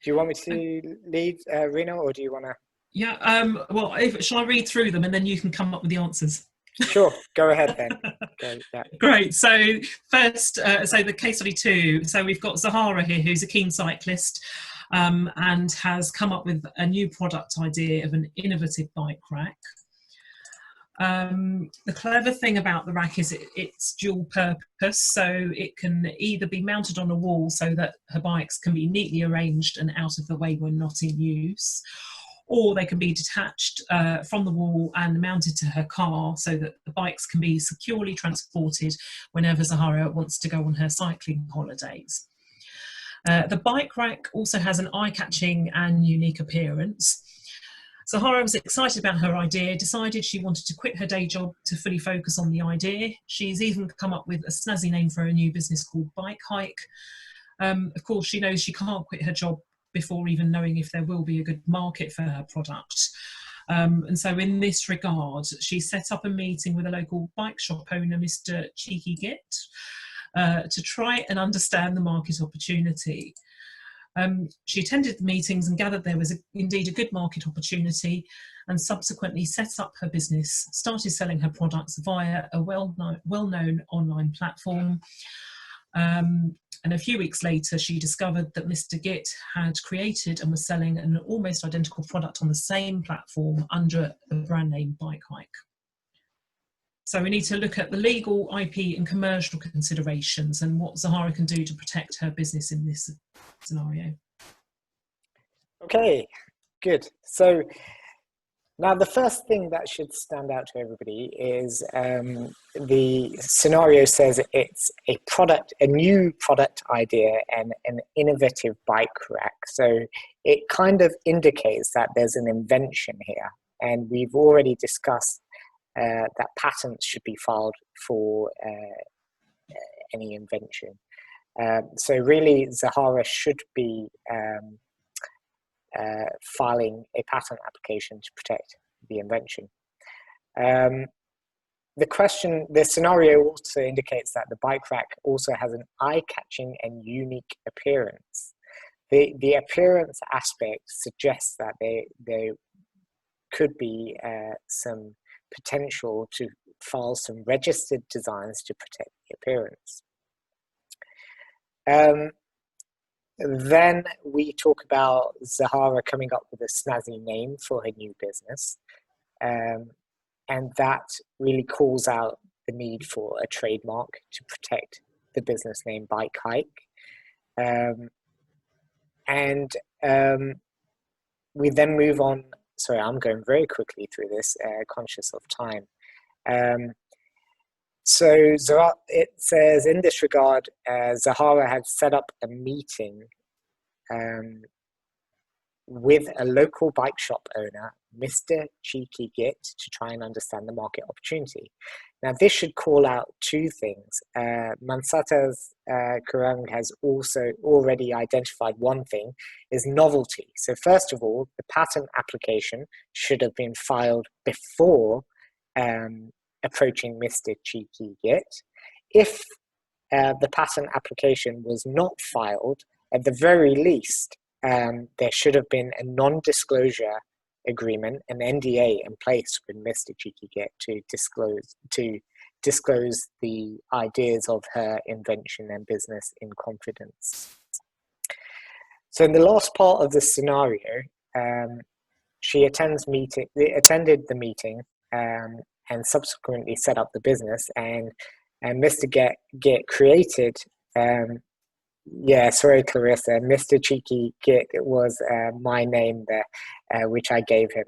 Do you want me to lead, Rena, or do you want to? Yeah, well, shall I read through them and then you can come up with the answers? Sure, go ahead then. Yeah. Great. So first, so the case study 2. So we've got Zahara here, who's a keen cyclist and has come up with a new product idea of an innovative bike rack. The clever thing about the rack is it's dual purpose, so it can either be mounted on a wall so that her bikes can be neatly arranged and out of the way when not in use, or they can be detached from the wall and mounted to her car so that the bikes can be securely transported whenever Zahara wants to go on her cycling holidays. The bike rack also has an eye-catching and unique appearance. Zahara was excited about her idea, decided she wanted to quit her day job to fully focus on the idea. She's even come up with a snazzy name for a new business called Bike Hike. Of course, she knows she can't quit her job before even knowing if there will be a good market for her product. And so in this regard, she set up a meeting with a local bike shop owner, Mr. Cheeky Git, to try and understand the market opportunity. She attended the meetings and gathered there was indeed a good market opportunity, and subsequently set up her business, started selling her products via a well-known online platform. And a few weeks later, she discovered that Mr. Git had created and was selling an almost identical product on the same platform under the brand name Bike Hike. So we need to look at the legal, IP and commercial considerations and what Zahara can do to protect her business in this scenario. Okay, good. So now the first thing that should stand out to everybody is the scenario says it's a new product idea and an innovative bike rack. So it kind of indicates that there's an invention here. And we've already discussed that patents should be filed for any invention. So really, Zahara should be filing a patent application to protect the invention. The scenario also indicates that the bike rack also has an eye-catching and unique appearance. The appearance aspect suggests that there could be some potential to file some registered designs to protect the appearance. Then we talk about Zahara coming up with a snazzy name for her new business. And that really calls out the need for a trademark to protect the business name Bike Hike. We then move on. Sorry, I'm going very quickly through this, conscious of time. So it says, in this regard, Zahara had set up a meeting with a local bike shop owner, Mr. Cheeky Git, to try and understand the market opportunity. Now, this should call out two things. Mansata's Kurang has also already identified one thing, is novelty. So first of all, the patent application should have been filed before approaching Mr. Cheeky Git. If the patent application was not filed, at the very least, there should have been a non-disclosure agreement, an NDA in place with Mr. Cheeky Git to disclose the ideas of her invention and business in confidence. So in the last part of the scenario, she attended the meeting and subsequently set up the business, and Mr. Git created. Yeah, sorry, Clarissa. Mr. Cheeky Git was my name there, which I gave him.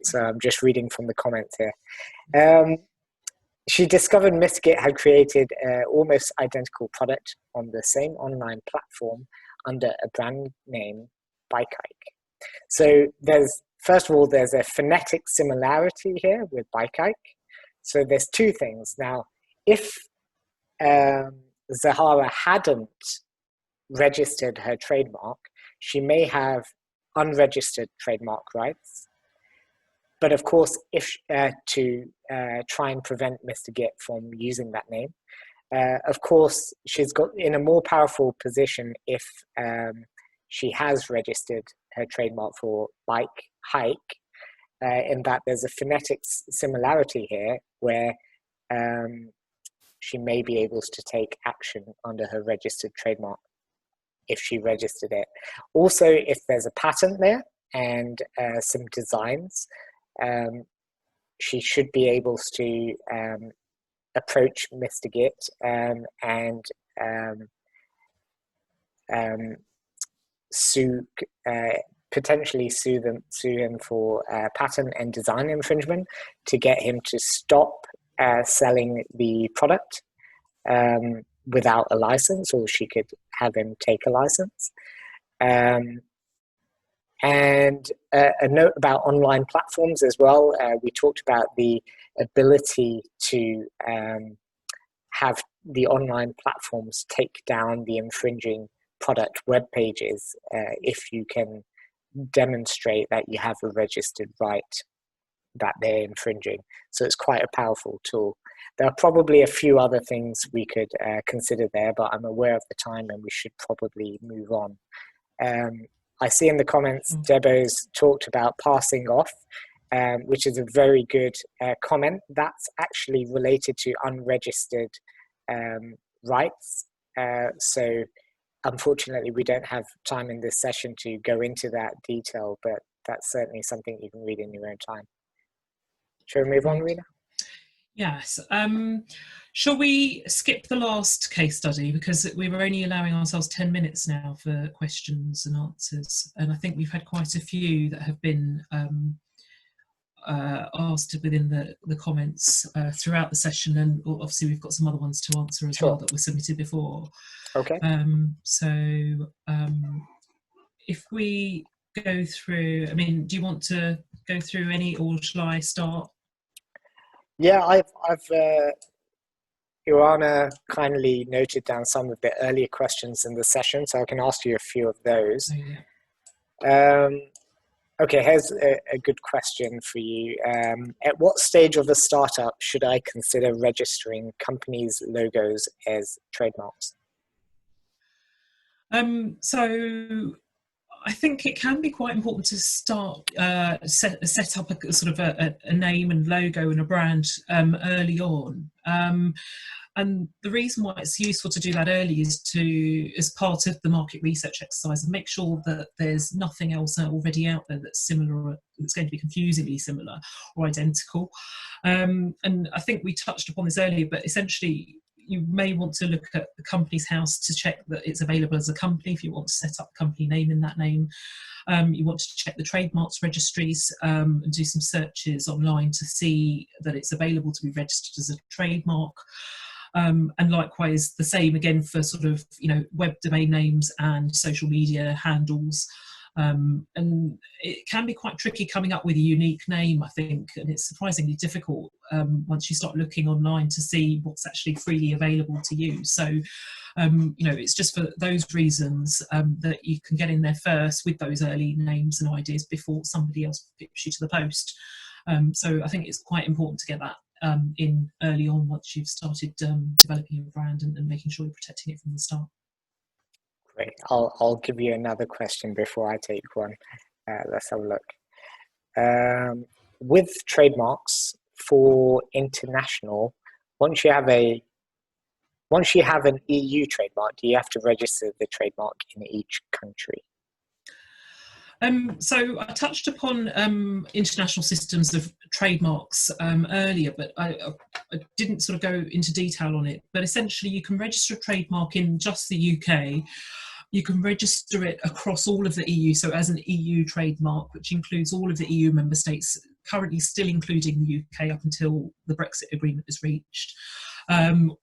So I'm just reading from the comments here. She discovered Mr. Git had created an almost identical product on the same online platform under a brand name, Bike Hike. So first of all, there's a phonetic similarity here with Bike Hike. So there's two things. Now, if Zahara hadn't registered her trademark, she may have unregistered trademark rights. But of course, if to try and prevent Mr. Git from using that name, of course, she's got in a more powerful position if she has registered her trademark for bike hike, in that there's a phonetic similarity here where she may be able to take action under her registered trademark if she registered it. Also, if there's a patent there and some designs, she should be able to approach Mr. Git and potentially sue him for patent and design infringement to get him to stop selling the product without a license, or she could have him take a license. And a note about online platforms as well. We talked about the ability to have the online platforms take down the infringing product web pages if you can demonstrate that you have a registered right that they're infringing. So it's quite a powerful tool. There are probably a few other things we could consider there, but I'm aware of the time and we should probably move on. I see in the comments, Debo's talked about passing off, which is a very good comment. That's actually related to unregistered rights. So unfortunately, we don't have time in this session to go into that detail, but that's certainly something you can read in your own time. Shall we move on, Rena? Yes. Shall we skip the last case study, because we were only allowing ourselves 10 minutes now for questions and answers, and I think we've had quite a few that have been asked within the comments throughout the session, and obviously we've got some other ones to answer as well that were submitted before. Okay. If we go through, I mean, do you want to go through any, or shall I start? Yeah, I've Ioana kindly noted down some of the earlier questions in the session, so I can ask you a few of those. Oh, yeah. Okay, here's a good question for you. At what stage of a startup should I consider registering companies' logos as trademarks? So I think it can be quite important to start set up a sort of a name and logo and a brand early on. And the reason why it's useful to do that early is as part of the market research exercise, and make sure that there's nothing else already out there that's similar, or that's going to be confusingly similar or identical. And I think we touched upon this earlier, but essentially you may want to look at the company's house to check that it's available as a company if you want to set up a company name in that name. You want to check the trademarks registries and do some searches online to see that it's available to be registered as a trademark. And likewise, the same again for sort of, web domain names and social media handles. And it can be quite tricky coming up with a unique name, I think, and it's surprisingly difficult once you start looking online to see what's actually freely available to you. So, it's just for those reasons that you can get in there first with those early names and ideas before somebody else pips you to the post. So I think it's quite important to get that in early on once you've started developing your brand and making sure you're protecting it from the start. Great. I'll give you another question before I take one. Let's have a look. With trademarks for international, once you have an EU trademark, do you have to register the trademark in each country? So I touched upon international systems of trademarks earlier, but I didn't sort of go into detail on it. But essentially, you can register a trademark in just the UK. You can register it across all of the EU, so as an EU trademark, which includes all of the EU member states, currently still including the UK up until the Brexit agreement is reached.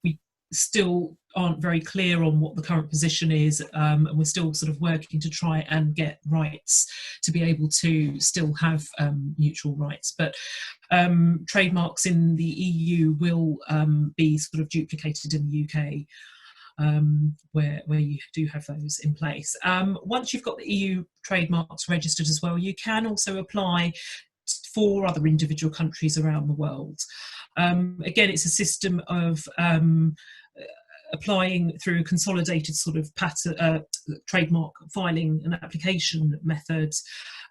We still aren't very clear on what the current position is, and we're still sort of working to try and get rights to be able to still have mutual rights. But trademarks in the EU will be sort of duplicated in the UK. where you do have those in place. Once you've got the EU trademarks registered as well, you can also apply for other individual countries around the world. Again, it's a system of applying through consolidated sort of trademark filing and application methods.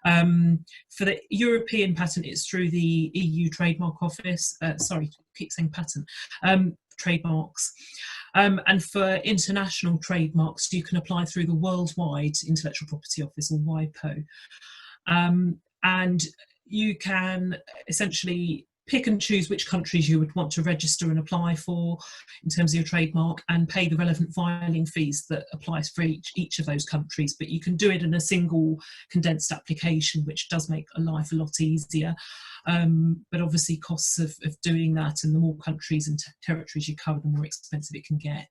For the European patent, it's through the EU Trademark Office. Sorry, I keep saying patent. Trademarks. And for international trademarks, you can apply through the Worldwide Intellectual Property Office, or WIPO. And you can essentially pick and choose which countries you would want to register and apply for in terms of your trademark, and pay the relevant filing fees that applies for each of those countries. But you can do it in a single condensed application, which does make life a lot easier. But obviously costs of doing that, and the more countries and territories you cover, the more expensive it can get.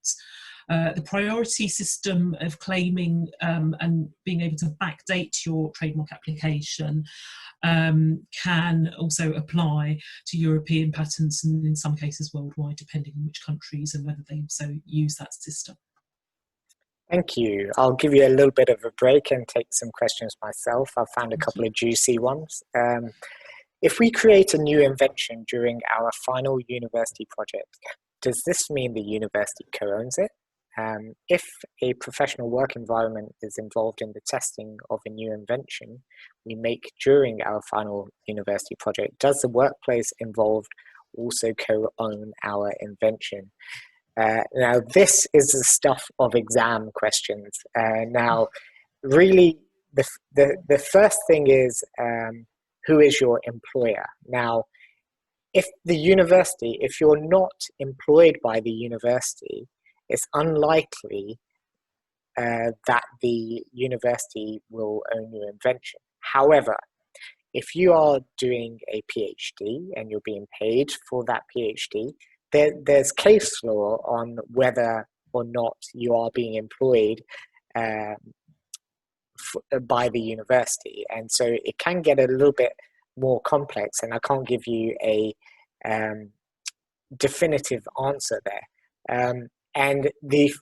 The priority system of claiming and being able to backdate your trademark application can also apply to European patents, and in some cases worldwide, depending on which countries and whether they also use that system. Thank you. I'll give you a little bit of a break and take some questions myself. I've found a couple of juicy ones. If we create a new invention during our final university project, does this mean the university co-owns it? If a professional work environment is involved in the testing of a new invention we make during our final university project, does the workplace involved also co-own our invention? Now, this is the stuff of exam questions. Now, really, the first thing is, who is your employer? Now, if you're not employed by the university, it's unlikely that the university will own your invention. However, if you are doing a PhD and you're being paid for that PhD, there's case law on whether or not you are being employed by the university. And so it can get a little bit more complex, and I can't give you a definitive answer there. And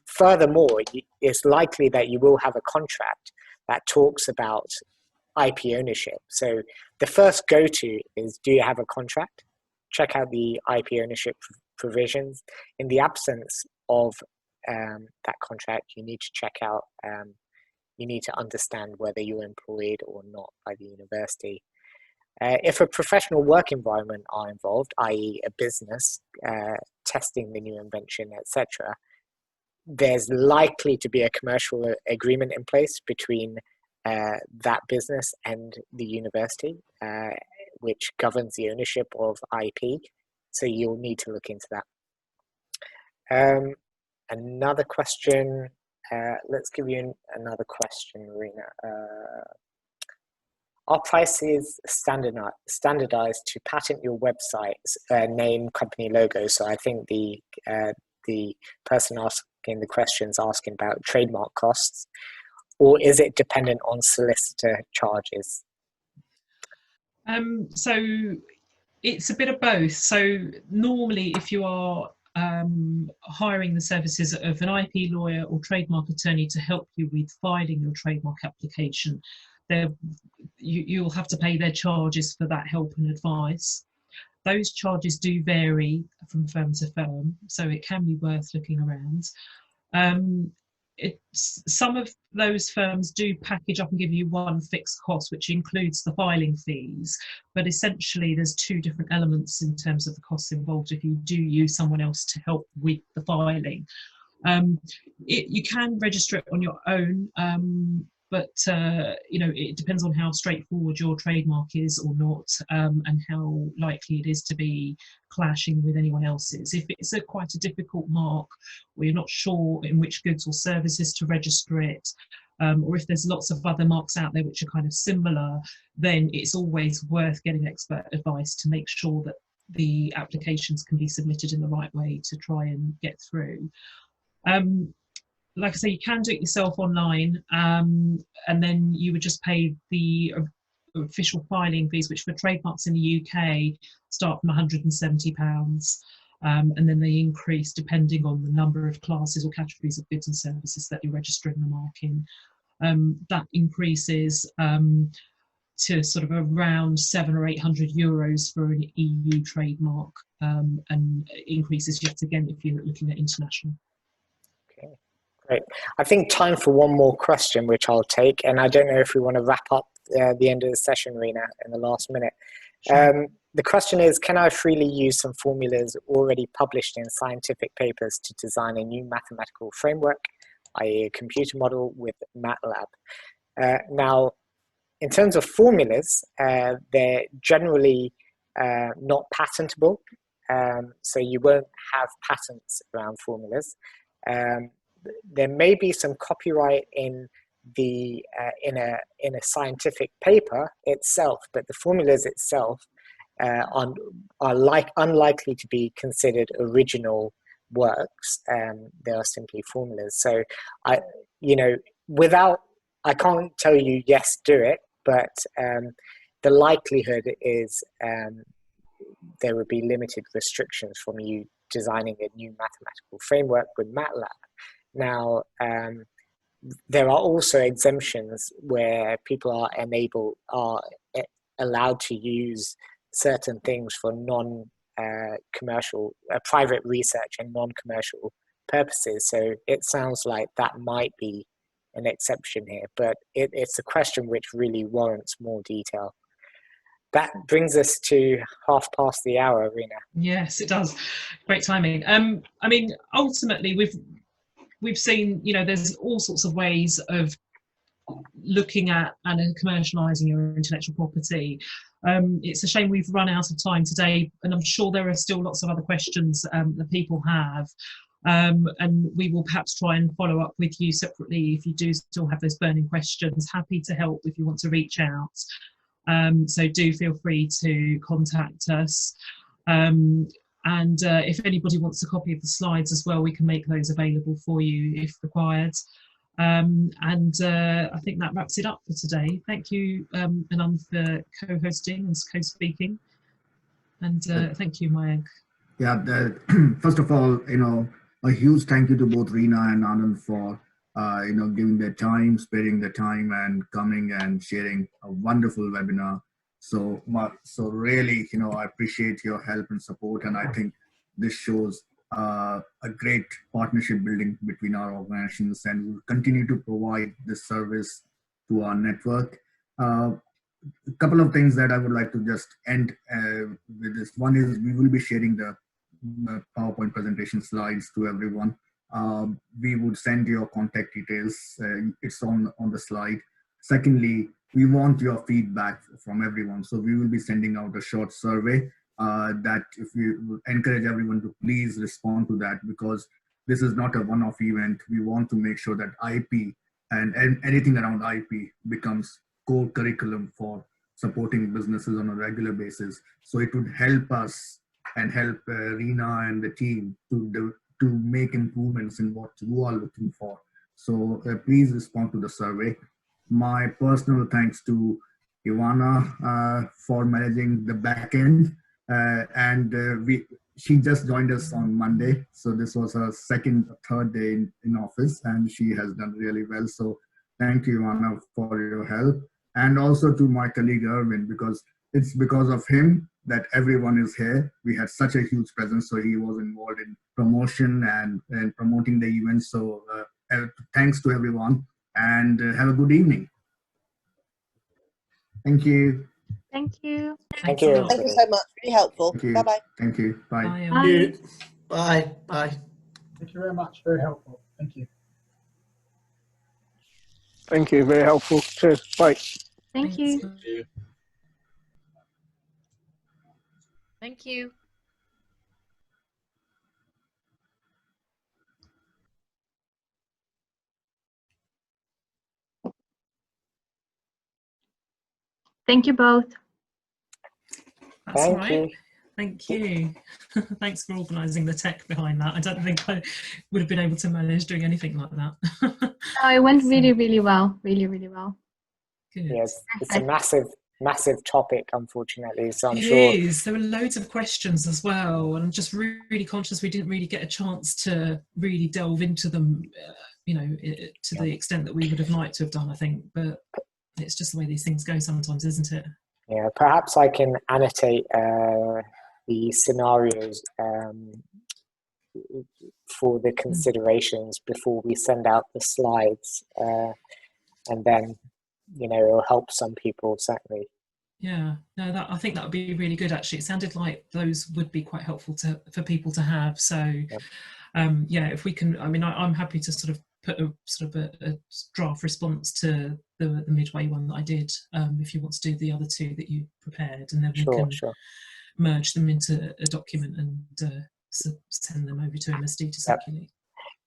furthermore, it's likely that you will have a contract that talks about IP ownership. So the first go-to is, do you have a contract? Check out the IP ownership provisions. In the absence of that contract, you need to check out, you need to understand whether you're employed or not by the university. If a professional work environment are involved, i.e. a business testing the new invention, etc., there's likely to be a commercial agreement in place between that business and the university, which governs the ownership of IP. So you'll need to look into that. Another question. Let's give you another question, Rena. Are prices standardized to patent your website's name, company logo? So I think the person asking the question is asking about trademark costs, or is it dependent on solicitor charges? So it's a bit of both. So normally, if you are hiring the services of an IP lawyer or trademark attorney to help you with filing your trademark application, you'll have to pay their charges for that help and advice. Those charges do vary from firm to firm, so it can be worth looking around. Some of those firms do package up and give you one fixed cost, which includes the filing fees, but essentially there's two different elements in terms of the costs involved if you do use someone else to help with the filing. You can register it on your own, but it depends on how straightforward your trademark is or not, and how likely it is to be clashing with anyone else's. If it's quite a difficult mark, or you're not sure in which goods or services to register it, or if there's lots of other marks out there which are kind of similar, then it's always worth getting expert advice to make sure that the applications can be submitted in the right way to try and get through. Like I say, you can do it yourself online, and then you would just pay the official filing fees, which for trademarks in the UK start from £170. and then they increase depending on the number of classes or categories of goods and services that you're registering the mark in. That increases to sort of around €700 or €800 for an EU trademark, and increases yet again if you're looking at international. Okay, great. I think time for one more question, which I'll take, and I don't know if we want to wrap up the end of the session, Rena, in the last minute. Sure. The question is, can I freely use some formulas already published in scientific papers to design a new mathematical framework, i.e. a computer model with MATLAB? Now, in terms of formulas, they're generally not patentable, so you won't have patents around formulas. There may be some copyright in the in a scientific paper itself, but the formulas itself are unlikely to be considered original works. They are simply formulas. So I can't tell you yes, do it, but the likelihood is there would be limited restrictions from you designing a new mathematical framework with MATLAB. Now, there are also exemptions where people are allowed to use certain things for non-commercial, private research and non-commercial purposes. So it sounds like that might be an exception here, but it's a question which really warrants more detail. That brings us to hour, Rena. Yes, it does. Great timing. I mean, ultimately, we've seen, there's all sorts of ways of looking at and commercialising your intellectual property. It's a shame we've run out of time today, and I'm sure there are still lots of other questions that people have. And we will perhaps try and follow up with you separately if you do still have those burning questions. Happy to help if you want to reach out. So do feel free to contact us. And if anybody wants a copy of the slides as well, we can make those available for you if required. And I think that wraps it up for today. Thank you, Anand, for co-hosting and co-speaking. And thank you, Mayank. Yeah, first of all, a huge thank you to both Rena and Anand for giving their time, sparing their time, and coming and sharing a wonderful webinar. So really, I appreciate your help and support, and I think this shows a great partnership building between our organizations, and we'll continue to provide this service to our network. A couple of things that I would like to just end with this. One is we will be sharing the PowerPoint presentation slides to everyone. We would send your contact details. It's on the slide. Secondly, we want your feedback from everyone. So we will be sending out a short survey that if we will encourage everyone to please respond to that, because this is not a one-off event. We want to make sure that IP and anything around IP becomes core curriculum for supporting businesses on a regular basis. So it would help us and help Rena and the team to make improvements in what you are looking for. So please respond to the survey. My personal thanks to Ivana for managing the back end. She just joined us on Monday. So this was her third day in office, and she has done really well. So thank you, Ivana, for your help. And also to my colleague, Erwin, because it's because of him that everyone is here. We had such a huge presence, so he was involved in promotion and promoting the event. So thanks to everyone, and have a good evening. Thank you. Thank you. Thank you. Thank you so much. Really helpful. Thank you. Bye-bye. Thank you. Bye. Bye. Bye. Bye. Bye. Thank you very much. Very helpful. Thank you. Thank you. Very helpful. Cheers. Bye. Thank you. Thank you. Thank you both. That's all right. Thank you. Thanks for organising the tech behind that. I don't think I would have been able to manage doing anything like that. Oh, it went really, really well. Really, really well. Good. Yes, massive topic, unfortunately. So I'm It sure is. There were loads of questions as well, and I'm just really conscious we didn't really get a chance to really delve into them, you know, to the extent that we would have liked to have done, I think. But it's just the way these things go sometimes, isn't it? yeah, perhaps I can annotate the scenarios for the considerations before we send out the slides, and then, you know, it'll help some people, certainly. Yeah, no, I think that would be really good. Actually, it sounded like those would be quite helpful for people to have. So, yeah, if we can, I mean, I'm happy to sort of put a draft response to the midway one that I did. If you want to do the other two that you prepared, and then we can merge them into a document and send them over to MSD to circulate.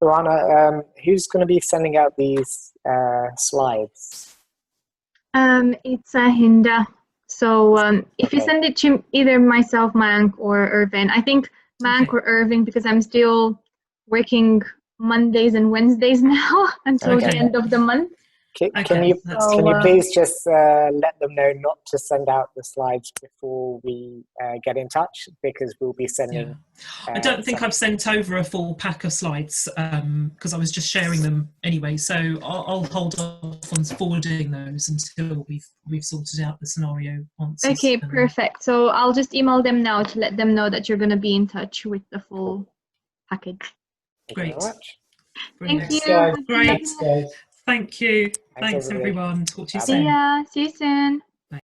Rana, who's going to be sending out these slides? It's Hinda. So if you send it to either myself, Mayank, or Irvin, I think Mayank or Irvin, because I'm still working Mondays and Wednesdays now until the end of the month. Can you please just let them know not to send out the slides before we get in touch, because we'll be sending. I don't think I've sent over a full pack of slides because I was just sharing them anyway. So I'll hold off on forwarding those until we've sorted out the scenario answers. Okay, perfect. So I'll just email them now to let them know that you're going to be in touch with the full package. Great. Thank you. Great. Thank you. Thanks everyone. Talk to you soon. See ya. See you soon.